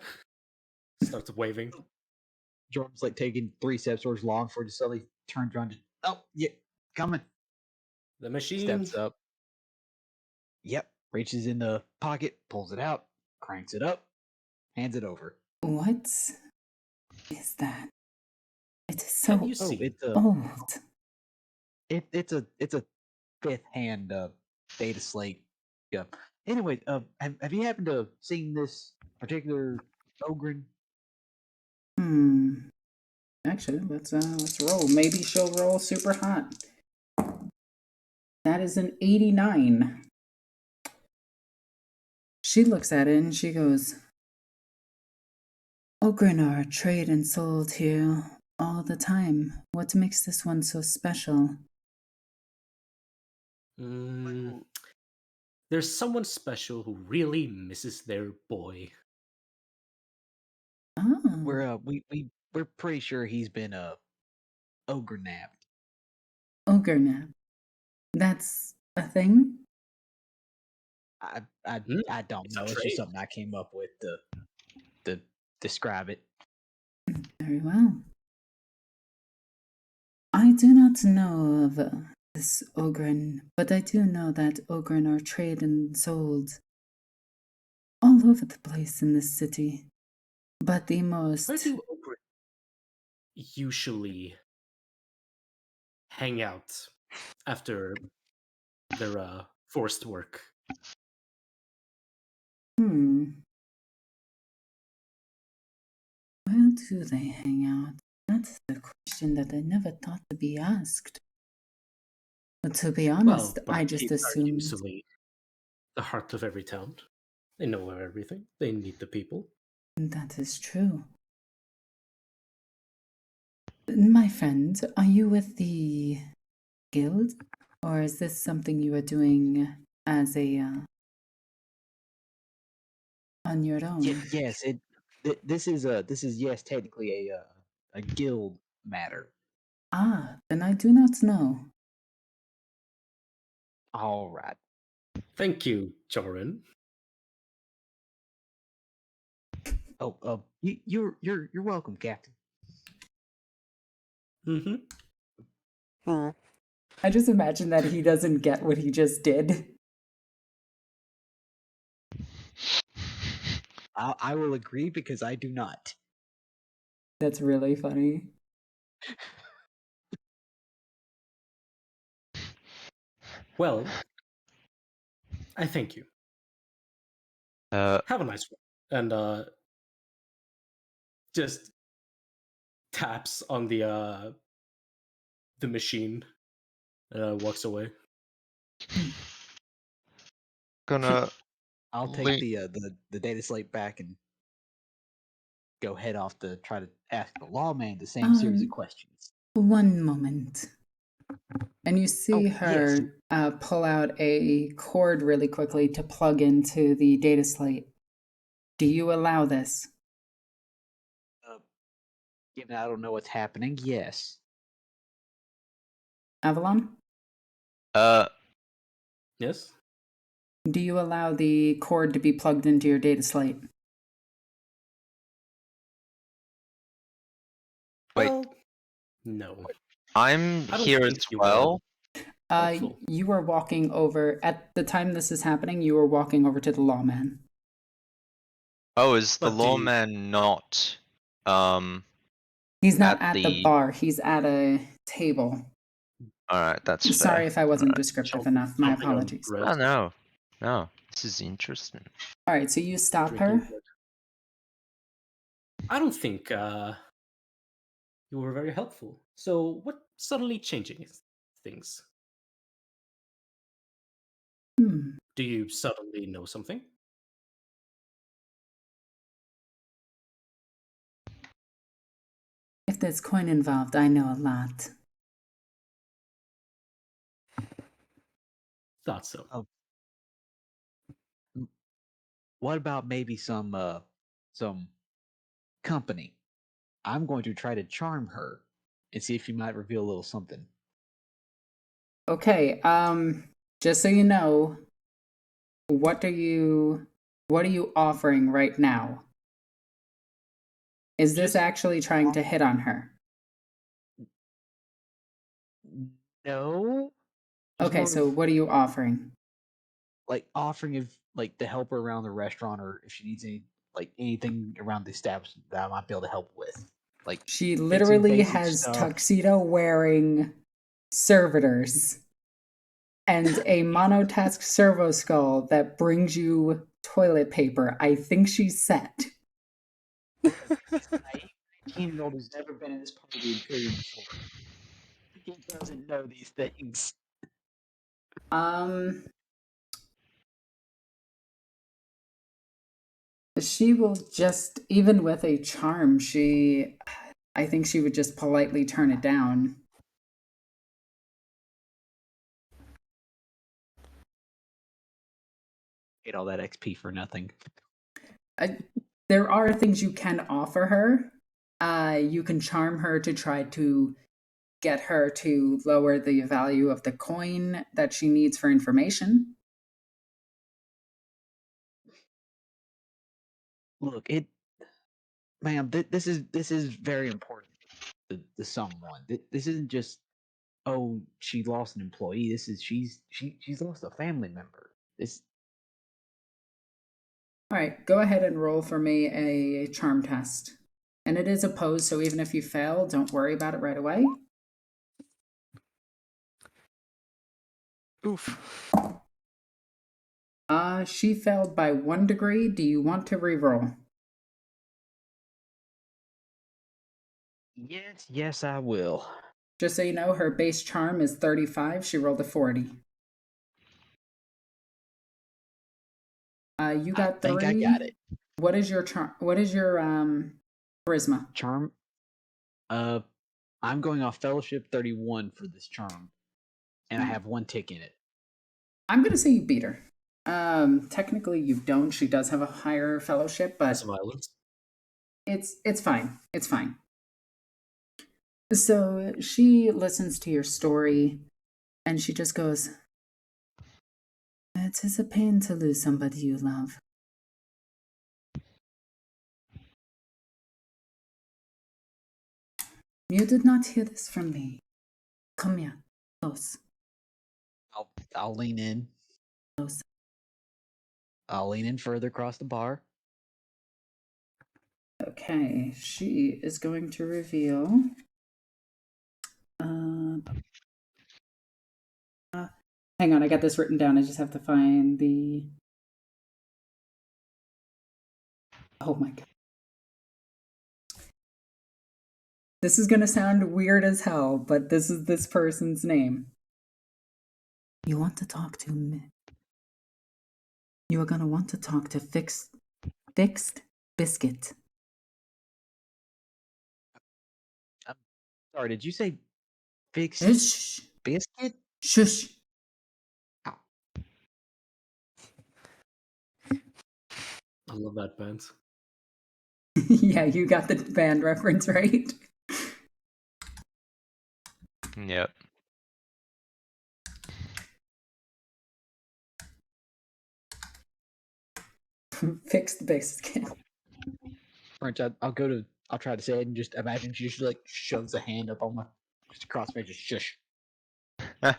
starts waving. Jordan's like taking 3 steps towards long before just suddenly turns around. Oh, yeah, coming. The machine. Steps up. Yep. Reaches in the pocket, pulls it out, cranks it up, hands it over. What is that? It is so Have you seen? It's a old. it's a 5th hand data slate. Yeah. Anyway, have you happened to seen this particular Ogren? Actually, let's roll. Maybe she'll roll super hot. That is an 89. She looks at it and she goes, Ogren are trade and sold here all the time. What makes this one so special? There's someone special who really misses their boy. Oh. We're pretty sure he's been ogre napped. Ogre nap. That's a thing? I don't It's a know. It's trade. just something I came up with to describe it. Very well. I do not know of this Ogren, but I do know that Ogren are traded and sold all over the place in this city. But the most... Where do Ogren usually hang out after their forced work? Where do they hang out? That's the question that I never thought to be asked. But to be honest, I just assumed... Usually the heart of every town. They know everything. They meet the people. That is true. My friend, are you with the guild? Or is this something you are doing as a on your own? Yes, this is yes technically a guild matter. Ah, then I do not know. All right. Thank you, Joran. Oh, you're welcome, Captain. Mm-hmm. Hmm. I just imagine that he doesn't get what he just did. I will agree because I do not. That's really funny. Well, I thank you. Have a nice one. And just taps on the machine and walks away. Gonna I'll take the data slate back and go head off to try to ask the lawman the same series of questions. One moment. And you see Oh, yes. her pull out a cord really quickly to plug into the data slate. Do you allow this? Given I don't know what's happening, yes. Avalon? Yes? Do you allow the cord to be plugged into your data slate? Wait. Well, no. I'm I don't here think as you well. helpful. You were walking over, at the time this is happening, you were walking over to the lawman. Oh, is the But do you- lawman not He's not at at the the bar, he's at a table. Alright, that's fair. Sorry if I wasn't Alright. descriptive enough. My Chomping on apologies. bread, Oh no. No. This is interesting. All right, so you stop drinking her. bread. I don't think you were very helpful. So what suddenly changing things? Hmm. Do you suddenly know something? If there's coin involved, I know a lot. Thought so. What about maybe some company? I'm going to try to charm her and see if she might reveal a little something. Okay, just so you know, what are you offering right now? Is this actually trying to hit on her? No. Just Okay, more so of, what are you offering? like offering if like to help her around the restaurant or if she needs anything around the establishment that I might be able to help with. Like She fixing literally basic has stuff. tuxedo wearing servitors and a monotask servo skull that brings you toilet paper. I think she's set. This 19-year-old who's never been in this part of the Imperium before. He doesn't know these things. She will just, even with a charm, I think she would just politely turn it down. Get all that XP for nothing. There are things you can offer her. You can charm her to try to get her to lower the value of the coin that she needs for information. Look, ma'am, this is very important to someone. This isn't just she lost an employee. This is she's lost a family member. This All right, go ahead and roll for me a charm test. And it is opposed, so even if you fail, don't worry about it right away. Oof. She failed by 1 degree. Do you want to re-roll? yes, I will. Just so you know, her base charm is 35. She rolled a 40. You got 3. I think I got it. What is your charm? What is your charisma? Charm. I'm going off Fellowship 31 for this charm, and I have 1 tick in it. I'm going to say you beat her. Technically, you don't. She does have a higher fellowship, but Some islands. it's fine. It's fine. So she listens to your story, and she just goes, "It is a pain to lose somebody you love. You did not hear this from me. Come here, close, I'll lean in. close." I'll lean in further across the bar. Okay, she is going to reveal. Hang on, I got this written down. I just have to find the. Oh my god. This is going to sound weird as hell, but this is this person's name. You want to talk to me? You are going to want to talk to Fixed Biscuit. I'm sorry, did you say Fixed Shh. Biscuit? Shush. I love that band. Yeah, you got the band reference right. Yep. Fixed Biscuit. French, I'll try to say it and just imagine she just like shoves a hand up on my, just across me, just shush. Now,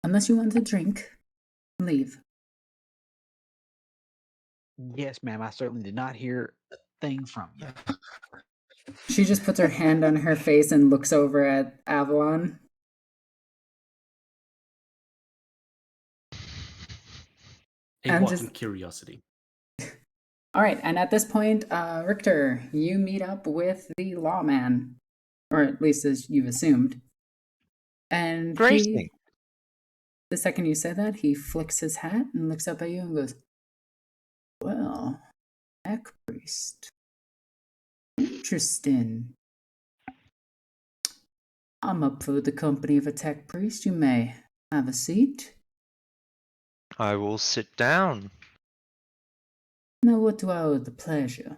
unless you want to drink, leave. Yes, ma'am, I certainly did not hear a thing from you. She just puts her hand on her face and looks over at Avalon. A And walking just- curiosity. All right, and at this point, Richter, you meet up with the lawman, or at least as you've assumed. And Great. the second you say that, he flicks his hat and looks up at you and goes, "Well, Tech Priest. Interesting. I'm up for the company of a Tech Priest. You may have a seat." I will sit down. Now, what do I owe the pleasure?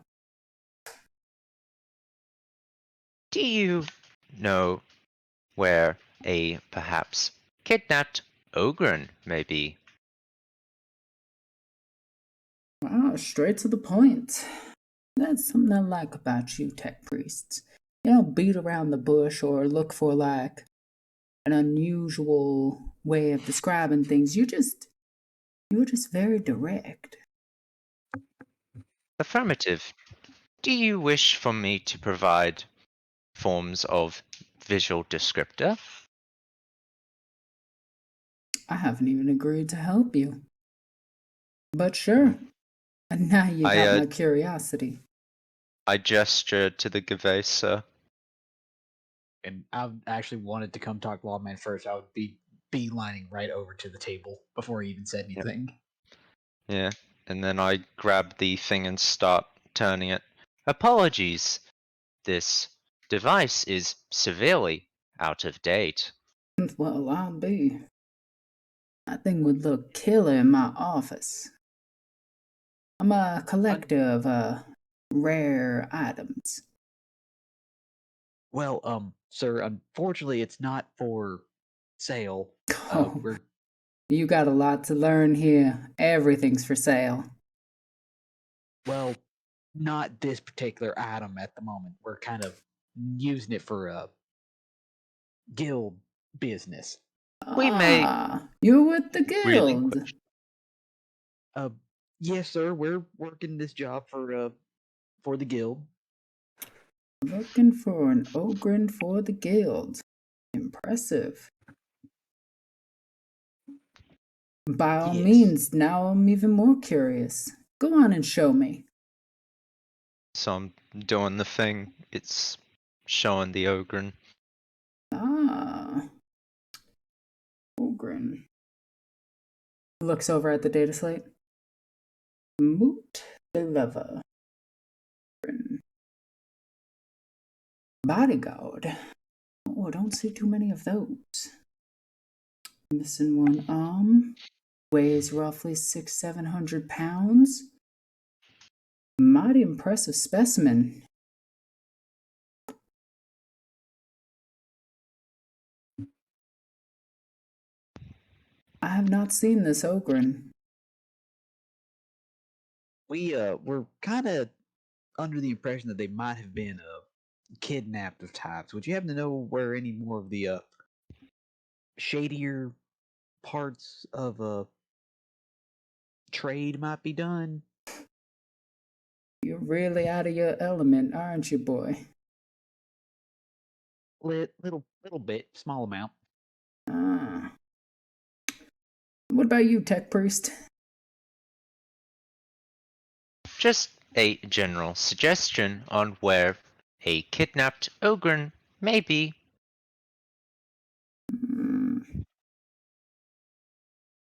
Do you know where a perhaps kidnapped Ogren may be? Wow, straight to the point. That's something I like about you, Tech Priests. You don't beat around the bush or look for, like, an unusual way of describing things. You're just very direct. Affirmative. Do you wish for me to provide forms of visual descriptor? I haven't even agreed to help you. But sure. And now you got my curiosity. I gestured to the Gevesa. And I actually wanted to come talk to Lawman first. I would be beelining right over to the table before he even said anything. Yeah, and then I grabbed the thing and start turning it. Apologies. This device is severely out of date. Well, I'll be. That thing would look killer in my office. I'm a collector of rare items. Well, sir, unfortunately, it's not for sale. Oh, you got a lot to learn here. Everything's for sale. Well, not this particular item at the moment. We're kind of using it for a guild business. We may you're with the guild. relinquish. Yes, sir. We're working this job for the guild. Looking for an Ogren for the guild. Impressive. By all means, now I'm even more curious. Go on and show me. So I'm doing the thing. It's showing the Ogren. Ogren. Looks over at the data slate. Moot the lover. Bodyguard. Oh, I don't see too many of those. Missing one arm. Weighs roughly 600-700 pounds. Mighty impressive specimen. I have not seen this Ogren. We're kind of under the impression that they might have been kidnapped of types. Would you happen to know where any more of the shadier parts of trade might be done? You're really out of your element, aren't you, boy? Little bit, small amount. Ah. What about you, Tech Priest? Just a general suggestion on where a kidnapped ogre may be. Hmm.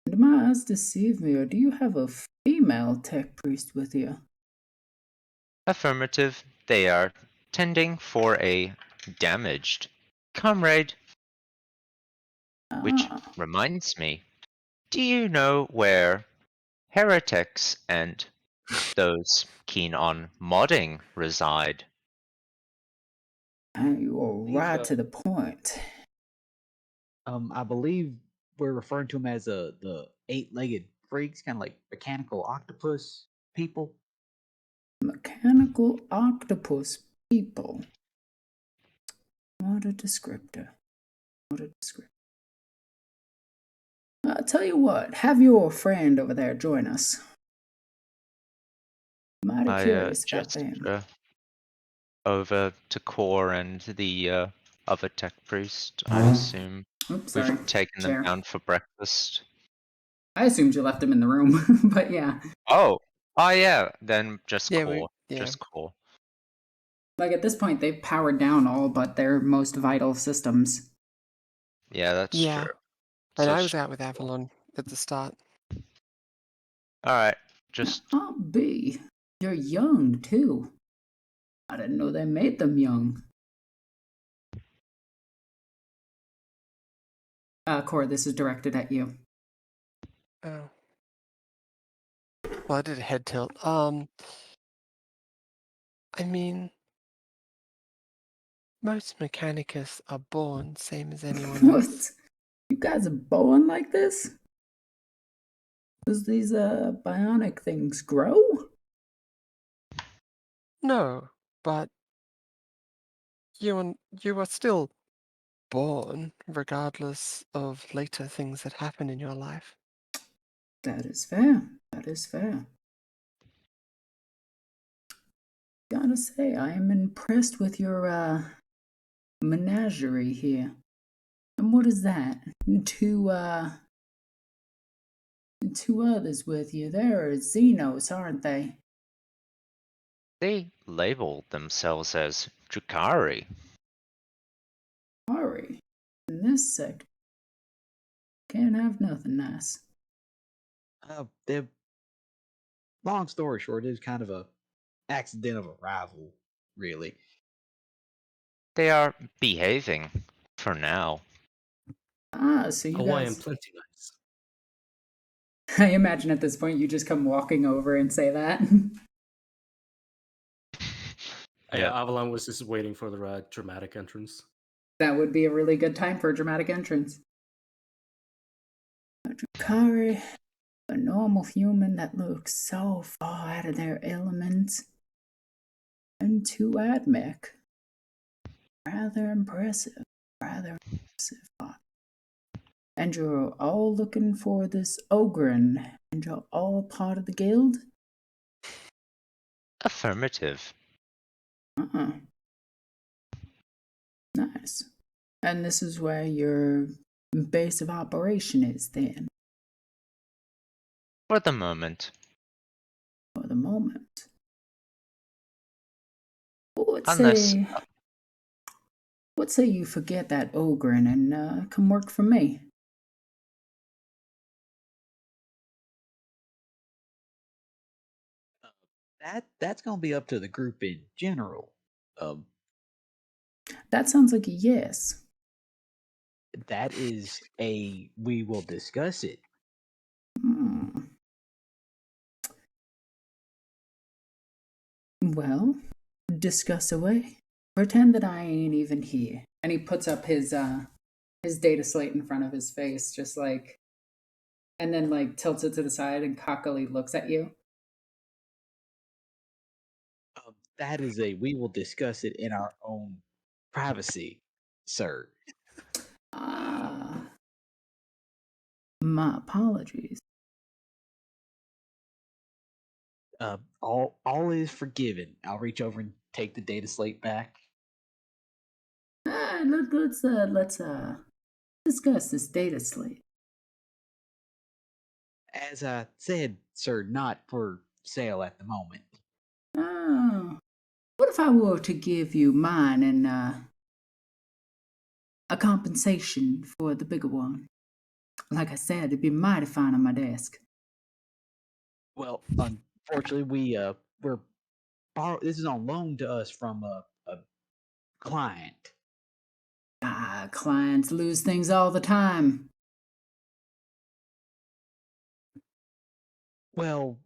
Do my eyes deceive me, or do you have a female Tech Priest with you? Affirmative, they are tending for a damaged comrade. Which Ah. reminds me, do you know where heretics and those keen on modding reside? You are right to the point. I believe we're referring to them as the eight-legged freaks, kind of like mechanical octopus people. Mechanical octopus people. What a descriptor. What a descriptor. I'll tell you what, have your friend over there join us. Mighty curious about Just them. over to Core and the other tech priest, I assume. Oops, We've sorry. taken them Chair. down for breakfast. I assumed you left him in the room, but yeah. Oh yeah, then just Yeah, Core. yeah. Just Core. Like at this point, they've powered down all but their most vital systems. Yeah, that's Yeah. true. And So I was out with Avalon at the start. alright, just Aunt B, you're young too. I didn't know they made them young. Cora, this is directed at you. Oh. Well, I did a head tilt. I mean, most Mechanicus are born same as anyone What? else. You guys are born like this? Does these bionic things grow? No, but you are still born regardless of later things that happen in your life. That is fair. That is fair. Gotta say, I am impressed with your menagerie here. And what is that? Two others with you. They're Xenos, aren't they? they label themselves as Drakari. Sorry. In this sector, can't have nothing nice. They're long story short, it was kind of a accidental arrival, really. They are behaving for now. Ah, so you Hawaiian guys... plenty nice. I imagine at this point you just come walking over and say that. Yeah, Avalon was just waiting for the dramatic entrance. That would be a really good time for a dramatic entrance. Drakari, a normal human that looks so far out of their element. And two Admech. Rather impressive. Rather impressive. And you're all looking for this Ogren, and you're all part of the guild? Affirmative. Uh-uh. Nice. And this is where your base of operation is then? For the moment. For the moment. What Unless say you forget that Ogren and come work for me? That's gonna be up to the group in general. That sounds like a yes. That is a we will discuss it. Well, discuss away. Pretend that I ain't even here. And he puts up his data slate in front of his face, just like, and then like tilts it to the side and cockily looks at you. That is a we will discuss it in our own privacy, sir. My apologies. All is forgiven. I'll reach over and take the data slate back. Let's discuss this data slate. As I said, sir, not for sale at the moment. Oh, what if I were to give you mine and a compensation for the bigger one? Like I said, it'd be mighty fine on my desk. Well, unfortunately, we're this is on loan to us from a client. Clients lose things all the time. Well,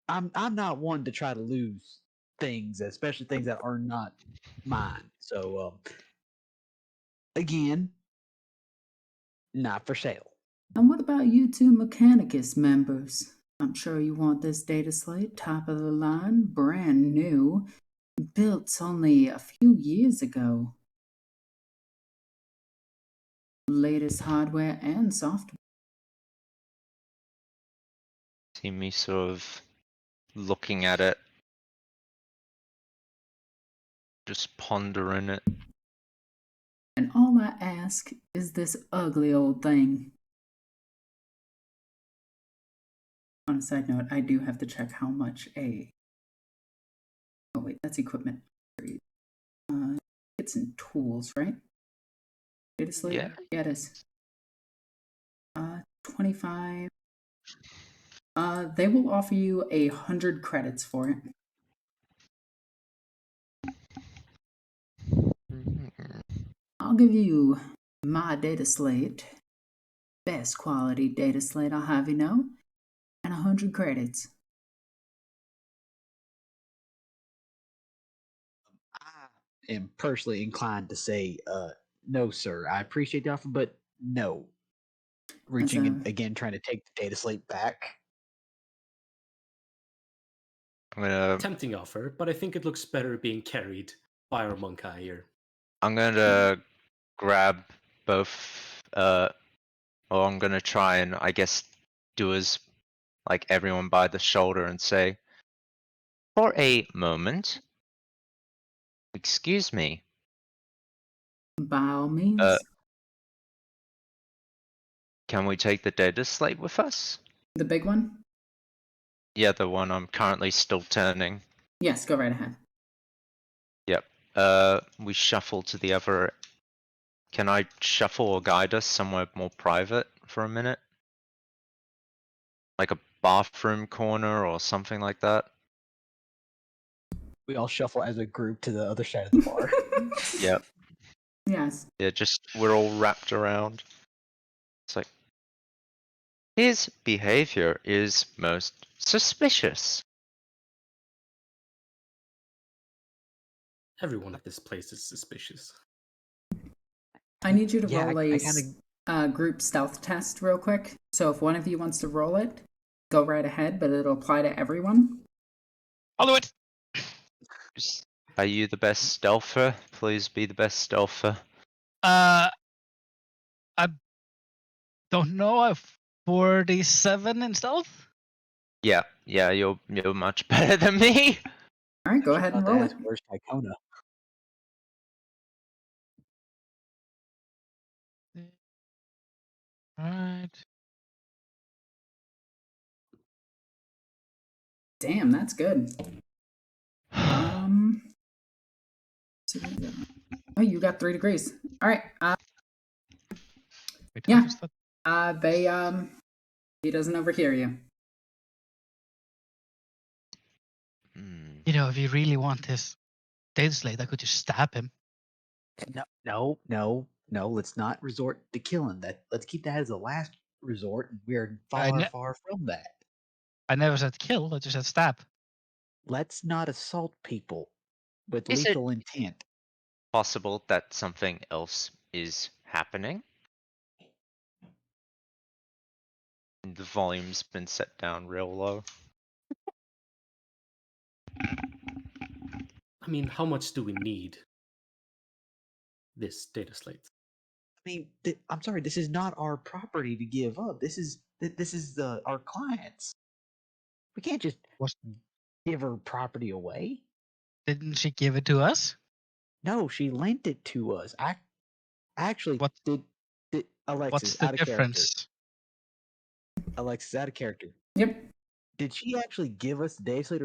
I'm not one to try to lose things, especially things that are not mine. So again, not for sale. And what about you two Mechanicus members? I'm sure you want this data slate, top of the line, brand new, built only a few years ago. Latest hardware and software. See me sort of looking at it, just pondering it. And all I ask is this ugly old thing. On a side note, I do have to check how much a... Oh wait, that's equipment. It's in tools, right? Data slate? Yeah. Yeah, it is. 25. They will offer you 100 credits for it. I'll give you my data slate, best quality data slate I'll have you know, and 100 credits. I am personally inclined to say, no, sir. I appreciate the offer, but no. Reaching in, again, trying to take the data slate back. Tempting offer, but I think it looks better being carried by our Monkai here. I'm gonna grab both, or I'm gonna try and, I guess, do as like everyone by the shoulder and say, for a moment, excuse me. By all means. Can we take the data slate with us? The big one? Yeah, the one I'm currently still turning. Yes, go right ahead. Yep. We shuffle to the other. Can I shuffle or guide us somewhere more private for a minute? Like a bathroom corner or something like that? We all shuffle as a group to the other side of the bar. Yep. Yes. Yeah, just we're all wrapped around. It's like, his behavior is most suspicious. Everyone at this place is suspicious. I need you to Yeah, roll a group stealth test real quick. So if one of you wants to roll it, go right ahead, but it'll apply to everyone. I'll do it. Are you the best stealther? Please be the best stealther. I don't know. I have 47 in stealth. Yeah, you're much better than me. All right, go ahead and roll it. Where's Icona? Right. Damn, that's good. Oh, you got 3 degrees. All right. Wait, Yeah. He doesn't overhear you. You know, if you really want this data slate, I could just stab him. No. Let's not resort to killing. Let's keep that as a last resort. And we're I far from that. never said kill. I just said stab. Let's not assault people with Is it lethal intent. possible that something else is happening? The volume's been set down real low. I mean, how much do we need this data slate? I mean, I'm sorry. This is not our property to give up. This is our clients. We can't just Was give her property away. didn't she give it to us? No, she lent it to us. I actually What- did. Alexis, What's the out of character. difference? Alexis, out of character. Yep. Did she actually give us the data slate,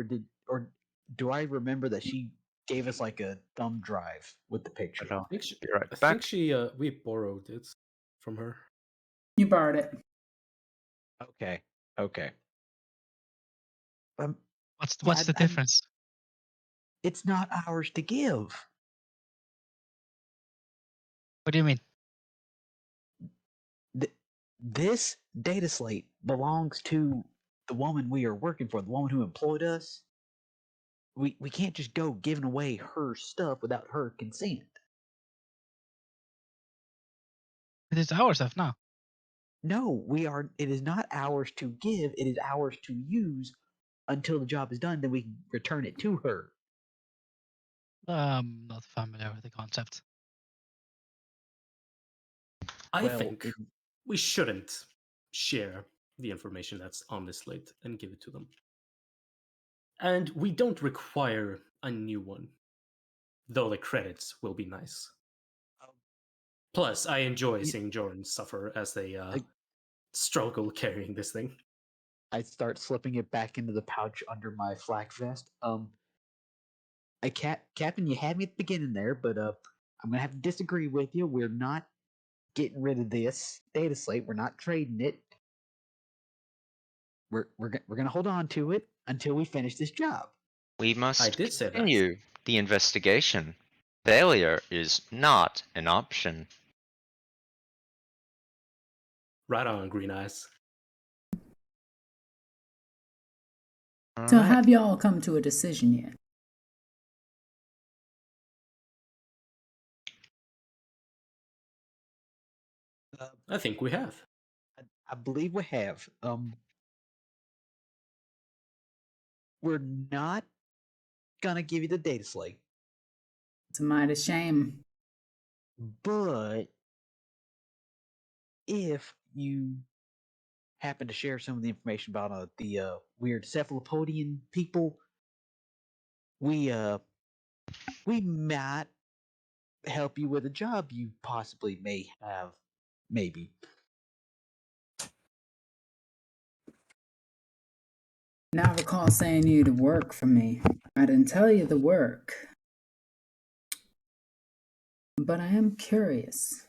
or do I remember that she gave us like a thumb drive with the picture? But I'll I think she, be right I back. think she we borrowed it from her. You borrowed it. Okay. What's the difference? It's not ours to give. What do you mean? This data slate belongs to the woman we are working for, the woman who employed us. We can't just go giving away her stuff without her consent. It is our stuff now. No, we are. It is not ours to give. It is ours to use until the job is done. Then we can return it to her. Not familiar with the concept. I Well, think we shouldn't share the information that's on this slate and give it to them. And we don't require a new one, though the credits will be nice. Plus, I enjoy seeing Jordan suffer as they struggle carrying this thing. I start slipping it back into the pouch under my flak vest. Captain, you had me at the beginning there, but I'm gonna have to disagree with you. We're not getting rid of this data slate. We're not trading it. We're gonna hold on to it until we finish this job. We must I did say that. continue the investigation. Failure is not an option. Right on, Green Eyes. So Alright. have y'all come to a decision yet? I think we have. I believe we have. We're not gonna give you the data slate, It's a mighty shame. but if you happen to share some of the information about the weird cephalopodian people, we might help you with a job you possibly may have, maybe. Now I recall saying you to work for me. I didn't tell you the work. But I am curious.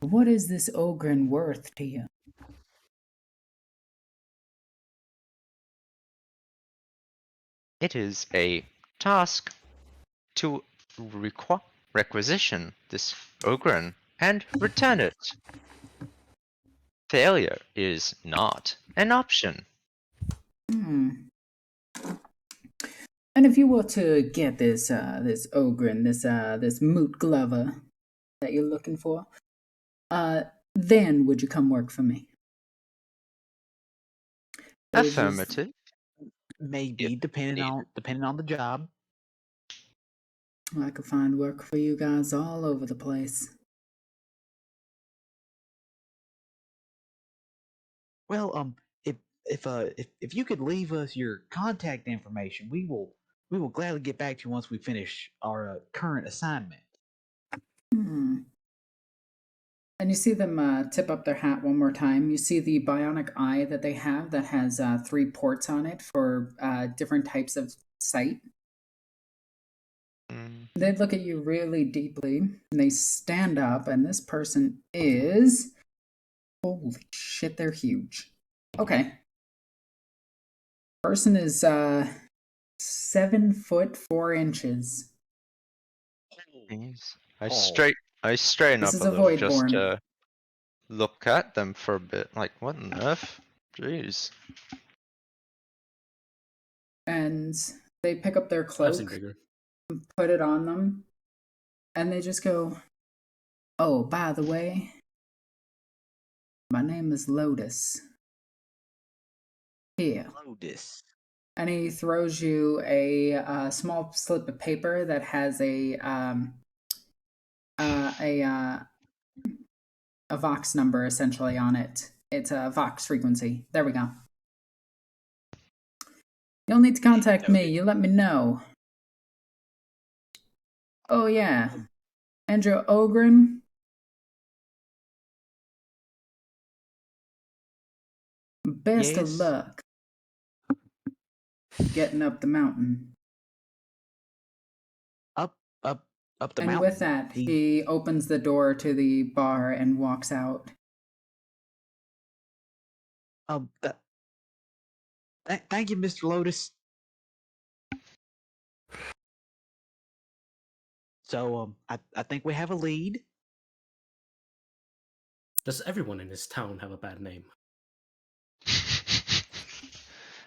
What is this Ogren worth to you? It is a task to requisition this Ogren and return it. Failure is not an option. And if you were to get this this Ogren, this Moot Glover that you're looking for, then would you come work for me? Affirmative. Maybe, depending on the job. I could find work for you guys all over the place. Well, if you could leave us your contact information, we will gladly get back to you once we finish our current assignment. And you see them tip up their hat one more time. You see the bionic eye that they have that has 3 ports on it for different types of sight. They look at you really deeply, and they stand up, and this person is... Holy shit, they're huge. Okay. Person is 7 foot 4 inches. Jeez. Oh. I straighten This up is a a little just Voidborn. to look at them for a bit. Like, what on earth? Jeez. And they pick up their I've cloak, seen bigger. put it on them, and they just go, "Oh, by the way, my name is Lotus. Here." Lotus. And he throws you a small slip of paper that has a Vox number essentially on it. It's a Vox frequency. There we go. You'll need to contact me. You let me know. Oh yeah, Andrew Ogren. Best of Yes. luck getting up the mountain. Up the And mountain. with that, he opens the door to the bar and walks out. Thank you, Mr. Lotus. So, I think we have a lead. Does everyone in this town have a bad name?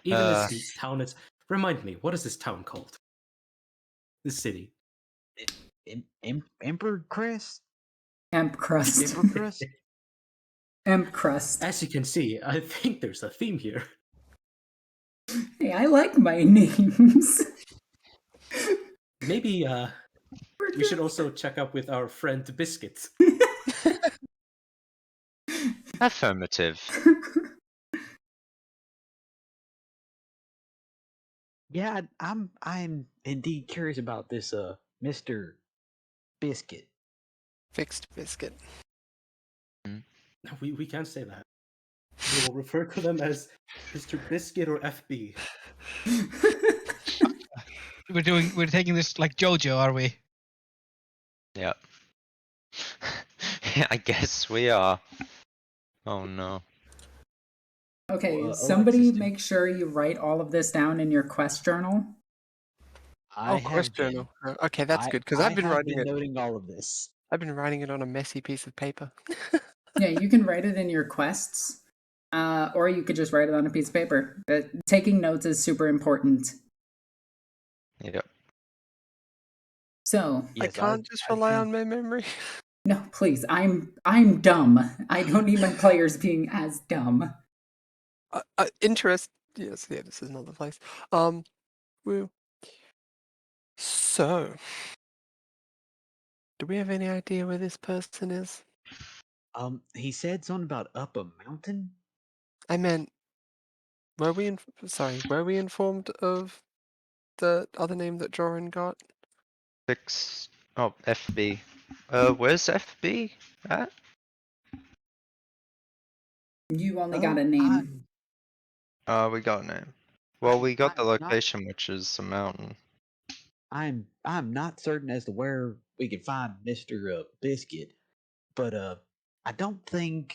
Even this town is. Remind me, what is this town called? This city. Emperor Crest? Emp Crust. Emperor Crest? Emp Crust. As you can see, I think there's a theme here. Hey, I like my names. Maybe we should also check up with our friend Biscuit. Affirmative. Yeah, I'm indeed curious about this Mr. Biscuit. Fixed biscuit. No, we can't say that. We will refer to them as Mr. Biscuit or FB. We're taking this like JoJo, are we? Yep. I guess we are. Oh no. Okay, Well, somebody Alexis, make sure you write all of this down in your quest journal. I quest have been. journal. Okay, that's good because I've been writing it. Noting all of this. I've been writing it on a messy piece of paper. Yeah, you can write it in your quests, or you could just write it on a piece of paper. Taking notes is super important. Yep. So I can't just rely on my memory. no, please, I'm dumb. I don't need my players being as dumb. Interest. Yes, yeah, this is another place. Well, so, do we have any idea where this person is? He said something about up a mountain. I meant, were we informed of the other name that Joran got? FB. Where's FB at? You only got a name. We got a name. Well, we got the I'm not- location, which is a mountain. I'm not certain as to where we can find Mr. Biscuit, but I don't think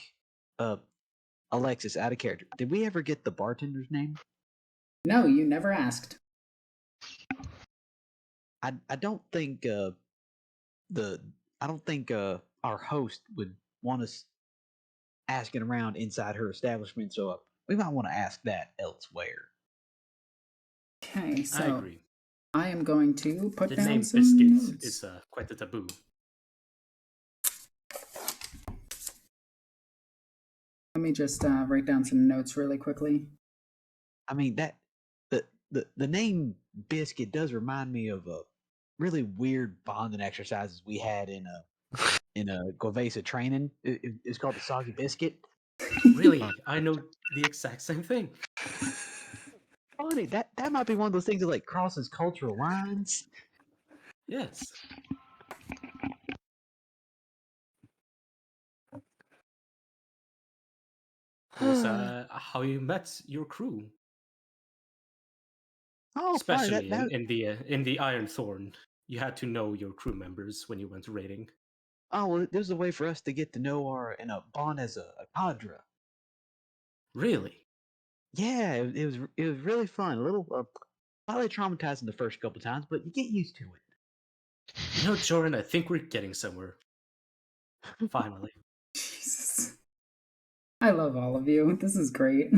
Alexis, out of character. Did we ever get the bartender's name? No, you never asked. I don't think our host would want us asking around inside her establishment, so we might want to ask that elsewhere. Okay, so I agree. I am going to put The down name some Biscuit notes. is quite a taboo. Let me just write down some notes really quickly. I mean that the name Biscuit does remind me of a really weird bonding exercises we had in a Govesa training. It's called the Soggy Biscuit. Really, I know the exact same thing. Funny, that might be one of those things that like crosses cultural lines. Yes. It was how you met your crew. Oh, Especially funny, in the Iron Thorn. You had to know your crew members when you went raiding. Oh, well, there's a way for us to get to know our and bond as a cadre. Really? Yeah, it was really fun. A little slightly traumatizing the first couple times, but you get used to it. You know, Joran, I think we're getting somewhere. Finally. Jesus. I love all of you. This is great.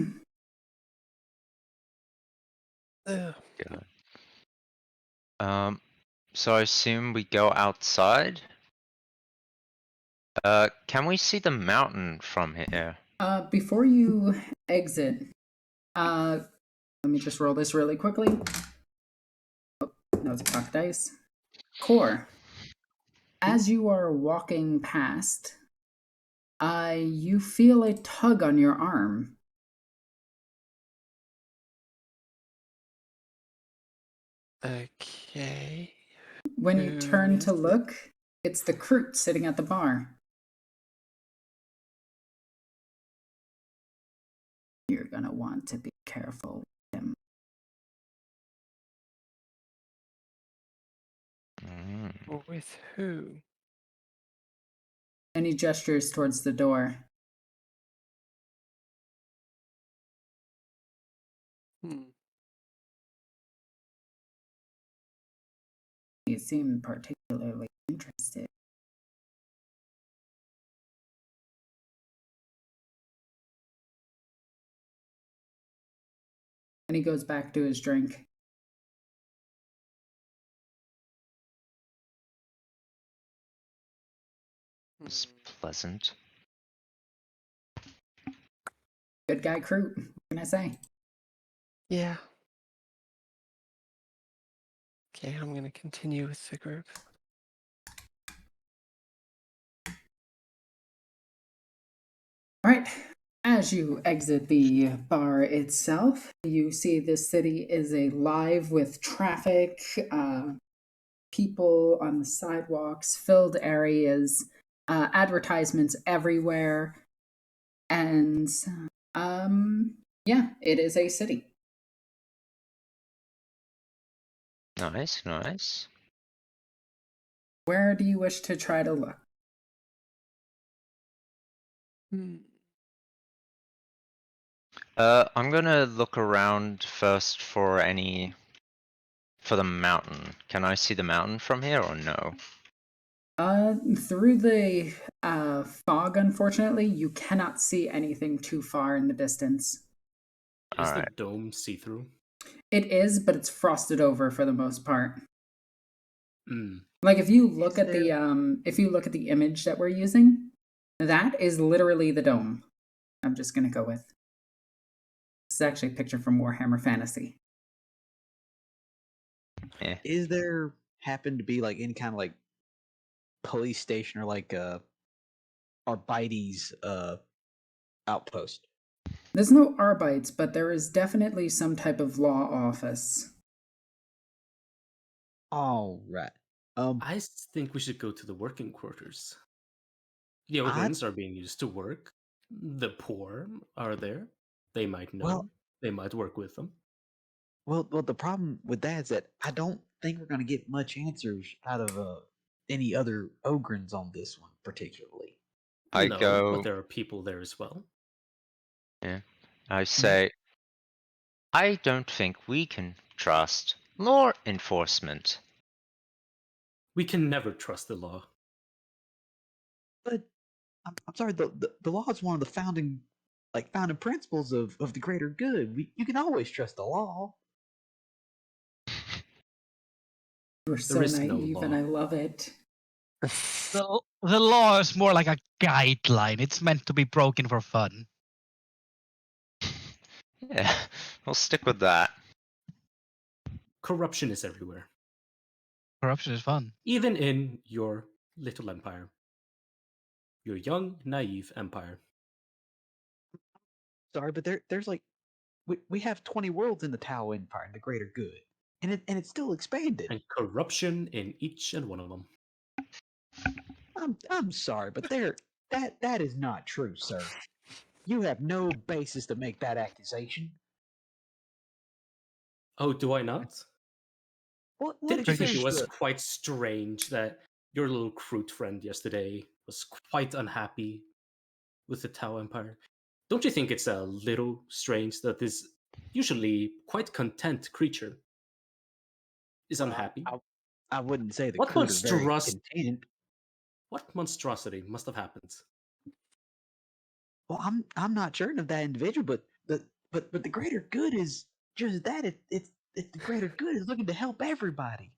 Ugh. God. So I assume we go outside? Can we see the mountain from here? Before you exit, let me just roll this really quickly. Oh, that was a cock dice. Core, as you are walking past, you feel a tug on your arm. Okay. When you Who turn is to it? look, it's the Kroot sitting at the bar. You're gonna want to be careful with him. With who? And he gestures towards the door. You seem particularly interested. And he goes back to his drink. It's pleasant. Good guy, Kroot. What can I say? Yeah. Okay, I'm gonna continue with the group. All right. As you exit the bar itself, you see this city is alive with traffic, people on the sidewalks, filled areas, advertisements everywhere. And yeah, it is a city. Nice, nice. Where do you wish to try to look? I'm gonna look around first for the mountain. Can I see the mountain from here or no? Through the fog, unfortunately, you cannot see anything too far in the distance. Is the Alright. dome see-through? It is, but it's frosted over for the most part. Mm. Like if you look at the image that we're using, that is literally the dome. I'm just gonna go with. This is actually a picture from Warhammer Fantasy. Yeah. Is there happen to be like any kind of like police station or like Arbites outpost? There's no Arbites, but there is definitely some type of law office. All right. I think we should go to the working quarters. The Ogrins are being used to work. The poor are there. They might know. Well, they might work with them. well, the problem with that is that I don't think we're gonna get much answers out of any other Ogrins on this one, particularly. But there are people there as well. Yeah. I say, I don't think we can trust law enforcement. We can never trust the law. But I'm sorry, the law is one of the founding principles of the greater good. You can always trust the law. You're so is no naive, law. and I love it. The law is more like a guideline. It's meant to be broken for fun. Yeah, we'll stick with that. Corruption is everywhere. Corruption is fun. Even in your little empire. Your young, naive empire. Sorry, but there's like we have 20 worlds in the Tau Empire, the greater good, and it's still expanded. And corruption in each and one of them. I'm sorry, but that is not true, sir. You have no basis to make that accusation. Oh, do I not? Didn't you think it was the... quite strange that your little Kroot friend yesterday was quite unhappy with the Tau Empire? Don't you think it's a little strange that this usually quite content creature is unhappy? I wouldn't say the What Coot are very monstrosity? content. What monstrosity must have happened? Well, I'm not certain of that individual, but the greater good is just that. It's the greater good is looking to help everybody.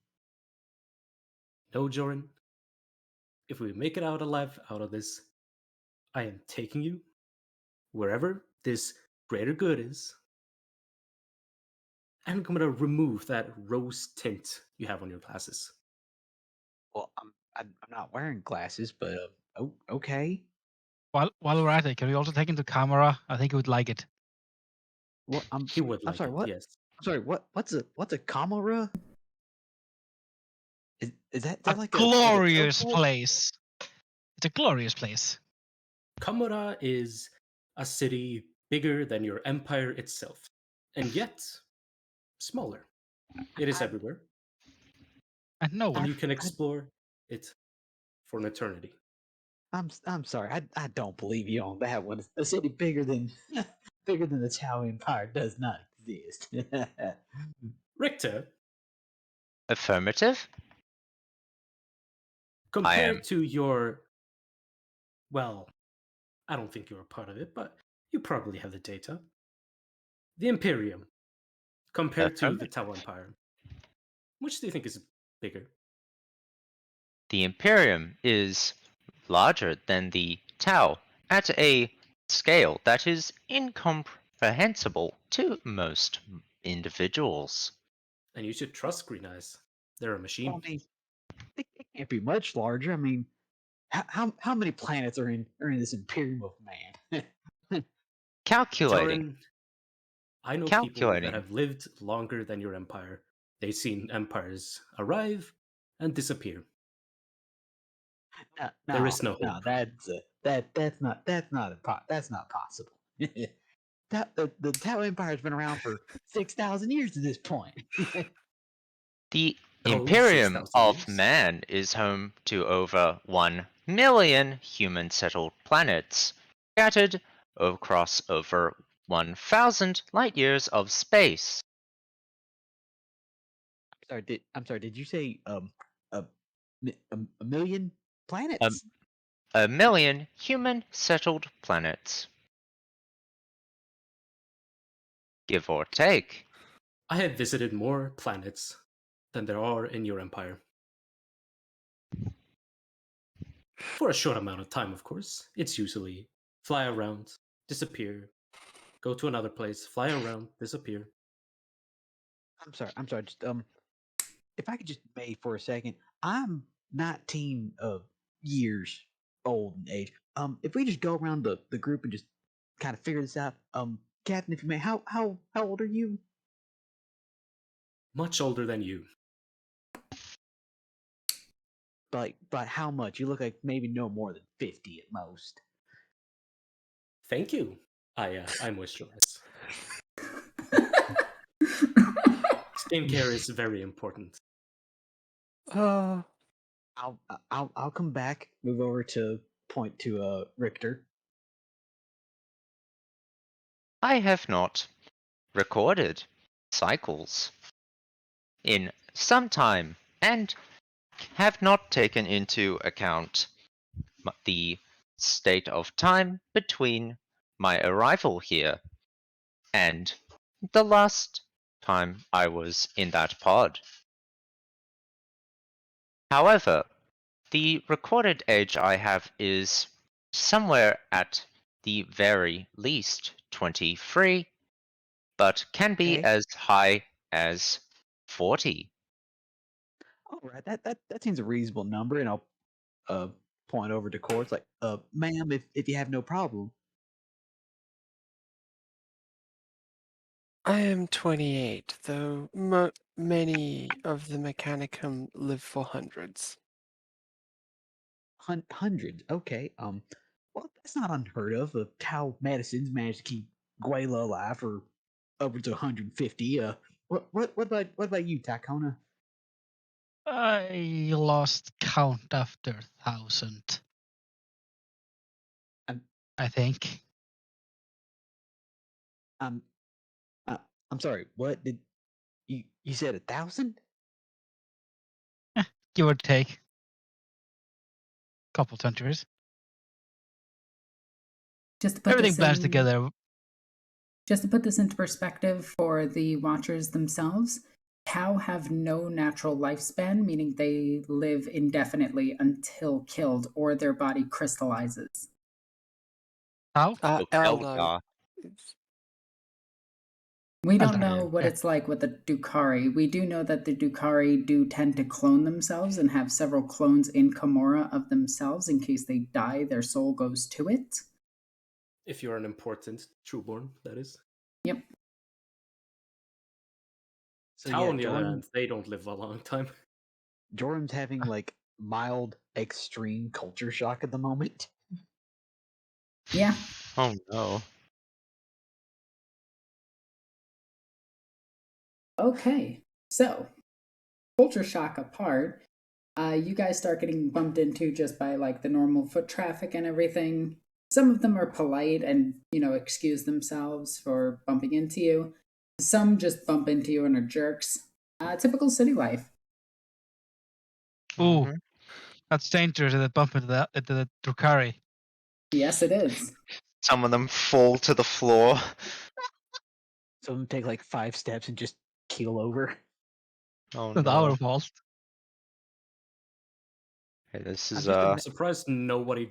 No, Joran. If we make it out alive out of this, I am taking you wherever this greater good is. And I'm going to remove that rose tint you have on your glasses. Well, I'm not wearing glasses, but okay. While we're at it, can we also take into camera? I think he would like it. What He would I'm like sorry. it, What? yes. I'm sorry. What's a camera? Is that A like a glorious telescope? place. It's a glorious place. Kamura is a city bigger than your empire itself, and yet smaller. It is everywhere, And nowhere. and you can explore it for an eternity. I'm sorry. I don't believe you on that one. A city bigger than bigger than the Tao Empire does not exist. Richter, Affirmative? compared am. to your, well, I don't think you're a part of it, but you probably have the data. The Imperium, compared to the Affirmative. Tau Empire, which do you think is bigger? The Imperium is larger than the Tau at a scale that is incomprehensible to most individuals. And you should trust Green Eyes. They're a machine. Well, I mean, it can't be much larger. I mean, how many planets are in this Imperium of Man? Calculating. Joran, I know people that Calculating. have lived longer than your empire. They've seen empires arrive and disappear. No, There is no hope. that's not possible. The Tao Empire's been around for 6,000 years at this point. The Oh, Imperium 6,000 of years. Man is home to over 1 million human-settled planets, scattered across over 1,000 light-years of space. I'm sorry. Did you say a a million planets? 1 million human-settled planets. Give or take. I have visited more planets than there are in your empire. For a short amount of time, of course. It's usually fly around, disappear, go to another place, fly around, disappear. I'm sorry. Just if I could just wait for a second. I'm 19 years old in age. If we just go around the group and just kind of figure this out. Captain, if you may, how old are you? Much older than you. By how much? You look like maybe no more than 50 at most. Thank you. I moisturize. Skincare is very important. I'll come back. Move over to point to Richter. I have not recorded cycles in some time and have not taken into account the state of time between my arrival here and the last time I was in that pod. However, the recorded age I have is somewhere at the very least 23, but can be Okay. as high as 40. All right. That seems a reasonable number, and I'll point over to Courts like, ma'am, if you have no problem. I am 28, though many of the Mechanicum live for hundreds. Hundreds. Okay. Well, that's not unheard of. Tau medicines managed to keep Guela alive for upwards of 150. What about you, Takona? I lost count after 1,000. I'm I think. I'm I'm sorry. What did you said 1,000? give or take. Couple centuries. Just to put Everything this blends in, together. Just to put this into perspective for the watchers themselves, cow have no natural lifespan, meaning they live indefinitely until killed or their body crystallizes. How? Aldo. We don't Elder, know what yeah. it's like with the Dukari. We do know that the Dukari do tend to clone themselves and have several clones in Kimura of themselves in case they die, their soul goes to it. If you're an important trueborn, that is. Yep. So Cow, yeah, on the other hand, they don't live a long time. Jorum's having like mild extreme culture shock at the moment. Yeah. Oh no. Okay. So, culture shock apart, you guys start getting bumped into just by like the normal foot traffic and everything. Some of them are polite and, excuse themselves for bumping into you. Some just bump into you and are jerks. Typical city life. Ooh, that's dangerous. That bump into the Drukari. Yes, it is. Some of them fall to the floor. Some of them take like 5 steps and just keel over. Oh Not our no. fault. Okay, this I'm is just I'm surprised nobody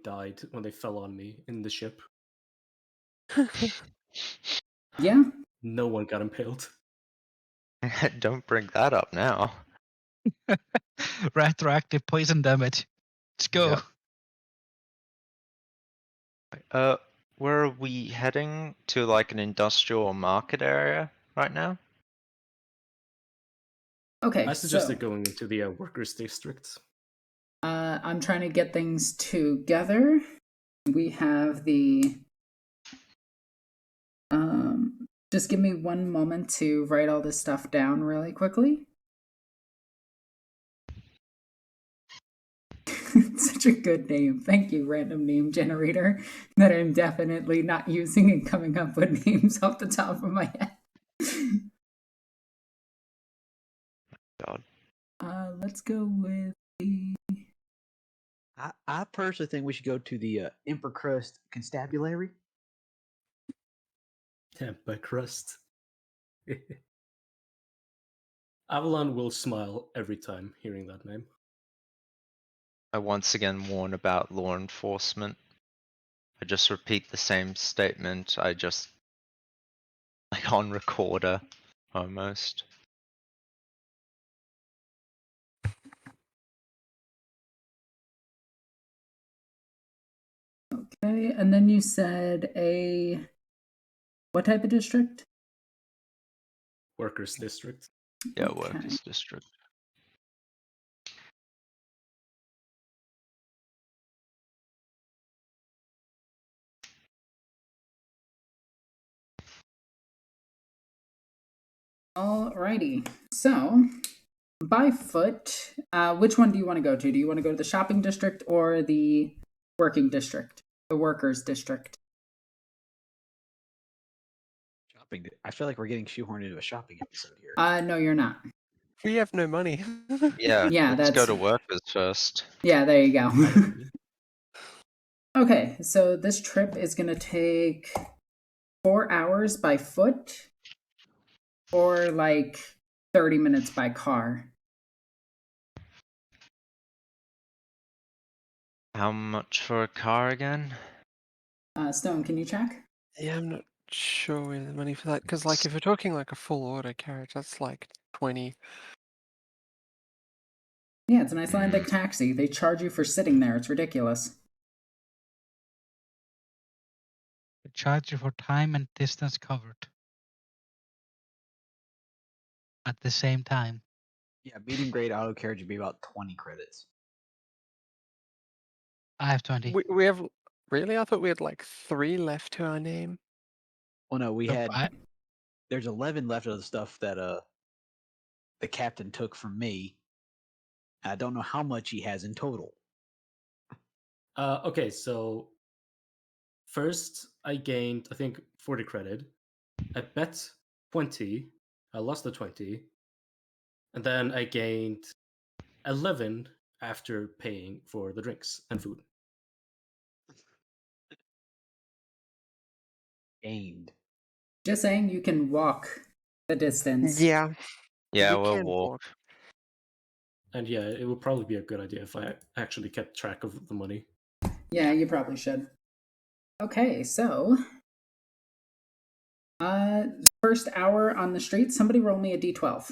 died when they fell on me in the ship. Yeah. No one got impaled. don't bring that up now. Retroactive poison damage. Let's go. Yep. Where are we heading to? Like an industrial or market area right now? Okay, I suggested so going into the workers' district. I'm trying to get things together. We have the just give me one moment to write all this stuff down really quickly. Such a good name. Thank you, random name generator, that I'm definitely not using and coming up with names off the top of my head. God. Let's go with the. I personally think we should go to the Emperor Crust Constabulary. Tampa crust. Avalon will smile every time hearing that name. I once again warn about law enforcement. I just repeat the same statement. I just like on recorder almost. Okay, and then you said what type of district? Workers' district. Yeah, Okay. workers district. Alrighty. So, by foot, which one do you want to go to? Do you want to go to the shopping district or the working district? The workers district. Shopping. I feel like we're getting shoehorned into a shopping episode here. No, you're not. We have no money. Yeah, Yeah, let's go that's. to workers first. Yeah, there you go. I agree. Okay, so this trip is going to take 4 hours by foot or like 30 minutes by car. How much for a car again? Stone, can you check? Yeah, I'm not sure where the money for that, because like if we're talking like a full order carriage, that's like 20. Yeah, it's an Icelandic taxi. They charge you for sitting there. It's ridiculous. They charge you for time and distance covered at the same time. Yeah, medium grade auto carriage would be about 20 credits. I have 20. We have really? I thought we had like 3 left to our name. Well, no, we So had. There's 11 left of the stuff that the captain took from me. I don't know how much he has in total. Okay, so first I gained, I think, 40 credit. I bet 20. I lost the 20. And then I gained 11 after paying for the drinks and food. Gained. Just saying, you can walk the distance. Yeah. Yeah, you we'll can walk. And yeah, it would probably be a good idea if I actually kept track of the money. Yeah, you probably should. Okay, so first hour on the street, somebody roll me a d12.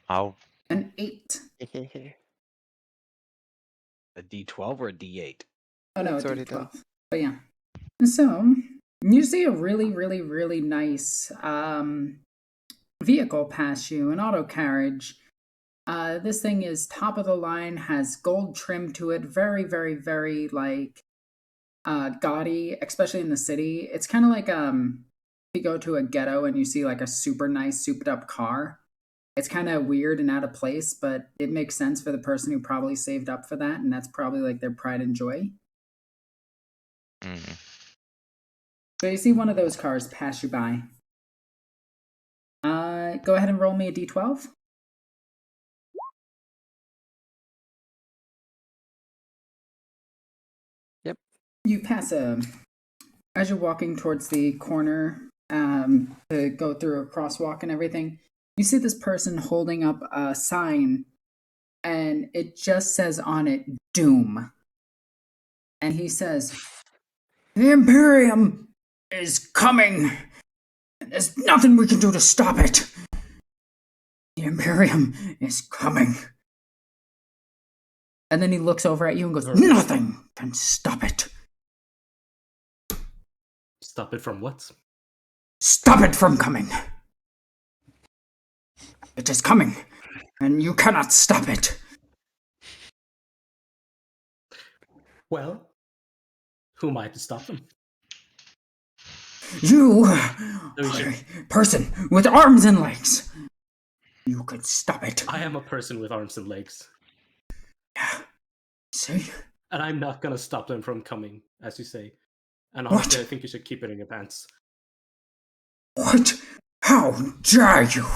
I'll An 8. A D12 or a D8? Oh no, a It's already d12. done. But yeah. So you see a really, really, really nice vehicle pass you, an auto carriage. This thing is top of the line, has gold trim to it, very, very, very like gaudy, especially in the city. It's kind of like if you go to a ghetto and you see like a super nice, souped up car. It's kind of weird and out of place, but it makes sense for the person who probably saved up for that, and that's probably like their pride and joy. Mm. So you see one of those cars pass you by. Go ahead and roll me a d12. Yep. You pass as you're walking towards the corner to go through a crosswalk and everything. You see this person holding up a sign, and it just says on it, Doom. And he says, "The Imperium is coming. There's nothing we can do to stop it. The Imperium is coming." And then he looks over at you and goes, "Nothing can stop it." Stop it from what? Stop it from coming. It is coming, and you cannot stop it. Well, who am I to stop them? You, person with arms and legs, you could stop it. I am a person with arms and legs. Yeah. See? And I'm not gonna stop them from coming, as you say. And honestly, What? I think you should keep it in your pants. What? How dare you?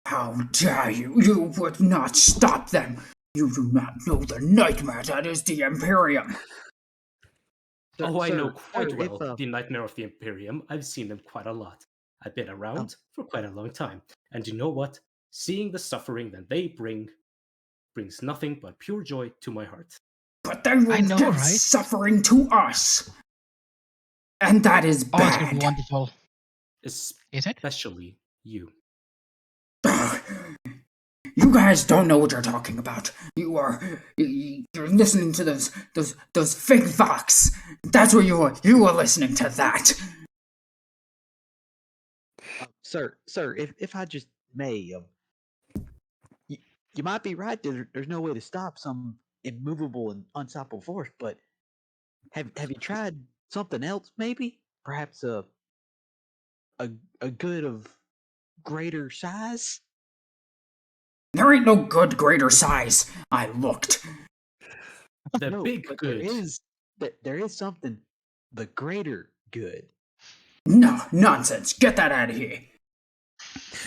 How dare you? You would not stop them. You do not know the nightmare that is the Imperium. I know quite well the nightmare of the Imperium. I've seen them quite a lot. I've been around for quite a long time. And you know what? Seeing the suffering that they bring brings nothing but pure joy to my heart. But they will give suffering to us. And that is bad. Oh, it's going to be wonderful. Is it? Especially you. You guys don't know what you're talking about. You're listening to those fake Vox. That's what you were listening to that. Sir, if I just may, you might be right. There's no way to stop some immovable and unstoppable force, but have you tried something else? Maybe, perhaps a good of greater size. There ain't no good greater size. I looked. The big good. There is something. The greater good. No, nonsense. Get that out of here.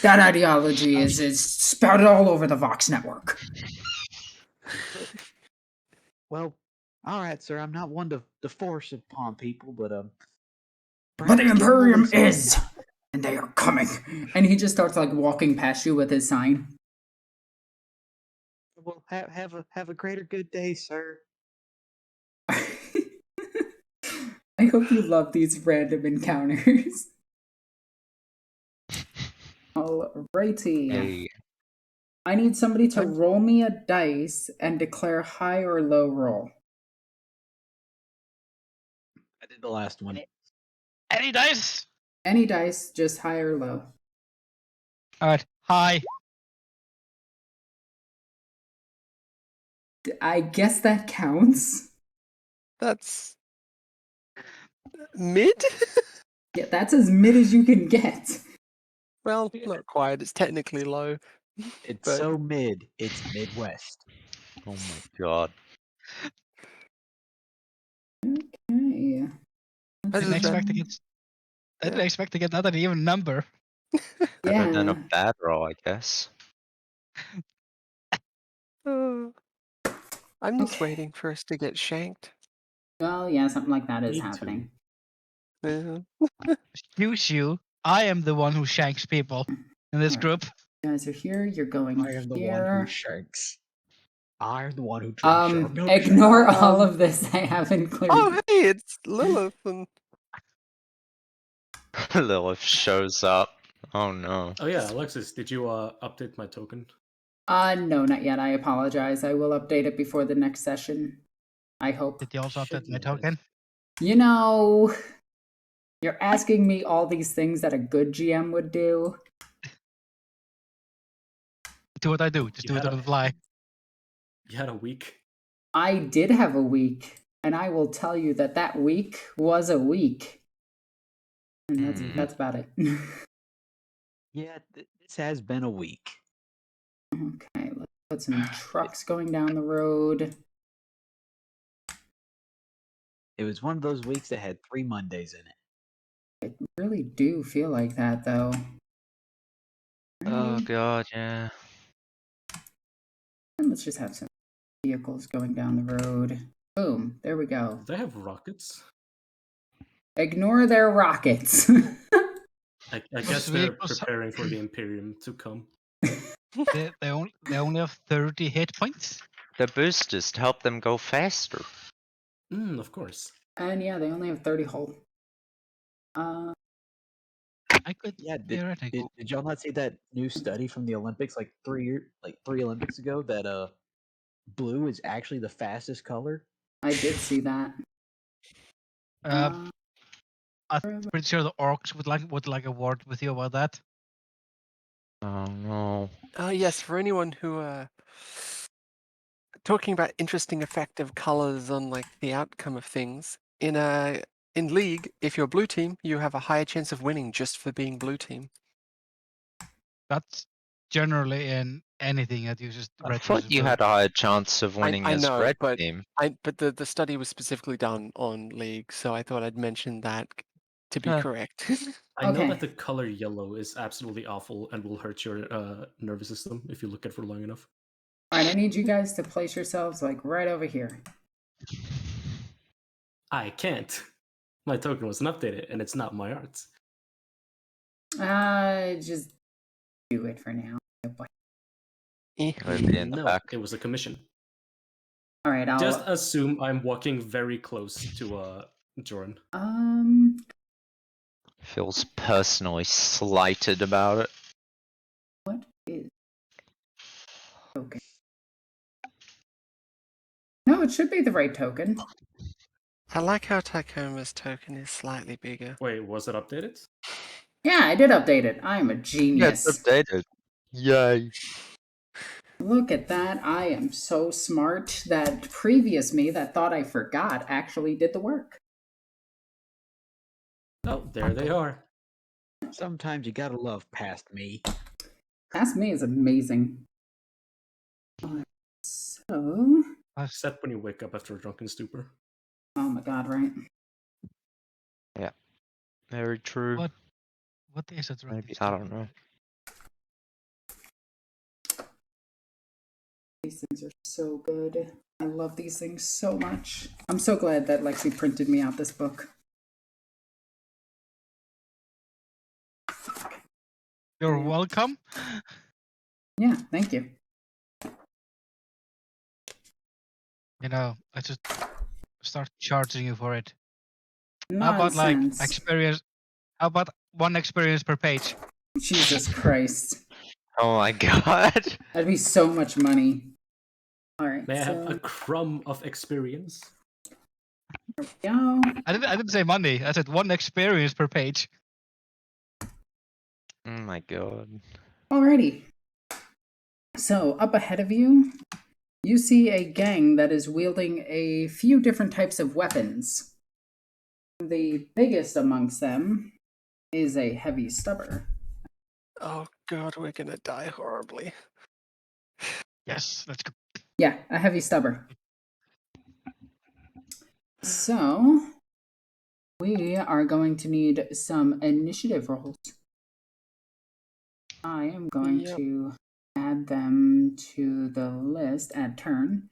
That ideology is spouted all over the Vox network. Well, all right, sir. I'm not one to force upon people, but the Imperium is, and they are coming. And he just starts like walking past you with his sign. Well, have a greater good day, sir. I hope you love these random encounters. Alrighty. Hey. I need somebody to roll me a dice and declare high or low roll. I did the last one. Any dice? Any dice, just high or low. Alright, high. I guess that counts. That's mid? Yeah, that's as mid as you can get. Well, not quite. It's technically low. It's so mid. It's Midwest. Oh my god. Okay. I didn't expect to get that an even number. Better than a Yeah. bad roll, I guess. I'm just Okay. waiting for us to get shanked. Well, yeah, something like that is Me happening. Yeah. Excuse you. I am the one who shanks people in this Alright. group. You guys are here. You're going I am the one who shanks. I am the one who drinks your milkshake. Ignore all of this. I have included. Oh, hey, it's Lilith. And Lilith shows up. Oh no. Oh yeah, Alexis, did you update my token? No, not yet. I apologize. I will update it before the next session. I hope. Did you also update my Shit. token? You know, you're asking me all these things that a good GM would do. Do what I do. Just You do it had on a- the fly. You had a week. I did have a week, and I will tell you that that week was a week. And that's about it. Yeah, this has been a week. Okay, let's put some trucks going down the road. It was one of those weeks that had 3 Mondays in it. I really do feel like that, though. Oh Right? god, yeah. And let's just have some vehicles going down the road. Boom, there we go. Do they have rockets? Ignore their rockets. I guess Those they're vehicles- preparing for the Imperium to come. They only have 30 hit points. The boosters to help them go faster. Of course. And yeah, they only have 30 hull. I could Yeah, theoretically. did y'all not see that new study from the Olympics like 3 Olympics ago that blue is actually the fastest color? I did see that. I'm pretty sure the orcs would like a word with you about that. Oh no. yes, for anyone who talking about interesting effect of colors on like the outcome of things in League, if you're blue team, you have a higher chance of winning just for being blue team. That's generally in anything that uses I red thought versus you blue. had a higher chance of winning I as know, red but team. but the study was specifically done on League, so I thought I'd mention that to be correct. I know Okay. that the color yellow is absolutely awful and will hurt your nervous system if you look at it for long enough. Alright, I need you guys to place yourselves like right over here. I can't. My token wasn't updated, and it's not my art. Just do it for now. It'll be in the No, back. it was a commission. Alright, I'll Just assume I'm walking very close to Joran. Feels personally slighted about it. What is token? No, it should be the right token. I like how Takoma's token is slightly bigger. Wait, was it updated? Yeah, I did update it. I am a Yeah, genius. it's updated. Yay. Look at that. I am so smart that previous me that thought I forgot actually did the work. Oh, there they are. Sometimes you gotta love past me. Past me is amazing. So, Except when you wake up after a drunken stupor. oh my god, right? Yeah. Very true. What is it? Maybe, I don't know. These things are so good. I love these things so much. I'm so glad that Lexi printed me out this book. You're welcome. Yeah, thank you. You know, I just start charging you for it. Nonsense. How about like experience? How about 1 experience per page? Jesus Christ. Oh my god. That'd be so much money. Alright, May I so have a crumb of experience? there we go. I didn't say money. I said 1 experience per page. Oh my god. Alrighty. So, up ahead of you, you see a gang that is wielding a few different types of weapons. The biggest amongst them is a heavy stubber. Oh god, we're gonna die horribly. Yes, let's go. Yeah, a heavy stubber. So, we are going to need some initiative rolls. I am going Yep. to add them to the list, add turn,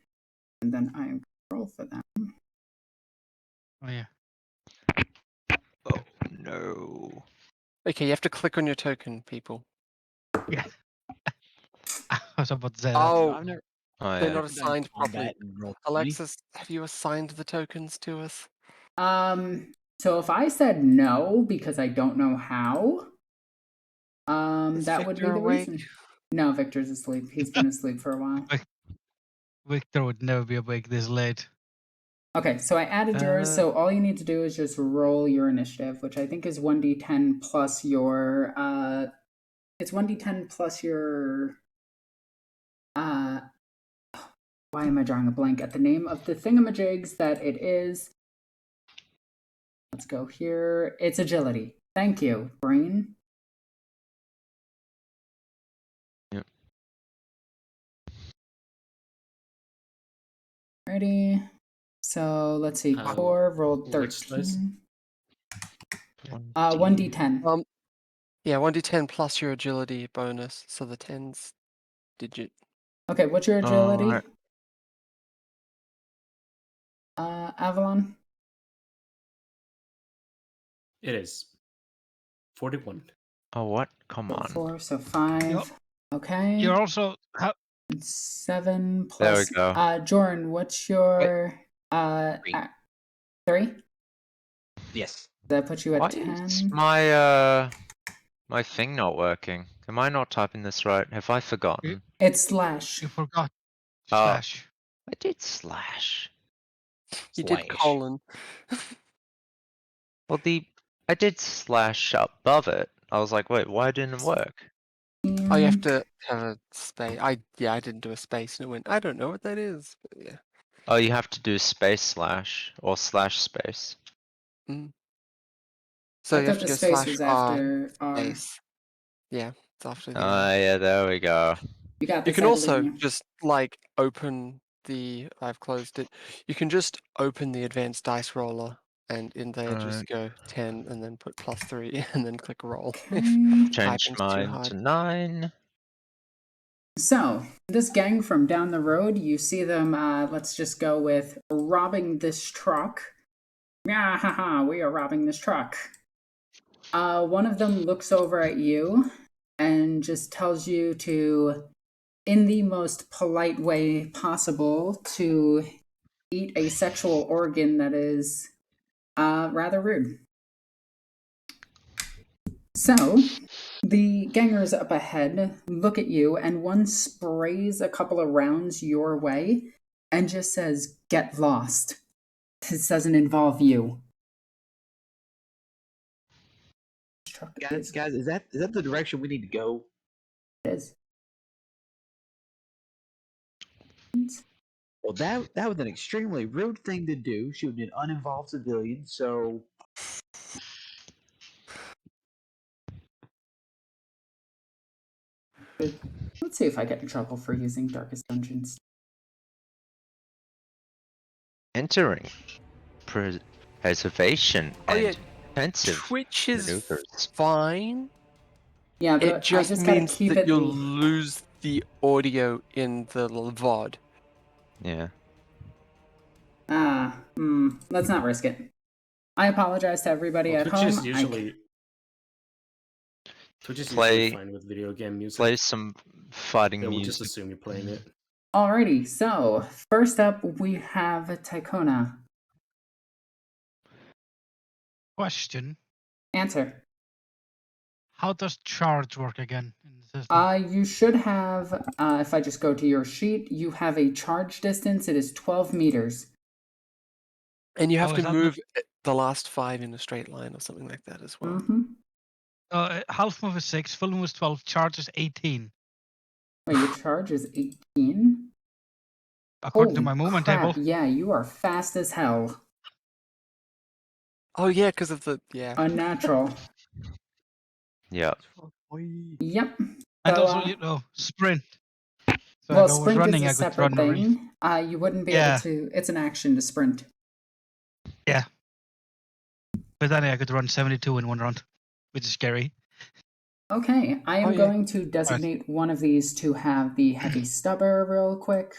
and then I am roll for them. Oh yeah. Oh no. Okay, you have to click on your token, people. Yeah. I was about to say that. Oh, I've never Oh they're yeah. not done assigned properly. combat in Roll20. Alexis, have you assigned the tokens to us? So if I said no because I don't know how, Is that would be Victor the awake? reason. No, Victor's asleep. He's been asleep for a while. Victor would never be awake this late. Okay, so I added yours. So all you need to do is just roll your initiative, which I think is 1d10 plus your it's 1d10 plus your why am I drawing a blank at the name of the thingamajigs that it is? Let's go here. It's agility. Thank you, brain. Yep. Ready? So let's see. Core rolled which dice? 13. 1d10. Yeah, 1d10 plus your agility bonus, so the 10's digit. Okay, what's your agility? Alright. Avalon? It is 41. Oh what? Come on. 4, so 5. Yep. Okay. You're also 7 There we plus. go. Jordan, what's your 3? Yes. That puts you at Why 10. is my thing not working? Am I not typing this right? Have I forgotten? It's slash. you forgot Oh. slash. I did slash. You did Slash. colon. Well, I did slash above it. I was like, wait, why didn't it work? Oh, you have to have a space. I didn't do a space, and it went. I don't know what that is. But yeah. Oh, you have to do space slash or slash space. So I you thought have to the go space slash was R after R. space. Yeah, it's after the Oh, R. yeah, there we go. You got You this. can I also believe in you. just like open the. I've closed it. You can just open the advanced dice roller, and in there just go 10, and then put +3, and then click roll. If Okay. Change typing's too mine hard. to 9. So, this gang from down the road, you see them, let's just go with robbing this truck. Yeah, haha, we are robbing this truck. One of them looks over at you and just tells you to, in the most polite way possible, to eat a sexual organ that is rather rude. So, the gangers up ahead look at you, and one sprays a couple of rounds your way and just says, "Get lost." This doesn't involve you. Guys, is that the direction we need to go? It is. Well, that was an extremely rude thing to do, shooting an uninvolved civilian. So Let's see if I get in trouble for using Darkest Dungeons. Entering. Preservation Oh yeah, and defensive Twitch is maneuvers. fine. Yeah, but It just I just gotta means keep that it you'll lose the audio in the VOD. Yeah. Let's not risk it. I apologize to everybody at Twitch home. is usually fine with video game music. Play some fighting We'll music. just assume you're playing it. Alrighty, so first up we have Tycona. Question. Answer. How does charge work again in the system? You should have, if I just go to your sheet, you have a charge distance. It is 12 meters. And you have to move the last 5 in a straight line or something like that as well. Mm-hmm. Half move is 6, full move is 12, charge is 18. Wait, your charge is 18? According to my movement crap, table. yeah, you are fast as hell. Oh yeah, because of the Unnatural. Yep. Yep. And So, also, sprint. So well, if I was sprint running, is a I could separate run thing. You wouldn't be able to. It's an action to sprint. Yeah. But then I could run 72 in one round, which is scary. Okay, I am Oh, yeah. going to designate one of these to have the heavy stubber real quick.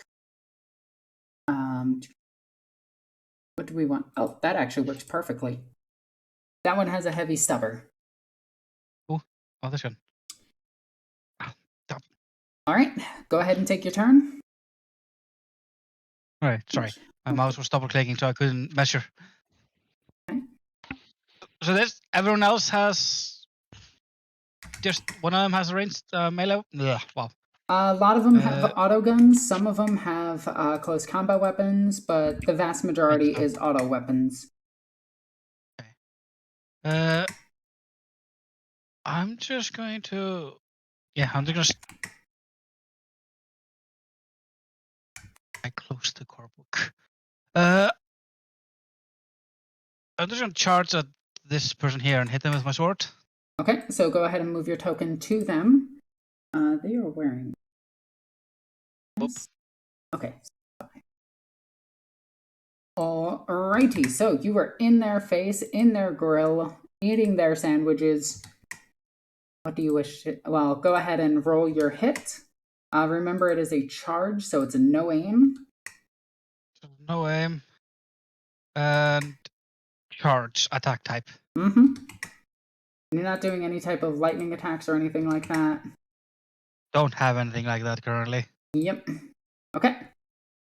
What do we want? Oh, that actually works perfectly. That one has a heavy stubber. Oh, this one. All right, go ahead and take your turn. All right, sorry. My mouse was double clicking, so I couldn't measure. Okay. So everyone else has just one of them has a ranged melee. Ugh, wow. A lot of them have auto guns. Some of them have close combat weapons, but the vast majority is auto weapons. Okay. I'm just going to. Yeah, I'm just I close the core book. I'm just gonna charge at this person here and hit them with my sword. Okay, so go ahead and move your token to them. They are wearing. Yes. Okay. Alrighty, so you were in their face, in their grill, eating their sandwiches. What do you wish to... Well, go ahead and roll your hit. Remember, it is a charge, so it's a no aim. So no aim. And charge attack type. Mm-hmm. You're not doing any type of lightning attacks or anything like that? Don't have anything like that currently. Yep. Okay.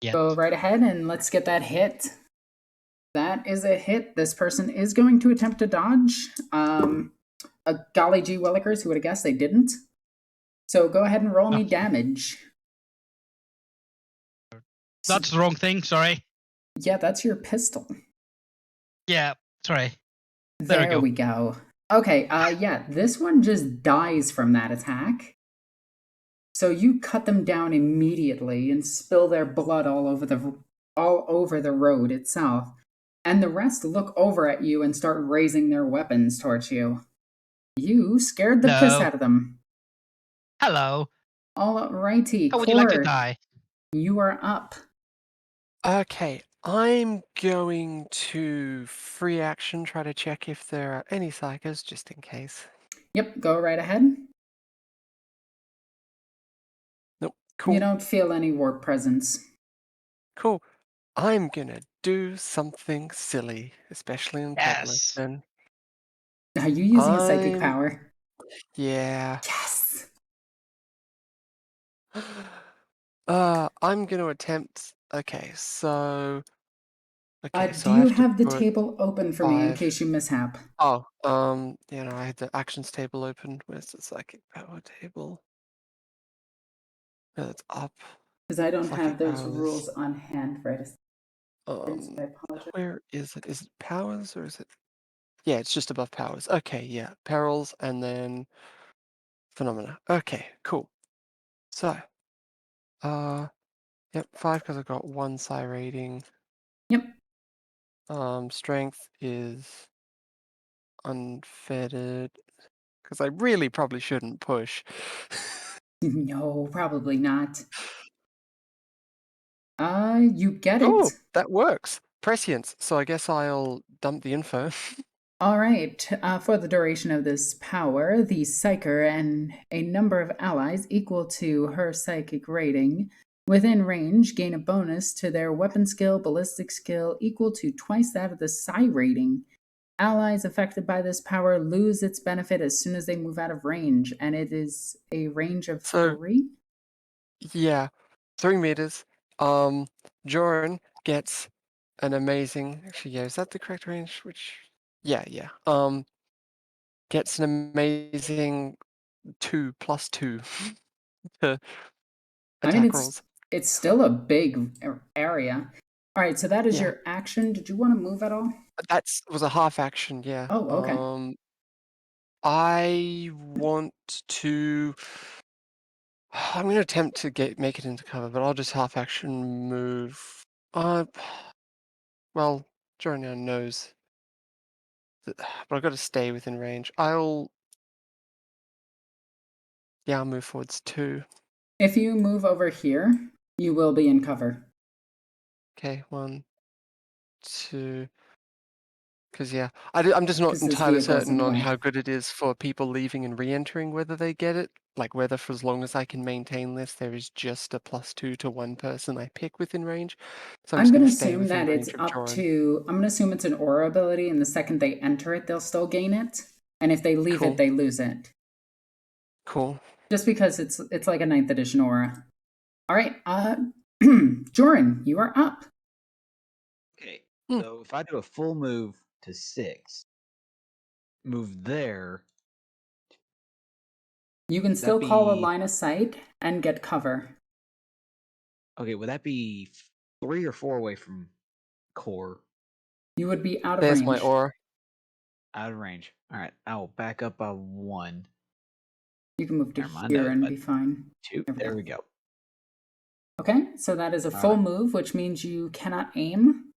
Yet. Go right ahead and let's get that hit. That is a hit. This person is going to attempt to dodge. A golly gee willikers, who would have guessed they didn't? So go ahead and roll me damage. That's the wrong thing, sorry. Yeah, that's your pistol. Yeah, sorry. There we go. Okay, yeah, this one just dies from that attack. So you cut them down immediately and spill their blood all over the road itself. And the rest look over at you and start raising their weapons towards you. You scared the piss out of them. Hello. Alrighty, How would you like to die? You are up. Okay, I'm going to free action try to check if there are any psychers, just in case. Yep, go right ahead. Nope, cool. You don't feel any warp presence. Cool. I'm gonna do something silly, especially in public, then. Are you using a psychic power? Yeah. Yes! I'm gonna attempt... Okay, so... Okay, so do I you have to the put table open for me in 5. case you mishap? Oh, you know, I had the actions table open. Where's the psychic power table? No, it's up. Because I don't Psychic have those powers. rules on hand right. I apologize. Where is it? Is it powers or is it? Yeah, it's just above powers. Okay, yeah, perils and then phenomena. Okay, cool. So, yep, 5 because I've got 1 psi rating. Yep. Strength is unfettered because I really probably shouldn't push. No, probably not. You get Oh, it. that works. Prescience. So I guess I'll dump the info. All right. For the duration of this power, the Psyker and a number of allies equal to her psychic rating within range gain a bonus to their weapon skill, ballistic skill equal to twice that of the psi rating. Allies affected by this power lose its benefit as soon as they move out of range, and it is a range of 3. Yeah, 3 meters. Joran gets an amazing... Actually, yeah, is that the correct range? Yeah. Gets an amazing 2 plus 2 to attack rolls. It's still a big area. All right, so that is your action. Did you want to move at all? That was a half action, yeah. Oh, okay. I want to... I'm going to attempt to make it into cover, but I'll just half action move. Well, Joran now knows that, but I've got to stay within range. I'll move forwards 2. If you move over here, you will be in cover. Okay, 1, 2. Because yeah, I'm just not 'Cause there's entirely vehicles in certain the on way. how good it is for people leaving and re-entering, whether they get it. Like whether for as long as I can maintain this, there is just a +2 to one person I pick within range. So I'm I'm just going going to to stay assume within that it's range of up Joran. to, I'm going to assume it's an aura ability, and the second they enter it, they'll still gain it. And if they leave Cool. it, they lose it. Cool. Just because it's like a 9th edition aura. All right, Joran, you are up. Okay, so if I do a full move to 6, move there, You can still call a line of sight and get cover. Okay, would that be 3 or 4 away from core? You would be out of There's range. my aura. Out of range. All right, I will back up by 1. You can move to Never mind, here that- and that- be fine. 2. There we go. Okay, so that is a full move, which means you cannot aim.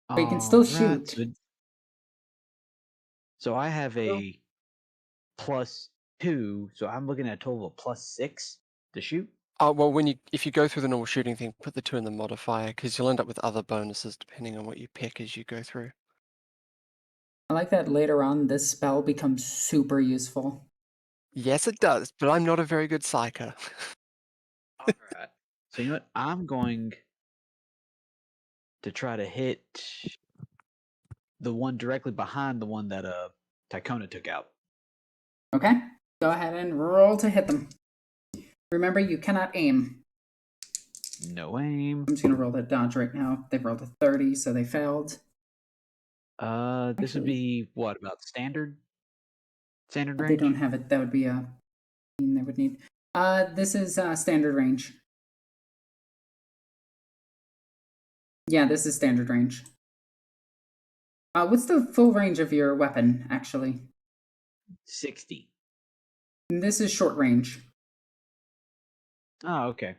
But you can still shoot. So I have a +2, so I'm looking at a total of +6 to shoot. Well, if you go through the normal shooting thing, put the 2 in the modifier because you'll end up with other bonuses depending on what you pick as you go through. I like that later on this spell becomes super useful. Yes, it does, but I'm not a very good psyker. Alright. So you know what? I'm going to try to hit the one directly behind the one that Tycona took out. Okay, go ahead and roll to hit them. Remember, you cannot aim. No aim. I'm just gonna roll that dodge right now. They've rolled a 30, so they failed. This would be what, about standard? Standard range? They don't have it. That would be a they would need. This is standard range. Yeah, this is standard range. What's the full range of your weapon, actually? 60. And this is short range. Oh, okay.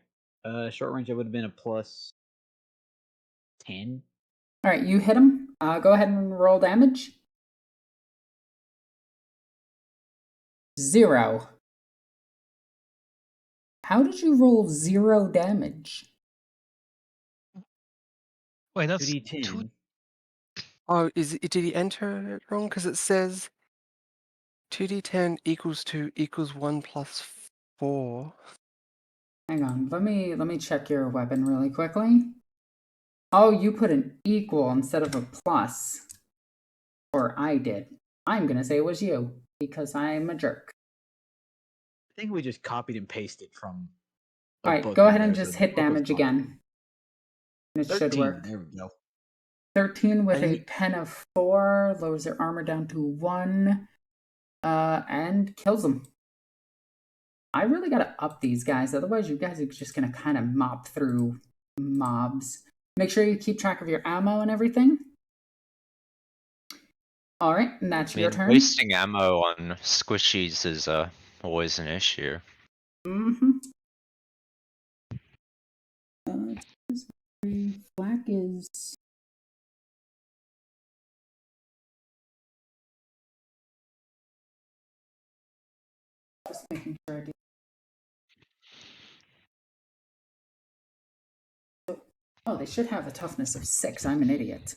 Short range, that would have been a +10. All right, you hit him. Go ahead and roll damage. 0. How did you roll 0 damage? Wait, that's 2d10. Oh, did he enter it wrong? Because it says 2d10 equals 1 + 4. Hang on, let me check your weapon really quickly. Oh, you put an equal instead of a plus. Or I did. I'm gonna say it was you, because I'm a jerk. I think we just copied and pasted from a Alright, book go in ahead and there, just so hit the book was damage gone. again. It 13, should work. there we go. 13 with And a pen of 4, lowers their armor down to 1, and kills them. I really gotta up these guys, otherwise you guys are just gonna kind of mop through mobs. Make sure you keep track of your ammo and everything. Alright, and that's your turn. Wasting ammo on squishies is always an issue. Mm-hmm. Black is... Just making sure I do. Oh, they should have a toughness of 6. I'm an idiot.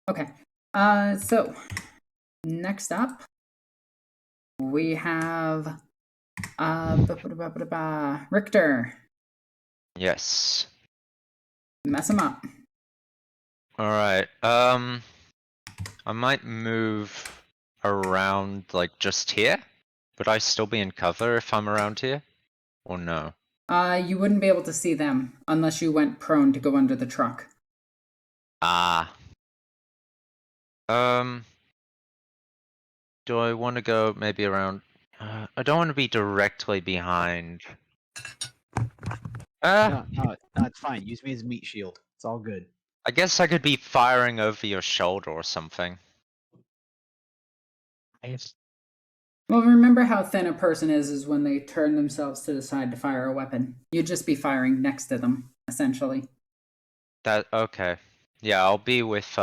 Okay. So next up we have Richter. Yes. Mess him up. Alright, I might move around, like, just here? Would I still be in cover if I'm around here? Or no? You wouldn't be able to see them unless you went prone to go under the truck. Ah. Do I want to go maybe around... I don't want to be directly behind. No, it's fine. Use me as meat shield. It's all good. I guess I could be firing over your shoulder or something. nice. Well, remember how thin a person is when they turn themselves to the side to fire a weapon. You'd just be firing next to them, essentially. Okay. Yeah, I'll be with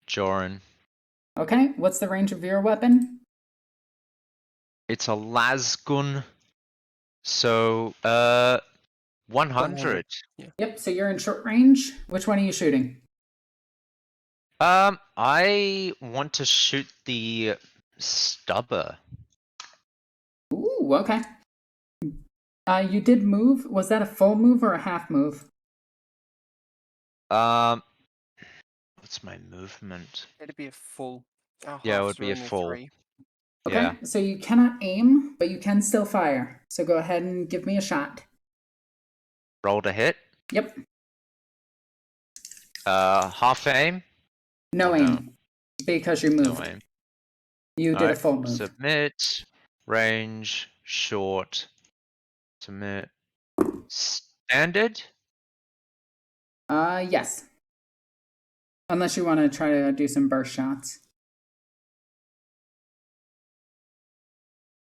Joran. Okay, what's the range of your weapon? It's a lasgun. So 100. Yeah. Yep, so you're in short range. Which one are you shooting? I want to shoot the stubber. Ooh, okay. You did move. Was that a full move or a half move? What's my movement? It'd be a full. Our Yeah, it halves would are be a only full. 3. Okay, Yeah. so you cannot aim, but you can still fire. So go ahead and give me a shot. Roll to hit. Yep. Half aim. No Or aim. Because you moved. No aim. You did a Alright, full move. submit. Range. Short. Submit. Standard. Yes. Unless you want to try to do some burst shots.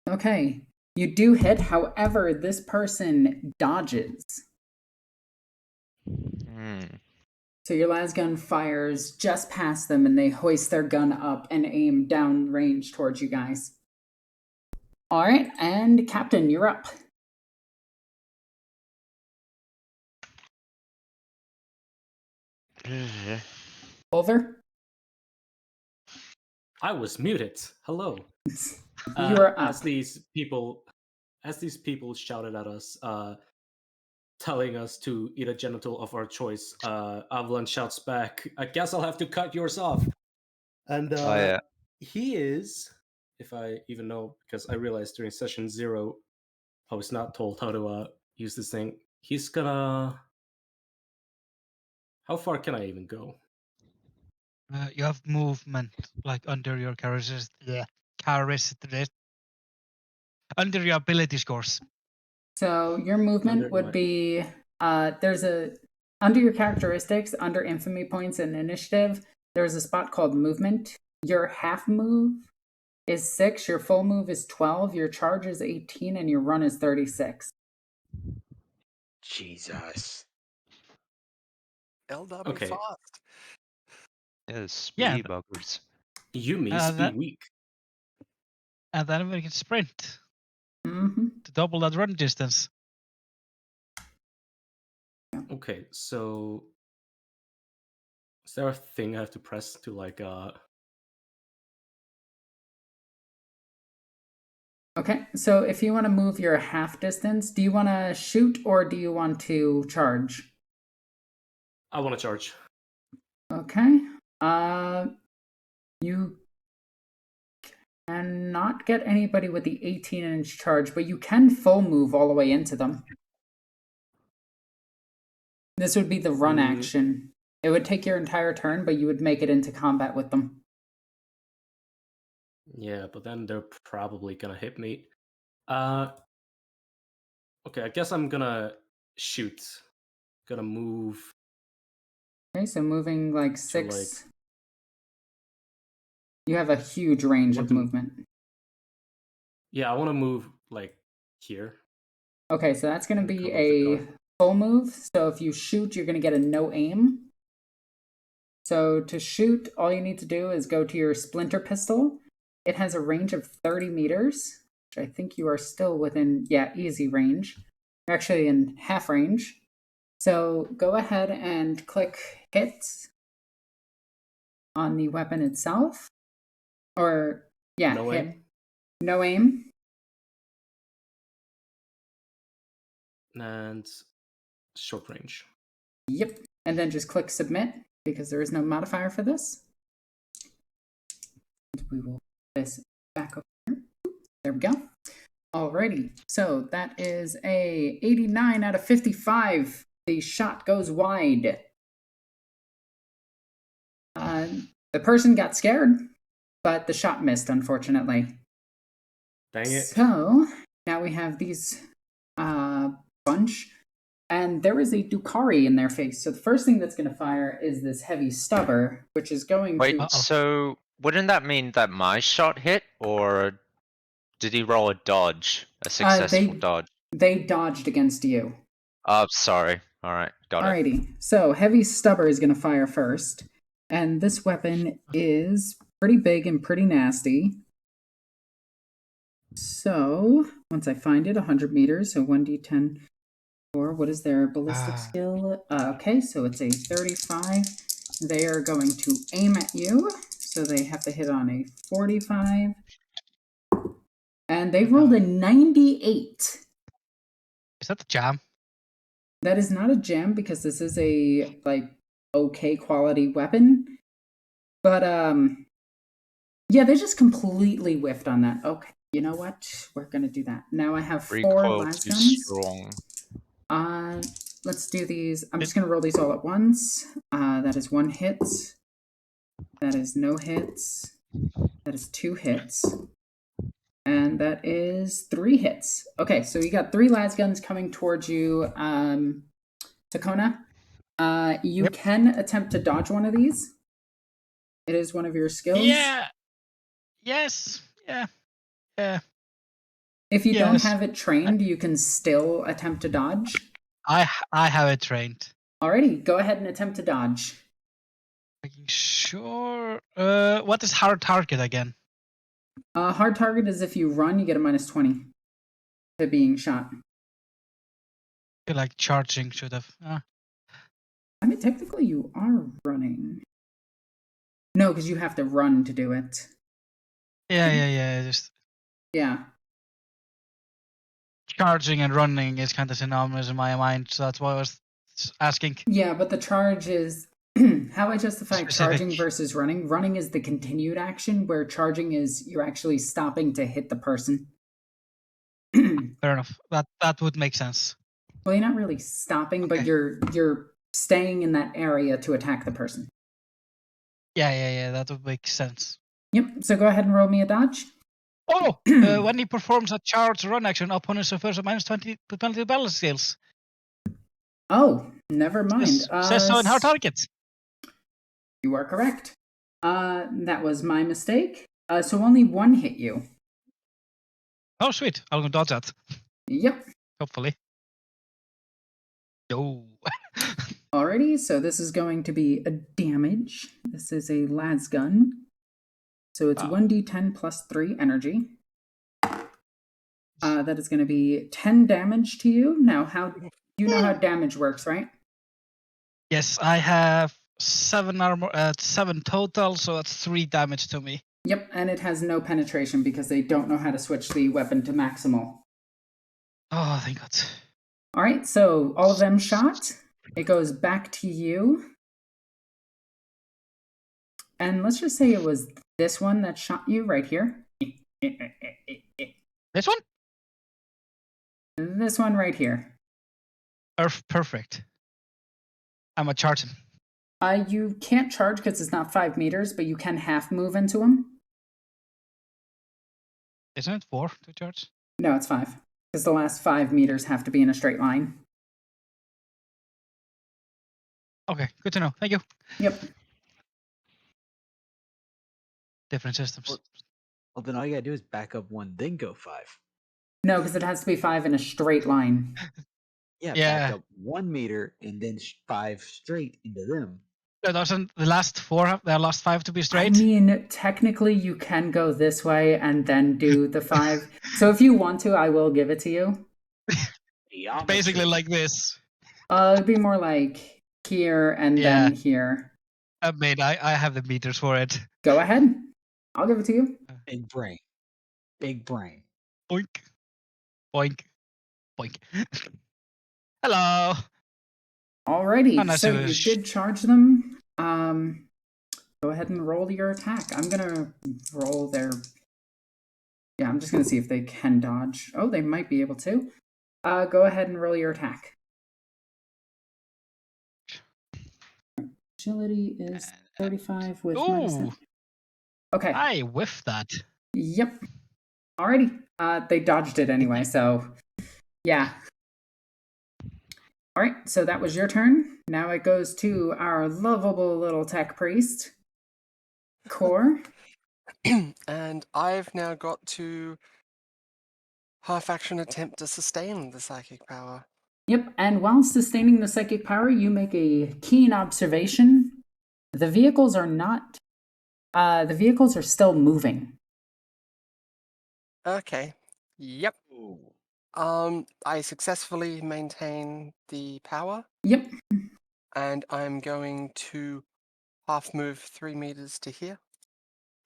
Okay. You do hit, however, this person dodges. So your las gun fires just past them and they hoist their gun up and aim down range towards you guys. Alright, and Captain, you're up. Over. I was muted. Hello. You are up. As these people shouted at us, telling us to eat a genital of our choice, Avalon shouts back, "I guess I'll have to cut yours off." And yeah. he is, if I even know, because I realized during session 0, I was not told how to use this thing. He's gonna. How far can I even go? You have movement like under your under your ability scores. So your movement would be there's a under your characteristics, under infamy points and initiative, there's a spot called movement. Your half move is 6, your full move is 12, your charge is 18, and your run is 36. Jesus. LW Okay. fast. Yeah, speedy buggers. You miss be weak. And then we can sprint Mm-hmm. to double that run distance. Okay, so is there a thing I have to press to like Okay, so if you want to move your half distance, do you want to shoot or do you want to charge? I want to charge. Okay. You cannot get anybody with the 18-inch charge, but you can full move all the way into them. This would be the run action. It would take your entire turn, but you would make it into combat with them. Yeah, but then they're probably gonna hit me. Okay, I guess I'm gonna shoot. Gonna move. Okay, so moving like 6. You have a huge range of movement. Yeah, I want to move like here. Okay, so that's going to be a full move. So if you shoot, you're going to get a no aim. So to shoot, all you need to do is go to your splinter pistol. It has a range of 30 meters, which I think you are still within, easy range. You're actually in half range. So go ahead and click hit on the weapon itself. Or, no hit. aim. No aim. And short range. Yep. And then just click submit because there is no modifier for this. We will put this back over here. There we go. Alrighty. So that is a 89 out of 55. The shot goes wide. The person got scared, but the shot missed, unfortunately. Dang it. So now we have these bunch, and there is a Dukari in their face. So the first thing that's going to fire is this heavy stubber, which is going to... Wait, so wouldn't that mean that my shot hit, or did he roll a dodge? A successful dodge? They dodged against you. Oh, sorry. Alright, got it. Alrighty, so heavy stubber is going to fire first. And this weapon is pretty big and pretty nasty. So, once I find it, 100 meters, so 1d10. Or what is their ballistic skill? Okay, so it's a 35. they are going to aim at you. So they have to hit on a 45. And they rolled a 98. Is that the jam? That is not a gem because this is a okay quality weapon. But yeah, they just completely whiffed on that. Okay, you know what? We're gonna do that. Now I have 4 Recoil las too guns. strong. Let's do these. I'm just gonna roll these all at once. That is 1 hit. That is no hits. That is 2 hits. And that is 3 hits. Okay, so you got 3 las guns coming towards you, Takona. You can attempt to dodge one of these. It is one of your skills. Yeah. Yes. Yeah. Yeah. If you don't have it trained, you can still attempt to dodge. I have it trained. Alrighty, go ahead and attempt to dodge. Making sure. What is hard target again? Hard target is if you run, you get a -20 to being shot. I feel like charging should have. I mean, technically, you are running. No, because you have to run to do it. Yeah. Just Yeah. charging and running is kind of synonymous in my mind, so that's why I was asking. Yeah, but the charge is how I justify Specific. charging versus running. Running is the continued action, where charging is you're actually stopping to hit the person. Fair enough. That would make sense. Well, you're not really stopping, but you're staying in that area to attack the person. Yeah. That would make sense. Yep. So go ahead and roll me a dodge. Oh, when he performs a charge run action, opponent suffers a -20 penalty battle skills. Oh, never mind. Says so in hard targets. You are correct. That was my mistake. So only 1 hit you. Oh, sweet. I'll go dodge that. Yep. Hopefully. Yo. Alrighty, so this is going to be a damage. This is a las gun. So it's 1d10 plus 3 energy. That is going to be 10 damage to you. Now, you know how damage works, right? Yes, I have 7 armor, 7 total, so that's 3 damage to me. Yep, and it has no penetration because they don't know how to switch the weapon to maximal. Oh, thank God. All right, so all of them shot. It goes back to you. And let's just say it was this one that shot you right here. This one? This one right here. Perfect. I'm gonna charge him. You can't charge because it's not 5 meters, but you can half move into him. Isn't it 4 to charge? No, it's 5. Because the last 5 meters have to be in a straight line. Okay, good to know. Thank you. Yep. Different systems. Well, then all you gotta do is back up 1, then go 5. No, because it has to be 5 in a straight line. Yeah, Yeah. back up 1 meter and then 5 straight into them. Doesn't the last 5 to be straight? I mean, technically you can go this way and then do the 5. So if you want to, I will give it to you. Basically like this. It'd be more like here and then here. I mean, I have the meters for it. Go ahead. I'll give it to you. Big brain. Big brain. Boink. Boink. Boink. Hello. Alrighty, so you did charge them. Go ahead and roll your attack. I'm gonna roll their... Yeah, I'm just gonna see if they can dodge. Oh, they might be able to. Go ahead and roll your attack. Agility is 35 with -10. Okay. I whiffed that. Yep. Alrighty. They dodged it anyway, so yeah. Alright, so that was your turn. Now it goes to our lovable little tech priest, Core. And I've now got to half action attempt to sustain the psychic power. Yep, and while sustaining the psychic power, you make a keen observation. The vehicles are not... the vehicles are still moving. Okay. Yep. I successfully maintain the power. Yep. And I'm going to half move 3 meters to here.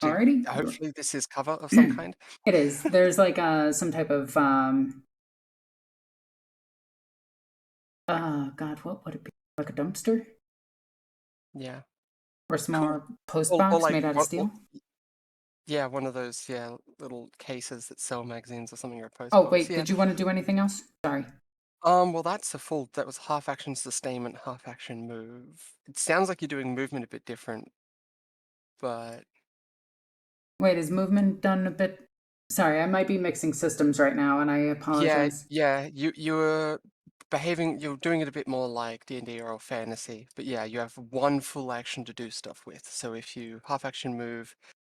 Alrighty. Hopefully this is cover of some kind. It is. There's like some type of God, what would it be? Like a dumpster? Yeah. Or a small post Or box like made out of steel? Yeah, one of those little cases that sell magazines or something, or a post Oh box. wait, Yeah. did you want to do anything else? Sorry. Well, that was half action sustainment, half action move. It sounds like you're doing movement a bit different, but Wait, is movement done a bit? Sorry, I might be mixing systems right now, and I apologize. yeah, you were you're doing it a bit more like D&D or fantasy. But yeah, you have one full action to do stuff with. So if you half action move,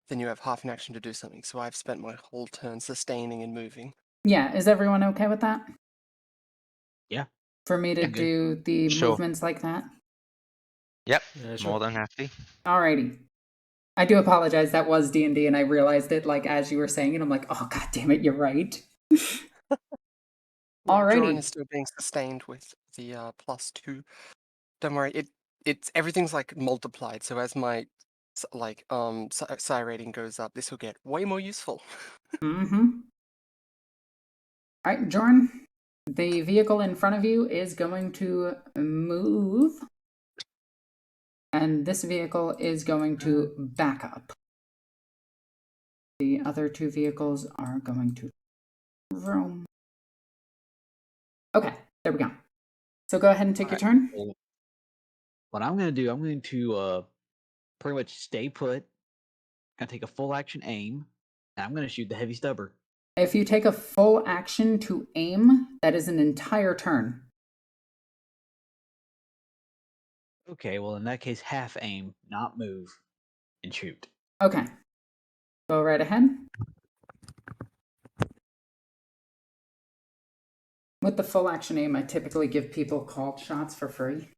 then you have half an action to do something. So I've spent my whole turn sustaining and moving. Yeah, is everyone okay with that? Yeah. For me to do the Sure. movements like that? Yep, Yeah, sure. more than happy. Alrighty. I do apologize. That was D&D, and I realized it like as you were saying it. I'm like, oh god damn it, you're right. Drawing Alrighty. is still being sustained with the +2. Don't worry, it's everything's like multiplied. So as my psi rating goes up, this will get way more useful. Mm-hmm. Alright, Jorn. The vehicle in front of you is going to move. And this vehicle is going to back up. The other two vehicles are going to roam. Okay, there we go. So go ahead and take your turn. Well, what I'm going to do, I'm going to pretty much stay put. Gonna take a full action aim, and I'm going to shoot the heavy stubber. If you take a full action to aim, that is an entire turn. Okay, well in that case, half aim, not move, and shoot. Okay. Go right ahead. With the full action aim, I typically give people called shots for free.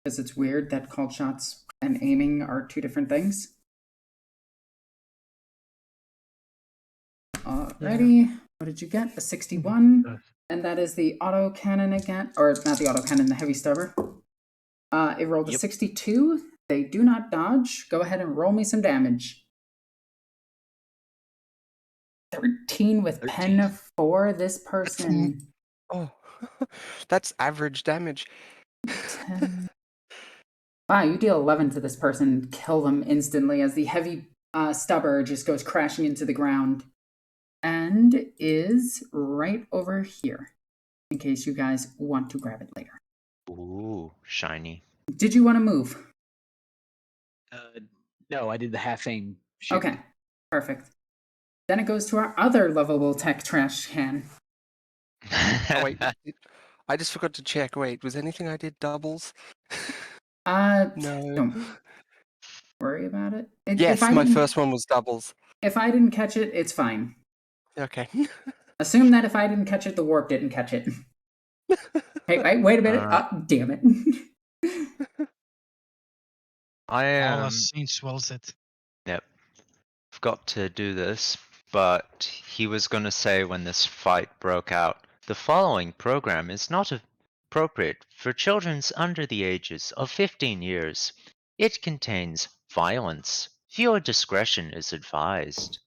Because it's weird that called shots and aiming are two different things. Alrighty. Yeah. What did you get? A 61. And that is the autocannon again. Or not the autocannon, the heavy stubber. It rolled a 62. They do not dodge. Go ahead and roll me some damage. 13 with 13. pen of 4. This person. Oh, that's average damage. 10. Wow, you deal 11 to this person, kill them instantly as the heavy stubber just goes crashing into the ground and is right over here in case you guys want to grab it later. Ooh, shiny. Did you want to move? No, I did the half aim shoot. Okay, perfect. Then it goes to our other lovable tech trash can. Oh, wait, I just forgot to check. Wait, was anything I did doubles? No. No. Worry about it. Yes, my first one was doubles. If I didn't catch it, it's fine. Okay. Assume that if I didn't catch it, the warp didn't catch it. Hey, wait a minute. Damn it. I am. All Saint swells it. Yep. Forgot to do this, but he was going to say when this fight broke out, the following program is not appropriate for children under the ages of 15 years. It contains violence. Viewer discretion is advised.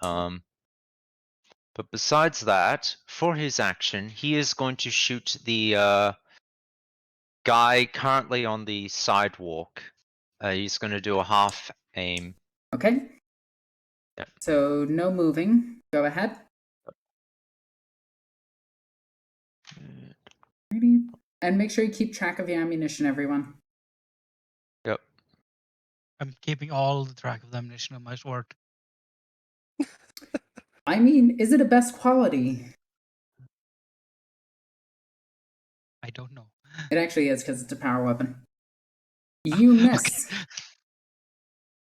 But besides that, for his action, he is going to shoot the guy currently on the sidewalk. He's going to do a half aim. Okay. Yeah. So no moving. Go ahead. And make sure you keep track of your ammunition, everyone. Yep. I'm keeping all the track of the ammunition on my sword. I mean, is it a best quality? I don't know. It actually is because it's a power weapon. You miss. Okay.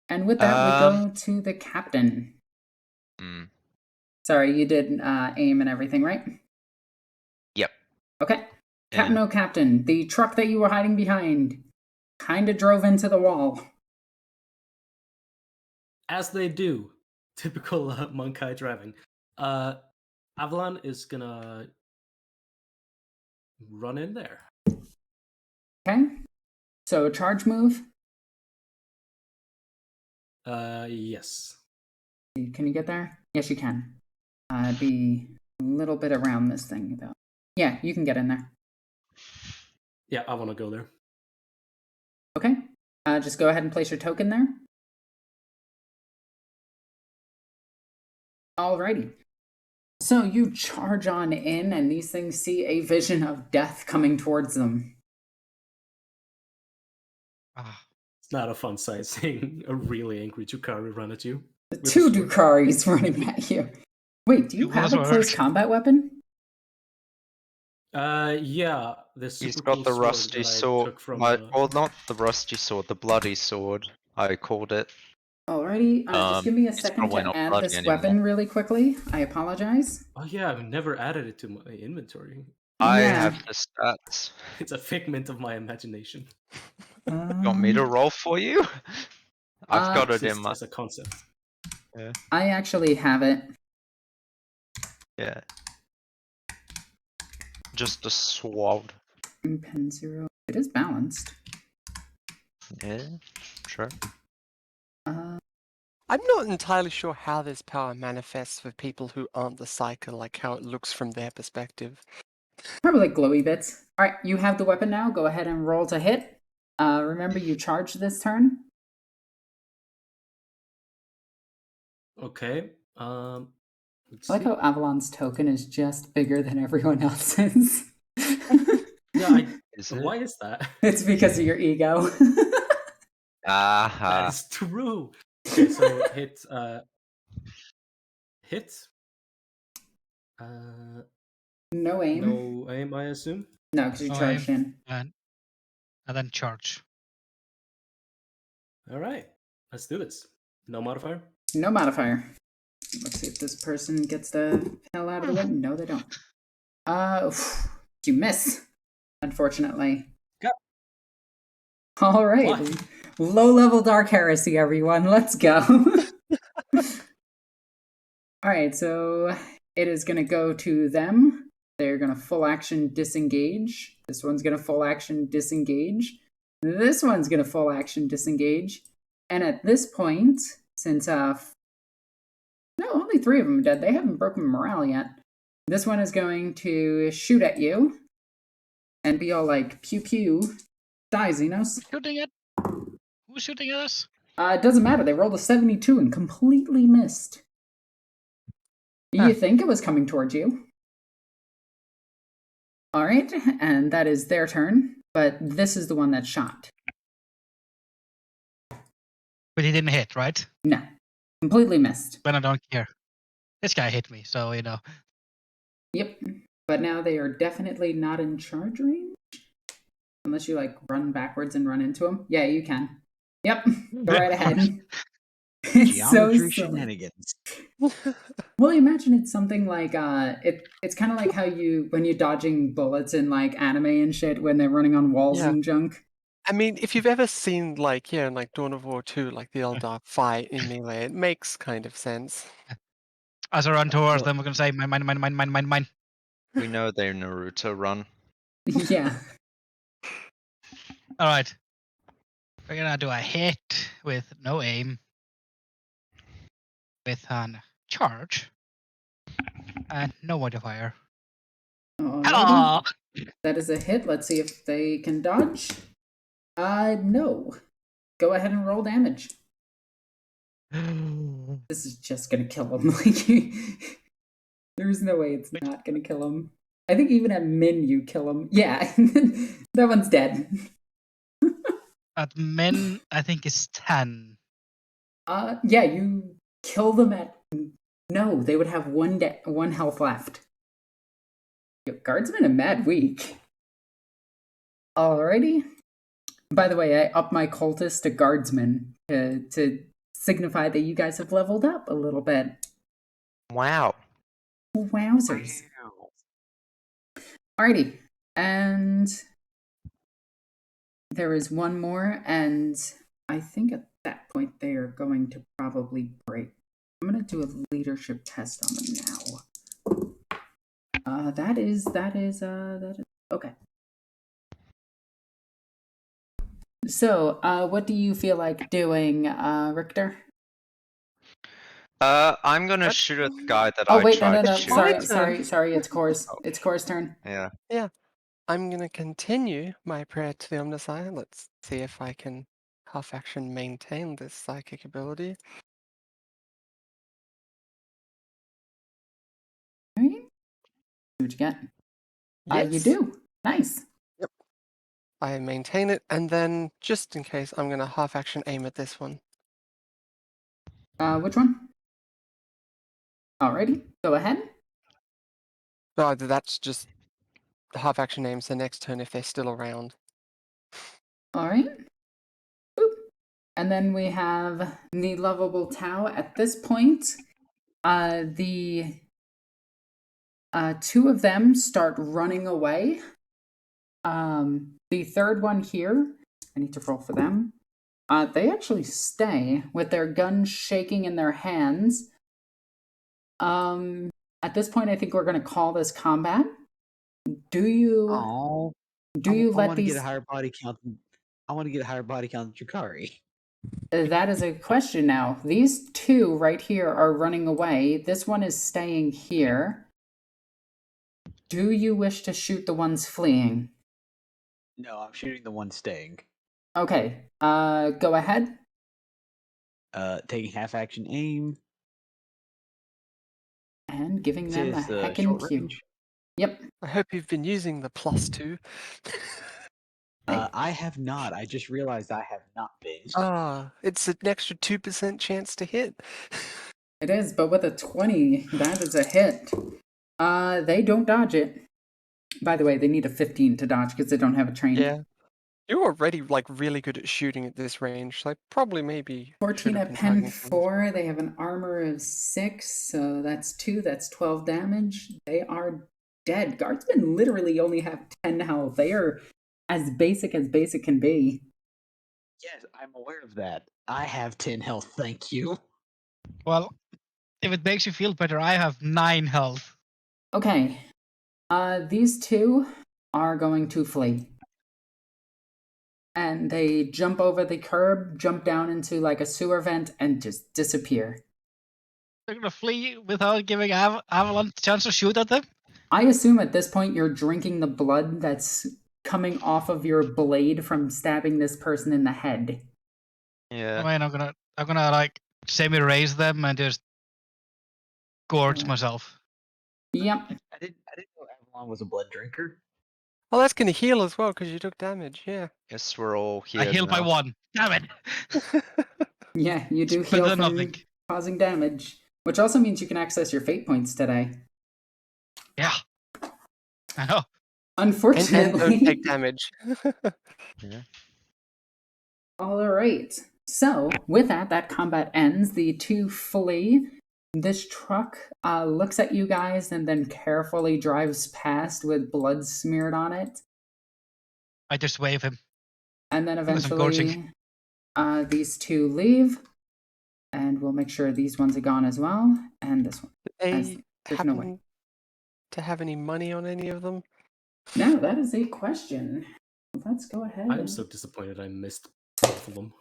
And with that, we go to the captain. Sorry, you did aim and everything, right? Yep. Okay. Captain O'Captain, the truck that you were hiding behind kind of drove into the wall. As they do. Typical Monkai driving. Avalon is gonna run in there. Okay. So charge move. Yes. Can you get there? Yes, you can. Be a little bit around this thing, though. Yeah, you can get in there. Yeah, I want to go there. Okay. Just go ahead and place your token there. Alrighty. So you charge on in, and these things see a vision of death coming towards them. It's not a fun sight seeing a really angry Chukari run at you. Two Dukaris running at you. Wait, do you have a close combat weapon? Yeah. He's got the rusty sword. Well, not the rusty sword, the bloody sword. I called it. Alrighty, just give me a second to add this weapon really quickly. I apologize. Oh yeah, I've never added it to my inventory. I have the stats. It's a figment of my imagination. You want me to roll for you? I've got it in my... as a concept. Yeah. I actually have it. Yeah. Just a sword. Pen 0. It is balanced. Yeah, sure. I'm not entirely sure how this power manifests for people who aren't the Psyker, like how it looks from their perspective. Probably like glowy bits. Alright, you have the weapon now. Go ahead and roll to hit. Remember, you charge this turn. Okay. I like how Avalon's token is just bigger than everyone else's. Yeah, why is that? It's because of your ego. That is true. Okay, so hit. No aim. No aim, I assume. No, because you charged in. And then charge. All right, let's do this. No modifier. No modifier. Let's see if this person gets the hell out of the way. No, they don't. You miss, unfortunately. Go. All right. Low-level Dark Heresy, everyone. Let's go. All right, so it is going to go to them. They're going to full action disengage. This one's going to full action disengage. This one's going to full action disengage. And at this point, since only 3 of them are dead. They haven't broken morale yet. This one is going to shoot at you and be all like, pew pew. Die, Xenos. Shooting it? Who's shooting at us? It doesn't matter. They rolled a 72 and completely missed. You think it was coming towards you. Alright, and that is their turn. But this is the one that shot. But he didn't hit, right? No. Completely missed. But I don't care. This guy hit me, so you know. Yep. But now they are definitely not in charge range. Unless you like run backwards and run into them. Yeah, you can. Yep. Go right ahead. It's so shenanigans. Well, imagine it's something like it's kind of like how when you're dodging bullets in like anime and shit when they're running on walls and junk. I mean, if you've ever seen like in like Dawn of War 2, like the Eldar fight in melee, it makes kind of sense. As I run towards them, we're gonna say mine. We know they're Naruto run. Yeah. All right. We're gonna do a hit with no aim, with an charge, and no modifier. Hello. That is a hit. Let's see if they can dodge. No. Go ahead and roll damage. This is just gonna kill him. There's no way it's not gonna kill him. I think even at min you kill him. Yeah, that one's dead. At min, I think it's 10. Yeah, you kill them at... No, they would have one health left. Yo, Guardsmen are mad weak. Alrighty. By the way, I upped my cultist to Guardsman to signify that you guys have leveled up a little bit. Wow. Wowzers. Alrighty. And there is one more, and I think at that point they are going to probably break. I'm going to do a leadership test on them now. That is okay. So, what do you feel like doing, Richter? I'm gonna What? shoot at the guy that Oh I wait, no, tried to It's shoot. my sorry. turn. It's Core's. Oh. It's Core's turn. Yeah. Yeah. I'm going to continue my prayer to the Omnissiah. Let's see if I can half action maintain this psychic ability. All right. See what you get. You Yes. do. Nice. Yep. I maintain it, and then just in case, I'm going to half action aim at this one. Which one? Alrighty. Go ahead. No, that's just the half action aims the next turn if they're still around. All right. Boop. And then we have the lovable Tau. At this point, the two of them start running away. The third one here, I need to roll for them. They actually stay with their guns shaking in their hands. At this point, I think we're going to call this combat. Do you? Oh, Do you let want to these? get a higher body count. I want to get a higher body count than Chikari. That is a question now. These two right here are running away. This one is staying here. Do you wish to shoot the ones fleeing? No, I'm shooting the one staying. Okay. Go ahead. Taking half action aim. And giving them a This is heckin' short cue. range. Yep. I hope you've been using the +2. I have not. I just realized I have not been. It's an extra 2% chance to hit. It is, but with a 20, that is a hit. They don't dodge it. By the way, they need a 15 to dodge because they don't have a train. Yeah. You're already like really good at shooting at this range, so probably maybe 14 should have at been pen targeting someone. 4. They have an armor of 6, so that's 2. That's 12 damage. They are dead. Guardsmen literally only have 10 health. They are as basic can be. Yes, I'm aware of that. I have 10 health, thank you. Well, if it makes you feel better, I have 9 health. Okay. These two are going to flee. And they jump over the curb, jump down into like a sewer vent, and just disappear. They're gonna flee without giving Avalon a chance to shoot at them? I assume at this point you're drinking the blood that's coming off of your blade from stabbing this person in the head. Yeah. I mean, I'm gonna like semi-raise them and just gorge myself. Yep. I didn't know Avalon was a blood drinker. Oh, that's gonna heal as well because you took damage. Yeah. Guess we're all I here healed by now. 1. Damn it! Yeah, you do It's better heal than from nothing. causing damage, which also means you can access your fate points today. Yeah. I know. Unfortunately. And don't take damage. Yeah. All right. So, with that combat ends. The two flee. This truck looks at you guys and then carefully drives past with blood smeared on it. I just wave him. And then Unless I'm gorging. eventually, these two leave. And we'll make sure these ones are gone as well. And this one. They There's no way. happen to have any money on any of them? Now, that is a question. Let's go ahead. I'm so disappointed I missed both of them.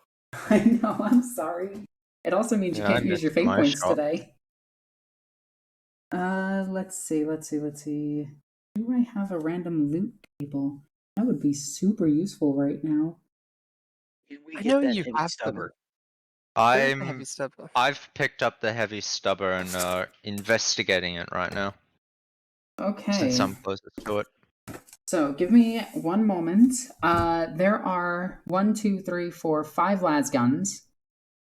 I know, I'm sorry. It also means you Yeah, I can't use your missed fate my points shot. today. Let's see. Do I have a random loot table? That would be super useful right now. I know you have them. Where's the heavy stubber? I've picked up the heavy stubber and investigating it right now. Okay. Since I'm closest to it. So give me one moment. There are 1, 2, 3, 4, 5 las guns.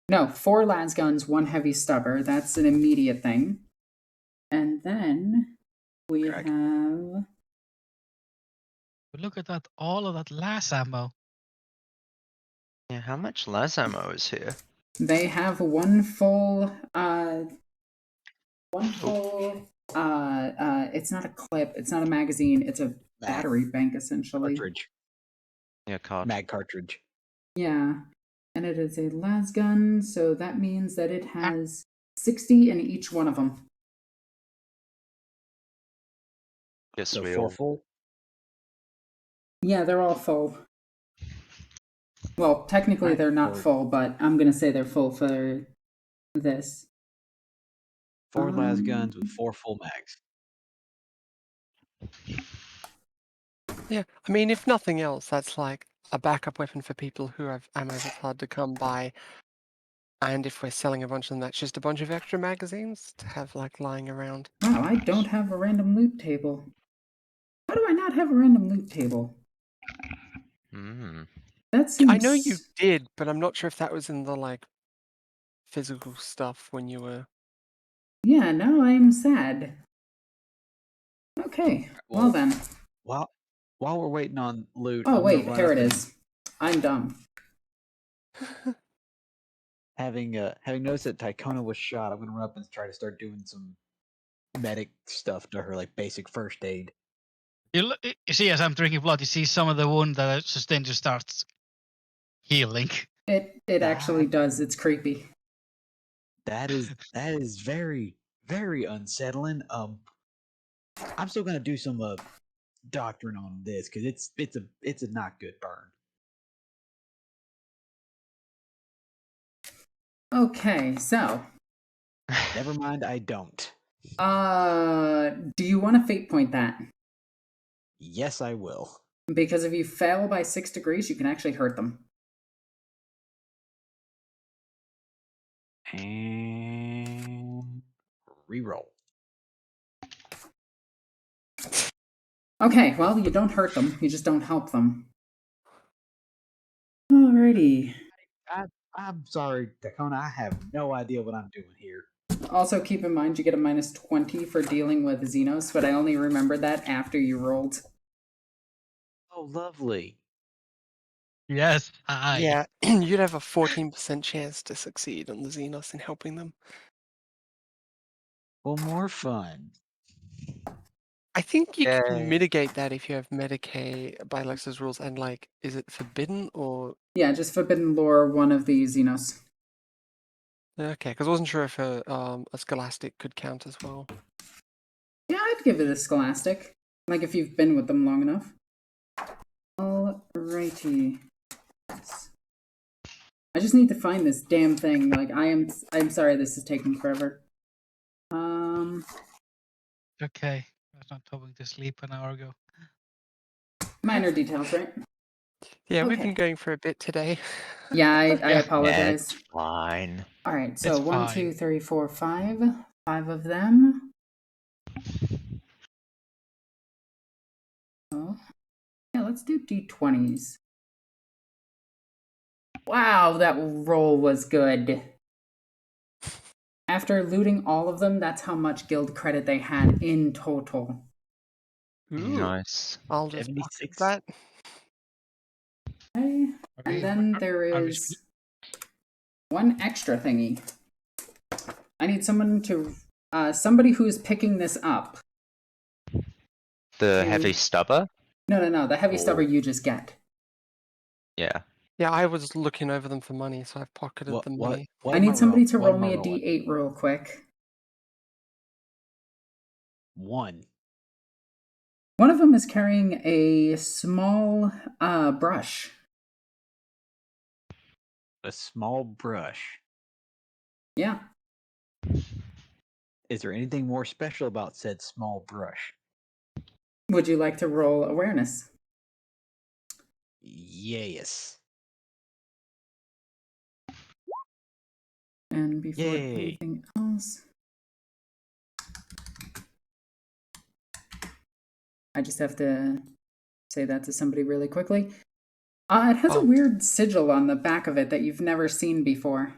No, 4 las guns, 1 heavy stubber. That's an immediate thing. And then we have. But look at that! All of that las ammo. Yeah, how much las ammo is here? They have one full. It's not a clip. It's not a magazine. It's a battery bank, essentially. Cartridge. Yeah, card. Mag cartridge. Yeah. And it is a las gun, so that means that it has 60 in each one of them. Guess So we 4 all. full? Yeah, they're all full. Well, technically they're not full, but I'm going to say they're full for this. 4 las guns with 4 full mags. Yeah, I mean, if nothing else, that's like a backup weapon for people who have ammo that's hard to come by. And if we're selling a bunch of them, that's just a bunch of extra magazines to have like lying around. Wow, I don't have a random loot table. Why do I not have a random loot table? That seems... I know you did, but I'm not sure if that was in the like physical stuff when you were... Yeah, now I'm sad. Okay, well then. While we're waiting on loot, Oh I'm wait, gonna run here up it and- is. I'm dumb. Having noticed that Tycona was shot, I'm gonna run up and try to start doing some medic stuff to her, like basic first aid. You see, as I'm drinking blood, you see some of the wound that I sustained just starts healing. It actually does. It's creepy. That is very, very unsettling. I'm still gonna do some doctrine on this because it's a not good burn. Okay, so Never mind, I don't. do you want to fate point that? Yes, I will. Because if you fail by 6 degrees, you can actually hurt them. And reroll. Okay, well, you don't hurt them, you just don't help them. Alrighty. I'm sorry, Dakona, I have no idea what I'm doing here. Also, keep in mind you get a minus 20 for dealing with Xenos, but I only remembered that after you rolled. Oh, lovely. Yes, Yeah, you'd have a 14% chance to succeed on the Xenos in helping them. Well, more fun. I think you Yay. can mitigate that if you have Medicaid by Lex's rules and like, is it forbidden or... Yeah, just Forbidden Lore, one of the Xenos. Okay, because I wasn't sure if a Scholastic could count as well. Yeah, I'd give it a Scholastic. Like, if you've been with them long enough. Alrighty. I just need to find this damn thing. Like, I'm sorry this is taking forever. Okay, I was not hoping to sleep an hour ago. Minor details, right? Yeah, we've Okay. been going for a bit today. Yeah, I Yeah. apologize. It's fine. Alright, so It's 1, fine. 2, 3, 4, 5. 5 of them. Oh. Yeah, let's do D20s. Wow, that roll was good. After looting all of them, that's how much guild credit they had in total. Ooh, Nice. I'll just pocket 76. that. Okay. And then there is one extra thingy. I need someone to, somebody who's picking this up. The heavy stubber? No, the heavy Oh. stubber you just get. Yeah. Yeah, I was looking over them for money, so I've pocketed the money. What I am need somebody to what roll am I me a rolling? D8 real quick. 1. One of them is carrying a small brush. A small brush. Yeah. Is there anything more special about said small brush? Would you like to roll awareness? Yes. And before Yay. anything else, I just have to say that to somebody really quickly. It has a weird sigil on the back of it that you've never seen before.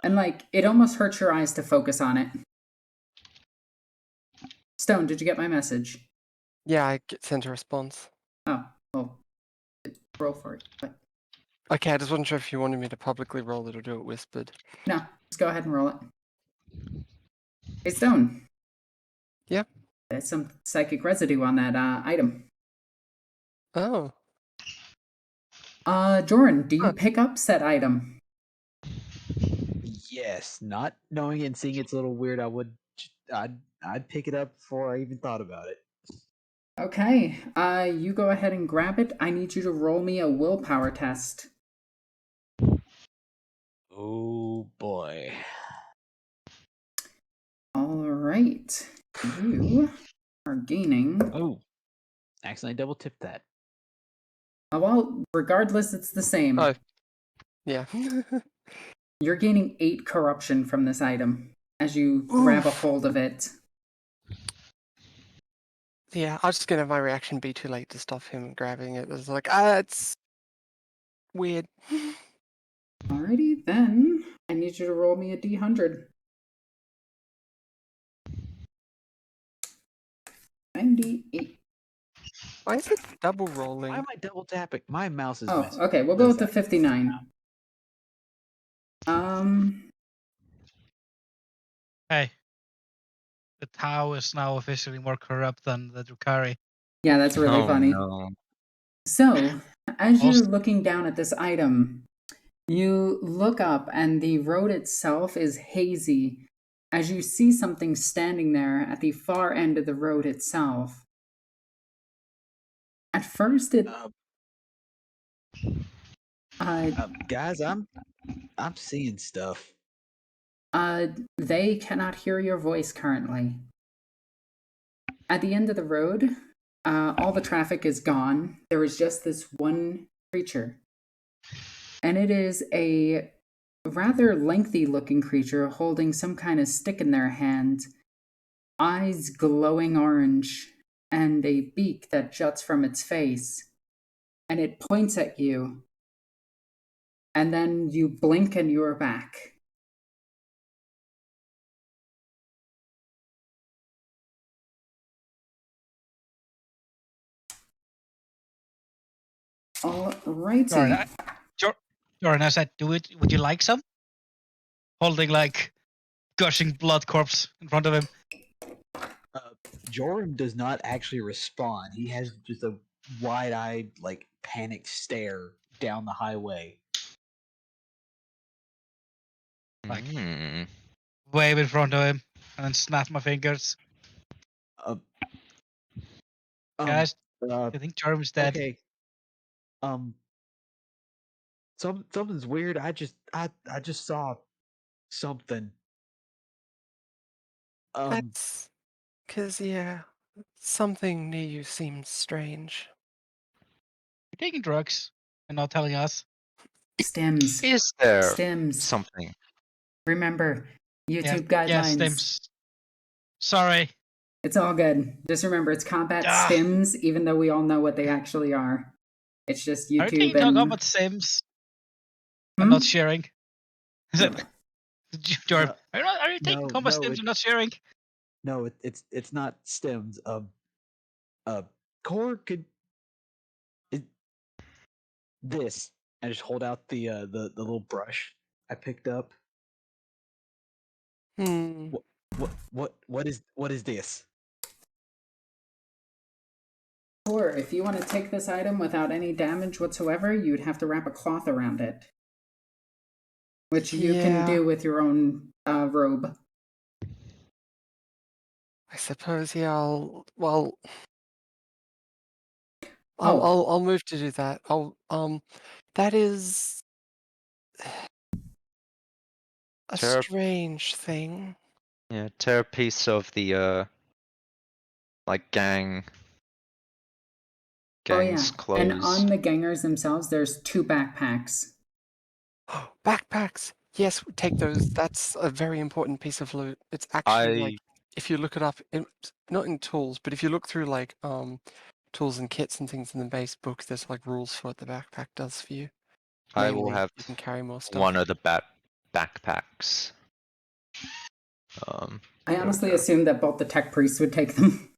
And, like, it almost hurts your eyes to focus on it. Stone, did you get my message? Yeah, I sent a response. Oh, well, roll for it. But Okay, I just wasn't sure if you wanted me to publicly roll it or do it whispered. no, just go ahead and roll it. Hey, Stone. Yep. There's some psychic residue on that item. Oh. Jordan, do you pick up said item? Yes. Not knowing it and seeing it's a little weird, I'd pick it up before I even thought about it. Okay, you go ahead and grab it. I need you to roll me a willpower test. Oh boy. right. You are gaining. Oh, accidentally double tipped that. Oh, well, regardless, it's the same. Oh. Yeah. You're gaining 8 corruption from this item as you grab a hold of it. Yeah, I was just gonna have my reaction be too late to stop him grabbing it. It was like, it's weird. Alrighty, then. I need you to roll me a D100. 98. Why is it double rolling? Why am I double tapping? My mouse is Oh, messing. okay, we'll go with the 59. Hey. The Tau is now officially more corrupt than the Drukhari. Yeah, that's really funny. No. So, as you're Also- looking down at this item, you look up and the road itself is hazy as you see something standing there at the far end of the road itself. At first, it. Guys, I'm seeing stuff. They cannot hear your voice currently. At the end of the road, all the traffic is gone. There is just this one creature. And it is a rather lengthy looking creature holding some kind of stick in their hand, eyes glowing orange, and a beak that juts from its face. And it points at you. And then you blink and you are back. Alrighty. Jordan, I said, would you like some? Holding like gushing blood corpse in front of him. Joram does not actually respond. He has just a wide-eyed, like, panicked stare down the highway. Like, wave in front of him and then snap my fingers. Guys, I think Joram's dead. Okay. Something's weird. I just saw something. That's because, yeah, something near you seems strange. You're taking drugs and not telling us. Stims. Is there Stims. something? Remember, YouTube guidelines. Yes, Stims. Sorry. It's all good. Just remember, it's combat stims, even though we all know what they actually are. It's just YouTube. Are you talking about Sims and not sharing? Is it? Jordan, are you taking combat stims and not sharing? No, it's not stems. Core could this. I just hold out the little brush I picked up. What is this? Or if you want to take this item without any damage whatsoever, you'd have to wrap a cloth around it, which you can do with your own robe. I suppose, yeah. I'll move to do that. That is a strange thing. Yeah, tear a piece of the like gang's clothes. And on the gangers themselves, there's 2 backpacks. Backpacks. Yes, take those. That's a very important piece of loot. It's actually like, if you look it up, not in tools, but if you look through like tools and kits and things in the base book, there's like rules for what the backpack does for you. I will have you can carry more stuff. one of the backpacks. I honestly assumed that both the tech priests would take them.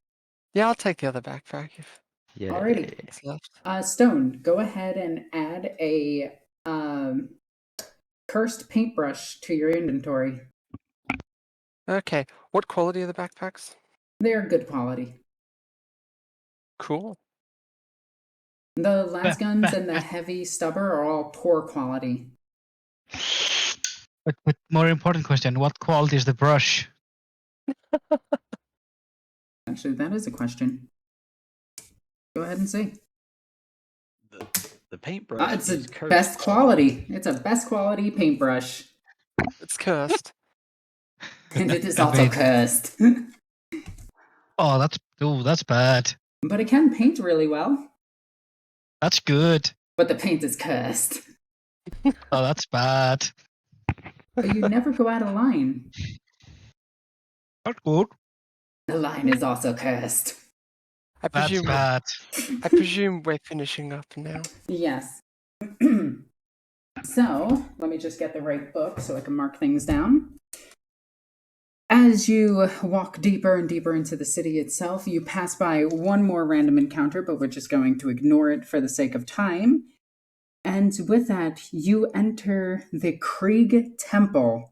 Yeah, I'll take the other backpack if. Yeah. Alrighty. It's left. Stone, go ahead and add a cursed paintbrush to your inventory. Okay. What quality are the backpacks? They're good quality. Cool. The lasguns and the heavy stubber are all poor quality. But more important question, what quality is the brush? Actually, that is a question. Go ahead and see. The paintbrush it's is a cursed. best quality. It's a best quality paintbrush. It's cursed. And it is I also mean- cursed. Oh, that's bad. But it can paint really well. That's good. But the paint is cursed. Oh, that's bad. But you never go out of line. Not good. The line is also cursed. I That's presume bad. I presume we're finishing up now. Yes. So, let me just get the right book so I can mark things down. As you walk deeper and deeper into the city itself, you pass by one more random encounter, but we're just going to ignore it for the sake of time. And with that, you enter the Krieg Temple.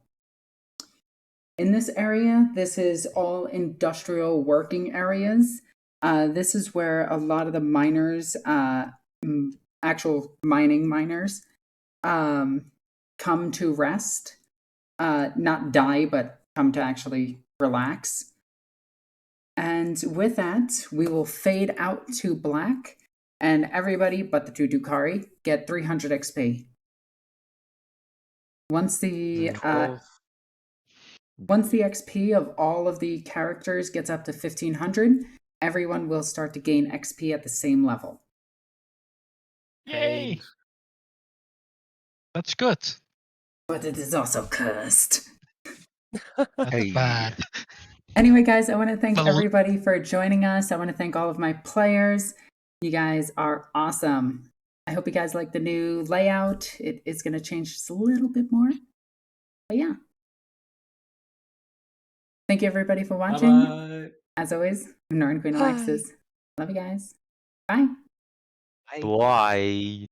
In this area, this is all industrial working areas. This is where a lot of the miners, actual mining miners, come to rest. Not die, but come to actually relax. And with that, we will fade out to black, and everybody but the two Dukari get 300 XP. Once the XP of all of the characters gets up to 1500, everyone will start to gain XP at the same level. Yay! That's good. But it is also cursed. That's Hey. bad. Anyway, guys, I want to thank Well- everybody for joining us. I want to thank all of my players. You guys are awesome. I hope you guys like the new layout. It is going to change just a little bit more. But yeah. Thank you, everybody, for watching. Bye-bye. As always, I'm Norn Queen Bye. Alexis. Love you guys. Bye. Bye.